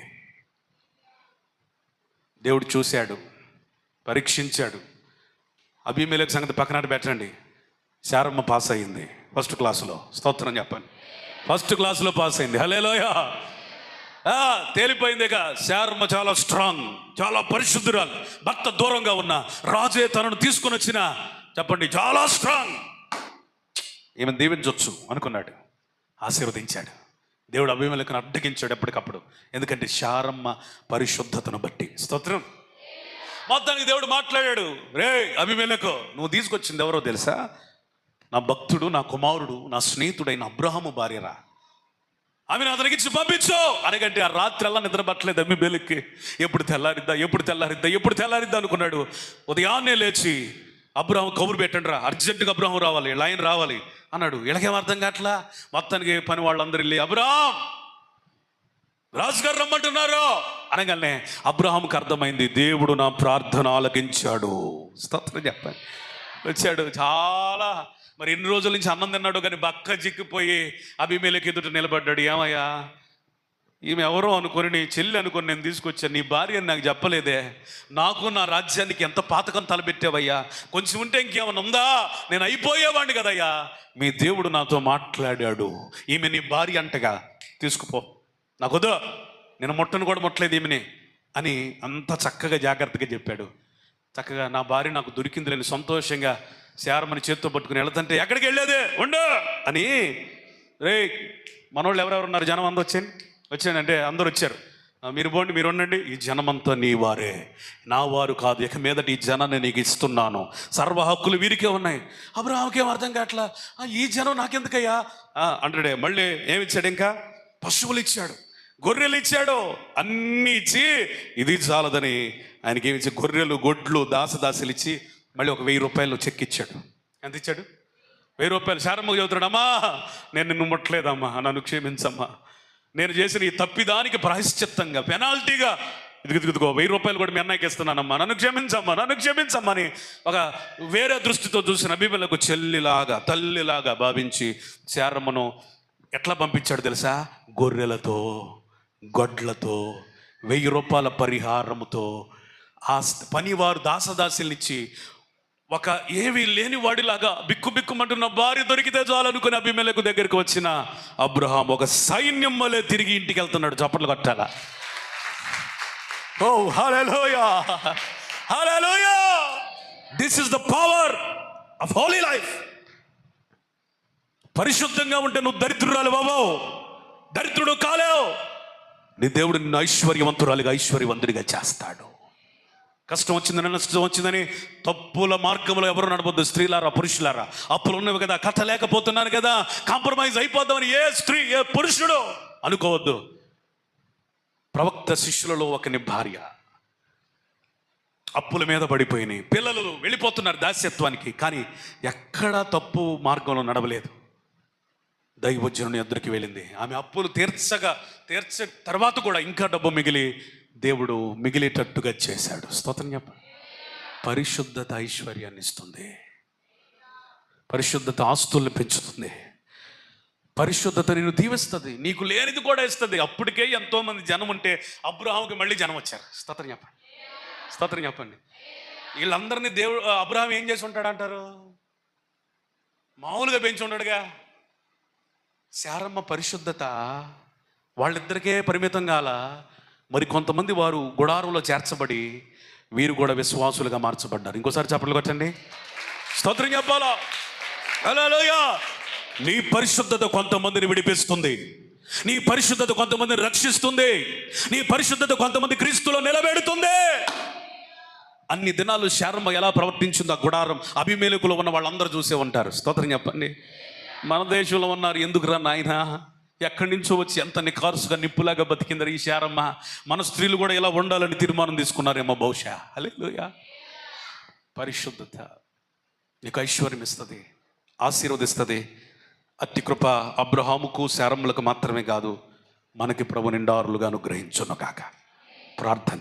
దేవుడు చూశాడు, పరీక్షించాడు. అబీమెలెకు సంగతి పక్కనాటి పెట్టండి. శారమ్మ పాస్ అయింది ఫస్ట్ క్లాసులో. స్తోత్రం చెప్పండి. ఫస్ట్ క్లాసులో పాస్ అయింది. హల్లెలూయా. తేలిపోయింది. శారమ్మ చాలా స్ట్రాంగ్, చాలా పరిశుద్ధురాలు. భర్త దూరంగా ఉన్న రాజే తనను తీసుకుని వచ్చిన, చెప్పండి, చాలా స్ట్రాంగ్. ఈమె దీవించవచ్చు అనుకున్నాడు, ఆశీర్వదించాడు. దేవుడు అబీమెలెకును అడ్డగించాడు ఎప్పటికప్పుడు. ఎందుకంటే శారమ్మ పరిశుద్ధతను బట్టి. స్తోత్రం. మొత్తానికి దేవుడు మాట్లాడాడు. రే అబీమెలెకు, నువ్వు తీసుకొచ్చింది ఎవరో తెలుసా? నా భక్తుడు, నా కుమారుడు, నా స్నేహితుడైన అబ్రహాము భార్యరా, ఆమెను అతనికి ఇచ్చి పంపించు అనగంటే ఆ రాత్రి అలా నిద్ర పట్టలేదు అబీమెలెకుకి. ఎప్పుడు తెల్లారిద్దా అనుకున్నాడు. ఉదయాన్నే లేచి అబ్రహాం కబురు పెట్టండి రా, అర్జెంటుగా అబ్రహాం రావాలి, లైన్ రావాలి అన్నాడు. ఇలాగేం అర్థం కావట్లా. మొత్తానికి పని వాళ్ళందరూ వెళ్ళి అబ్రహాం రాజుగారు రమ్మంటున్నారు అనగానే అబ్రహాంకి అర్థమైంది, దేవుడు నా ప్రార్థన ఆలకించాడు. స్తోత్రం చెప్పండి. వచ్చాడు. చాలా మరి ఎన్ని రోజుల నుంచి అన్నం తిన్నాడు కానీ బక్క చిక్కిపోయి అబీమెలెకు ఎదుట నిలబడ్డాడు. ఏమయ్యా, ఈమె ఎవరో అనుకొని, నీ చెల్లి అనుకొని నేను తీసుకొచ్చాను, నీ భార్య అని నాకు చెప్పలేదే, నాకు నా రాజ్యానికి ఎంత పాతకం తలపెట్టావయ్యా, కొంచెం ఉంటే ఇంకేమైనా ఉందా, నేను అయిపోయేవాడిని కదయ్యా, మీ దేవుడు నాతో మాట్లాడాడు, ఈమె నీ భార్య అంటగా, తీసుకుపో, నాకు వద్దు, నేను కూడా ముట్టలేదు ఈమెని అని అంత చక్కగా జాగ్రత్తగా చెప్పాడు. చక్కగా నా భార్య నాకు దొరికింది లేని సంతోషంగా శారమ్మని చేత్తో పట్టుకుని వెళ్తుంటే, ఎక్కడికి వెళ్ళేదే ఉండు అని, రే మనోళ్ళు ఎవరెవరు ఉన్నారు, జనం అందరూ వచ్చానంటే అందరూ వచ్చారు, మీరు పోండి, మీరు ఉండండి, ఈ జనమంతా నీ వారే, నా వారు కాదు, ఇక మీదట ఈ జనాన్ని నీకు ఇస్తున్నాను, సర్వ హక్కులు వీరికే ఉన్నాయి. అబ్రహాముకి ఏం అర్థం కావట్లా, ఈ జనం నాకెందుకయ్యా అంటాడే. మళ్ళీ ఏమి ఇచ్చాడు, ఇంకా పశువులు ఇచ్చాడు, గొర్రెలు ఇచ్చాడు, అన్నీ ఇచ్చి ఇది చాలదని ఆయనకి ఏమి ఇచ్చి గొర్రెలు, గొడ్లు, దాసదాసులు ఇచ్చి మళ్ళీ ఒక 1000 రూపాయలు చెక్ ఇచ్చాడు. ఎంత ఇచ్చాడు? 1000 రూపాయలు. శారమ్మకు చెబుతున్నాడు, అమ్మా నేను నిన్ను ముట్టలేదమ్మా, నన్ను క్షమించమ్మా, నేను చేసిన ఈ తప్పిదానికి ప్రాయశ్చిత్తంగా, పెనాల్టీగా ఇదిగో 1000 రూపాయలు కూడా మీ అన్నయ్యకి ఇస్తున్నానమ్మా, నన్ను క్షమించమ్మా అని ఒక వేరే దృష్టితో చూసిన అబీమెలెకు చెల్లిలాగా, తల్లిలాగా భావించి శారమ్మను ఎట్లా పంపించాడు తెలుసా? గొర్రెలతో, గొడ్లతో, 1000 రూపాయల పరిహారముతో, ఆ పనివారు దాసదాసుల్నిచ్చి ఒక ఏమీ లేని వాడిలాగా బిక్కుబిక్కుమంటున్న భార్య దొరికితే చాలనుకుని అబీమెలెకు దగ్గరికి వచ్చిన అబ్రహాం ఒక సైన్యం వలె తిరిగి ఇంటికి వెళ్తున్నాడు. చప్పట్లు కొట్టాలా? ఓ హల్లెలూయా, హల్లెలూయా. This is the power of holy life. పరిశుద్ధంగా ఉంటే నువ్వు దరిద్రురాలు బాబు, దరిద్రుడు కాలేవు. నీ దేవుడు నిన్ను ఐశ్వర్యవంతురాలిగా, ఐశ్వర్యవంతుడిగా చేస్తాడు. కష్టం వచ్చిందని, నష్టం వచ్చిందని తప్పుల మార్గంలో ఎవరు నడవద్దు. స్త్రీలారా, పురుషులారా, అప్పులు ఉన్నవి కదా, కట్టలేకపోతున్నాను కదా, కాంప్రమైజ్ అయిపోద్దామని ఏ స్త్రీ, ఏ పురుషుడు అనుకోవద్దు. ప్రవక్త శిష్యులలో ఒకని భార్య అప్పుల మీద పడిపోయినాయి, పిల్లలు వెళ్ళిపోతున్నారు దాస్యత్వానికి, కానీ ఎక్కడా తప్పు మార్గంలో నడవలేదు. దైవజనుని ఎదురికి వెళ్ళింది. ఆమె అప్పులు తీర్చ తర్వాత కూడా ఇంకా డబ్బు దేవుడు మిగిలేటట్టుగా చేశాడు. స్తోత్రం చెప్ప. పరిశుద్ధత ఐశ్వర్యాన్ని ఇస్తుంది, పరిశుద్ధత ఆస్తుల్ని పెంచుతుంది, పరిశుద్ధత నిన్ను దీవిస్తుంది, నీకు లేనిది కూడా ఇస్తుంది. అప్పటికే ఎంతోమంది జనం ఉంటే అబ్రహాముకి మళ్ళీ జనం వచ్చారు. స్తోత్రం చెప్పండి. వీళ్ళందరినీ దేవుడు అబ్రహాం ఏం చేసి ఉంటాడు అంటారు? మామూలుగా పెంచి ఉంటాడుగా. శారమ్మ పరిశుద్ధత వాళ్ళిద్దరికే పరిమితం కాల, మరి కొంతమంది వారు గుడారంలో చేర్చబడి వీరు కూడా విశ్వాసులుగా మార్చబడ్డారు. ఇంకోసారి చప్పట్లు కొట్టండి, స్తోత్రం చెప్పాలా? హల్లెలూయా. నీ పరిశుద్ధత కొంతమందిని విడిపిస్తుంది, నీ పరిశుద్ధత కొంతమందిని రక్షిస్తుంది, నీ పరిశుద్ధత కొంతమంది క్రీస్తులో నిలబెడుతుంది. అన్ని దినాలు శారమ్మ ఎలా ప్రవర్తించిందో ఆ గుడారం అబీమెలెకులో ఉన్న వాళ్ళందరూ చూసే ఉంటారు. స్తోత్రం చెప్పండి. మన దేశంలో ఉన్నారు, ఎందుకురా నాయన, ఎక్కడి నుంచో వచ్చి ఎంత నికార్సుగా నిప్పులాగా బతికిందరు ఈ శారమ్మ, మన స్త్రీలు కూడా ఇలా ఉండాలని తీర్మానం తీసుకున్నారేమో బహుశా. హల్లెలూయా. పరిశుద్ధత నీకు ఐశ్వర్యం ఇస్తుంది, ఆశీర్వదిస్తుంది. అతి కృప అబ్రహాముకు, శారమ్మలకు మాత్రమే కాదు, మనకి ప్రభు నిండారులుగా అనుగ్రహించును కాక. ప్రార్థన.